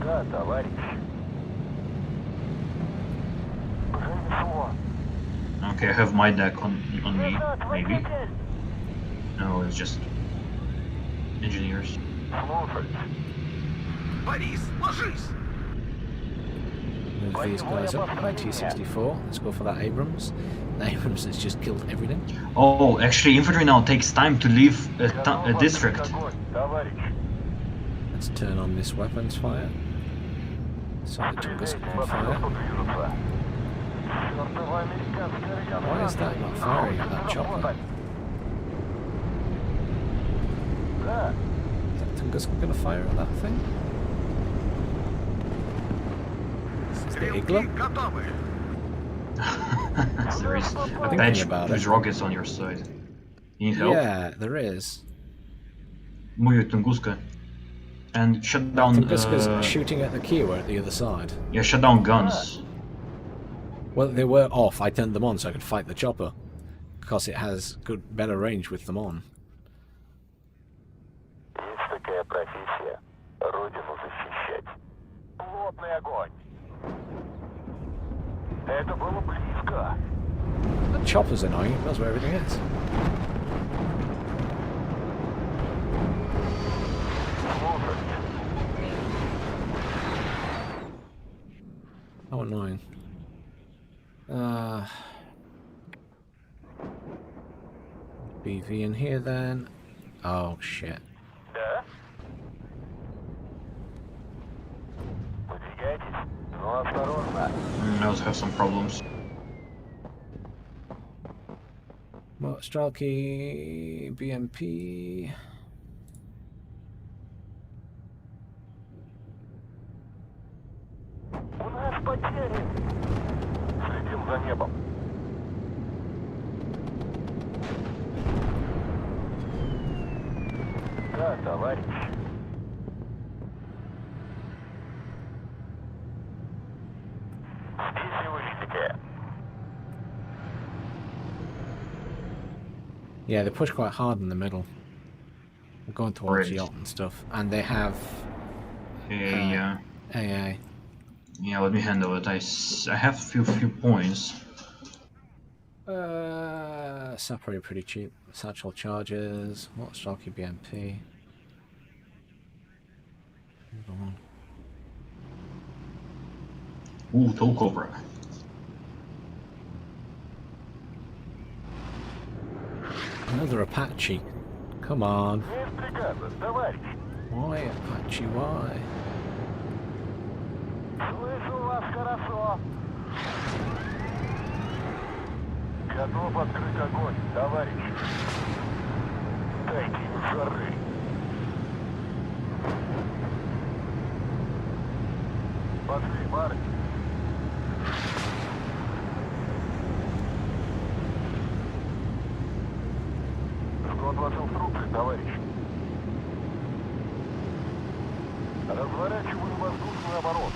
Да, товарищ. Принесло. Okay, I have my deck on me, Назад, maybe. водитель. No, it's just engineers. Слушай. Борис, ложись! Move these guys up. T64. Let's go for that Abrams. The Abrams has just killed everything. Oh, actually, infantry now takes time to leave a district. Огонь, товарищ. Let's turn on this weapons fire. So the Tunguska can Посмотрю, fire. что движется. Why is that not firing at that chopper? Is that Tunguska gonna fire at that thing? Is this the Igloo? Готовы. There is a Thinking patch about with it. rockets on your side. You need help? Yeah, there is. Move your Tunguska. And shut down... Tunguska's shooting at the Kiowa at the other side. Yeah, shut down guns. Well, they were off. I turned them on so I could fight the chopper. Because it has better range with them on. Есть такая профессия. Родину защищать. Плотный огонь. Это было близко. The chopper's annoying. That's where everything is. How annoying. BV in here then. Oh shit. Да? Выдвигайтесь, но осторожно. I also have some problems. Strelky, BMP. У нас потери. Следим за небом. Да, товарищ. Здесь его видите. Yeah, they push quite hard in the middle. They're going towards Right. yacht and stuff. And they have Yeah. AA. Yeah, let me handle it. I have few points. Sapper pretty cheap. Satchel charges. What Strelky BMP? Hold on. Ooh, Tow Cobra. Another Apache. Come on. Есть приказы, товарищ. Why Apache? Why? Слышу вас хорошо. Готов открыть огонь, товарищ. Дайте им жары. Пошли, парни. Жду от вас инструкции, товарищ. Разворачиваю воздушную оборону.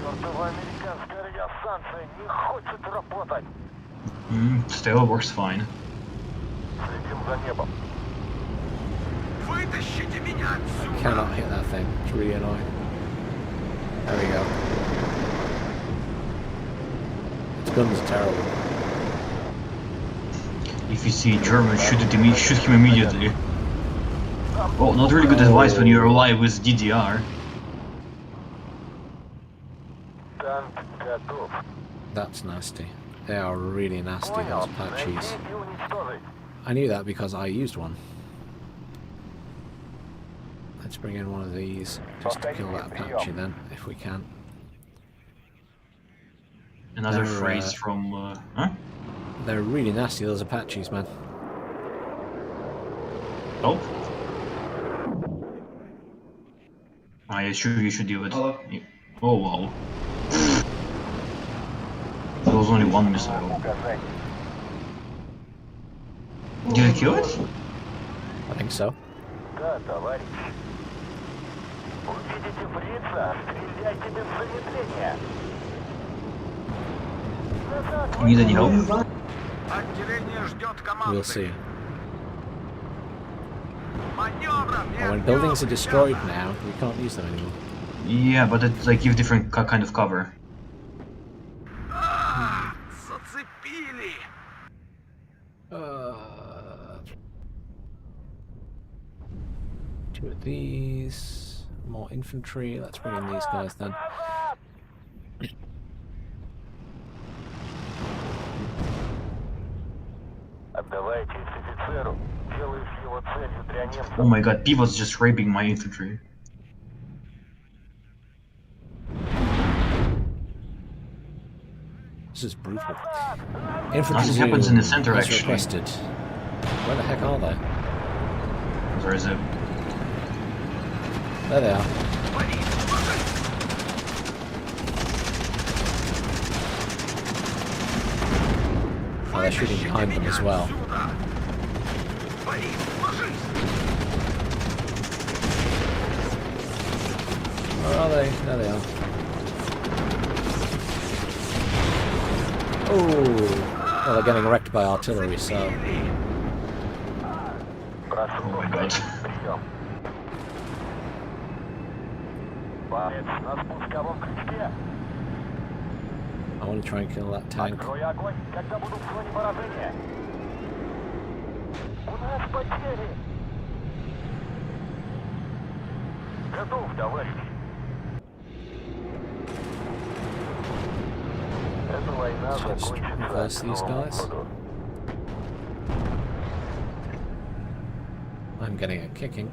Чёртова американская радиостанция не хочет работать. Still works fine. Следим за небом. Вытащите меня отсюда! Cannot hit that thing. It's really annoying. There we go. Its guns are terrible. If you see German, shoot him immediately. Oh, not really good advice when you're alive with DDR. Танк готов. That's nasty. They are really nasty, those Понял. Apaches. Найти и уничтожить. I knew that because I used one. Let's bring in one of these just to kill that Apache then, if we can. Another They're, phrase from... Huh? They're really nasty, those Apaches, man. Oh? Yeah, sure, you should deal with it. Oh, wow. There was only one missile. Указать. Did I kill it? I think so. Да, товарищ. Увидите фрица, стреляйте без замедления. Назад, Need any help? Отделение ждет команды. We'll see. Маневра! And when buildings are destroyed now, we can't use them anymore. Yeah, but it like give different kind of cover. Зацепили! Two of these. More infantry. Let's bring in these guys then. Отдавай честь офицеру. Делаешь его целью для немцев. Oh my god, P was just raping my infantry. This is brutal. Infantry Nothing happens in the center, as actually. requested. Where the heck are they? Where is it? There they are. Oh, they're shooting behind them as well. Where are they? There they are. Oh, well, they're getting wrecked by artillery, so... Oh my god. Прием. Боец на спусковом крючке. I want to try and kill that tank. Открой огонь, когда будут в зоне поражения. У нас потери. Готов, товарищ. Эта война Let's reverse закончится these к Новому guys. году. I'm getting a kicking.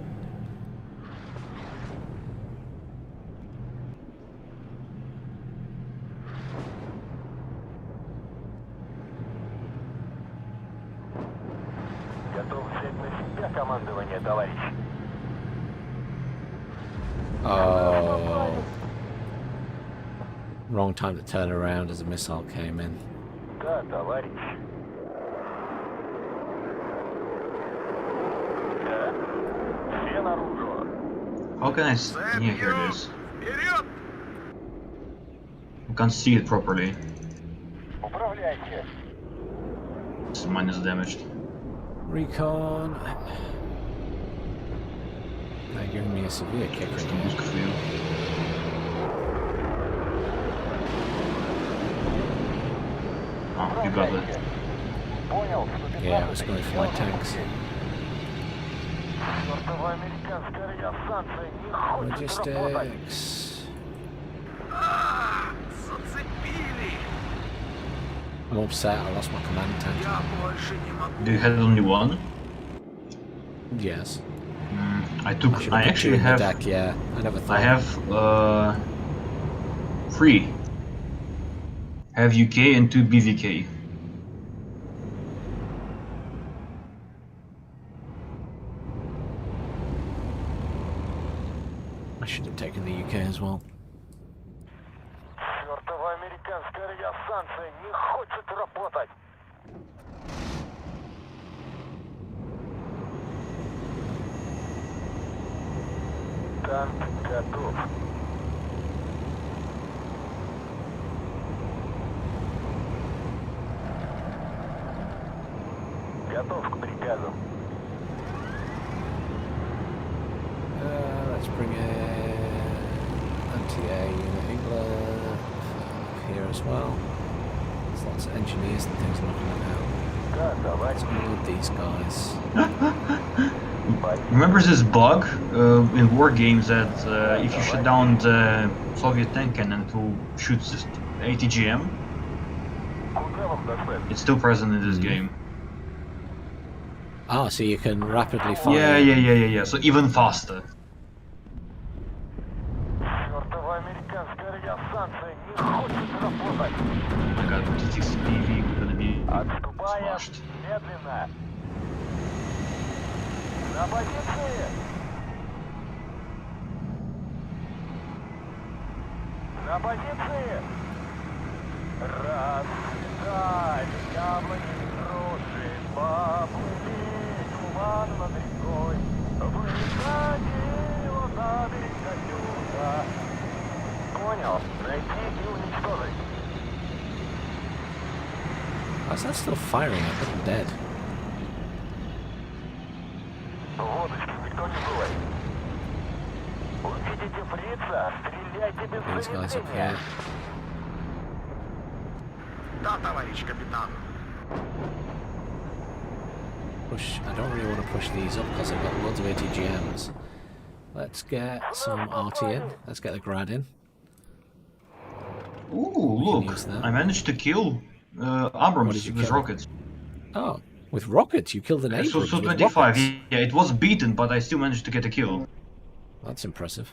Готов взять на себя командование, товарищ. Oh. Wrong time to turn around as a missile came in. Да, товарищ. Да. Все наружу. How can I yeah, here it is. Вперед! You can't see it properly. Управляйте. It's minus damaged. Recon. They're giving me a severe kick right Good here. for you. Oh, you got it. Понял. Yeah, I was going for my tanks. Чёртова американская радиостанция не хочет работать. Logistics. Зацепили! I'm upset, I lost my command tank. Я больше не могу. Do you have only one? Yes. I I took. should I have put you actually in the have. deck, yeah. I never thought. I have 3. I have UK and 2 BVK. I should have taken the UK as well. Чёртова американская радиостанция не хочет работать. Танк готов. Готов к приказу. Let's bring in AntiAir England here as well. There's lots of engineers and things looking at now. Да, товарищ. Let's unload these guys. Remember this bug in war games that if you shut down the Soviet tank cannon, it will shoot just ATGM? Куда вам доставить? It's still present in this game. Ah, so you can rapidly fire. Yeah. So even faster. Чёртова американская радиостанция не хочет работать. Oh my god, this PV gonna be Отступая smashed. медленно. На позиции. На позиции. Расцветали яблони рожи, поплыли туман над рекой. Выходила за берег каюта. Понял. Найти и уничтожить. How's that still firing? I thought I'm dead. Водочки никто не бывает. Увидите фрица, стреляйте без These guys up промедления. here. Да, товарищ капитан. Push. I don't really want to push these up because I've got loads of ATGMs. Let's get some RT in. Let's get the grad in. Ooh, look! use that. I managed to kill What Abrams did you with kill? rockets. Oh, with rockets? You killed an Abrams with Su-25, rockets? yeah, it was beaten, but I still managed to get a kill. That's impressive.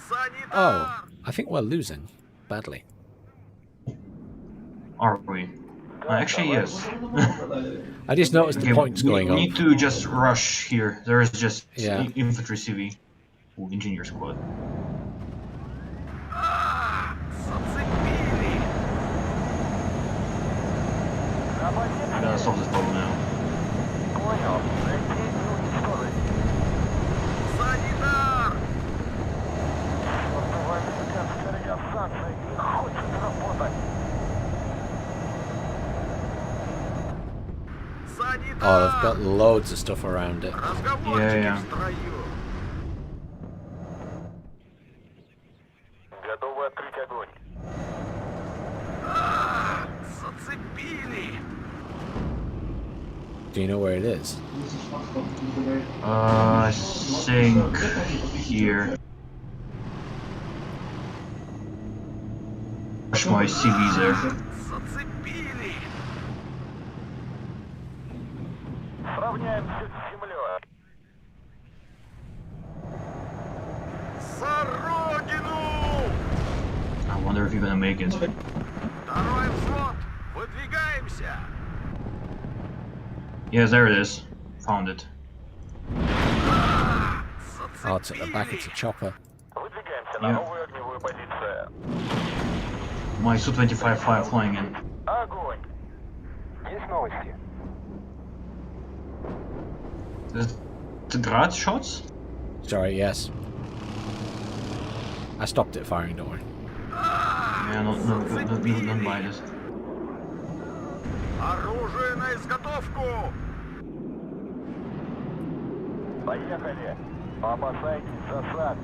Санитар! Oh, I think we're losing. badly. Are we? Actually, yes. I just noticed the Okay, points we going need up. to just rush here. There is just Yeah. infantry CV. Ooh, engineer squad. Зацепили! I gotta solve this problem now. Понял. Зайти и уничтожить. Санитар! Чёртова американская радиостанция не хочет работать. Санитар! Oh, they've got loads of stuff around it. Разговорчики Yeah. в строю. Готовы открыть огонь. Зацепили! Do you know where it is? I think here. Rush my CV there. Зацепили! Сравняемся с землей. За родину! I wonder if you're gonna make it. Второй взвод! Выдвигаемся! Yes, there it is. Found it. Oh, it's at the back. It's a chopper. Выдвигаемся на Yeah. новую огневую позицию. My Su-25 flying in. Огонь. Есть новости? The Grad shots? Sorry, yes. I stopped it firing, don't worry. Yeah, don't buy this. Оружие на изготовку! Поехали. Опасайтесь засад.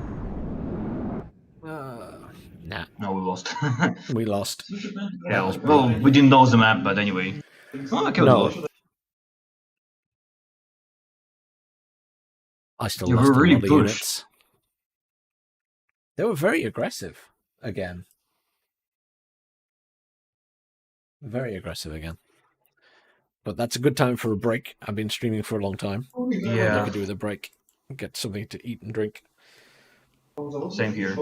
Nah, No, we lost. we lost. Yeah, well, we didn't know the map, but anyway. Oh, I killed No. it. I still You lost were a really lot of pushed. units. They were very aggressive again. Very aggressive again. But that's a good time for a break. I've been streaming for a long time. Maybe I Yeah, could do with a break. Get something to eat and drink. same here.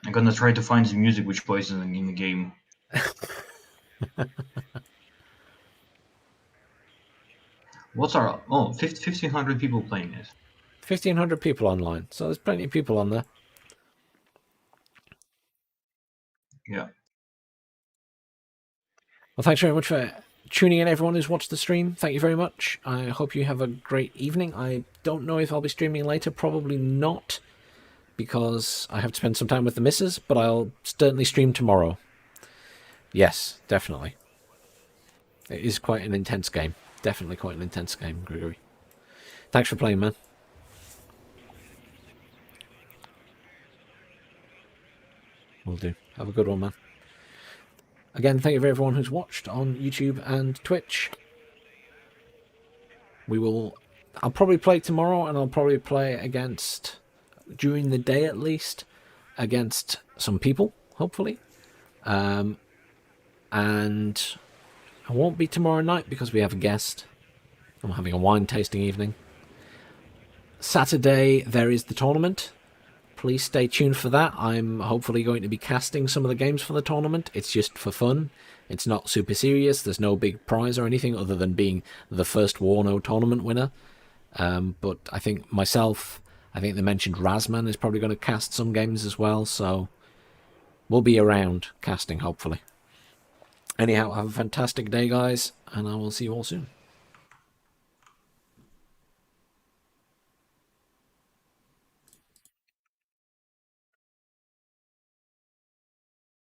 I'm gonna try to find the music which plays in the game. What's our... Oh, 1,500 people playing it. 1,500 people online. So there's plenty of people on there. Yeah. Well, thanks very much for tuning in, everyone who's watched the stream. Thank you very much. I hope you have a great evening. I don't know if I'll be streaming later. Probably not, because I have to spend some time with the missus, but I'll certainly stream tomorrow. Yes, definitely. It is quite an intense game. Definitely quite an intense game, Gregory. Thanks for playing, man. Will do. Have a good one, man. Again, thank you for everyone who's watched on YouTube and Twitch. I'll probably play tomorrow, and I'll probably play against, during the day at least, against some people, hopefully. And I won't be tomorrow night because we have a guest. I'm having a wine tasting evening. Saturday, there is the tournament. Please stay tuned for that. I'm hopefully going to be casting some of the games for the tournament. It's just for fun. It's not super serious. There's no big prize or anything other than being the first WARNO tournament winner. But I think they mentioned Razman is probably going to cast some games as well. So we'll be around casting, hopefully. Anyhow, have a fantastic day, guys, and I will see you all soon.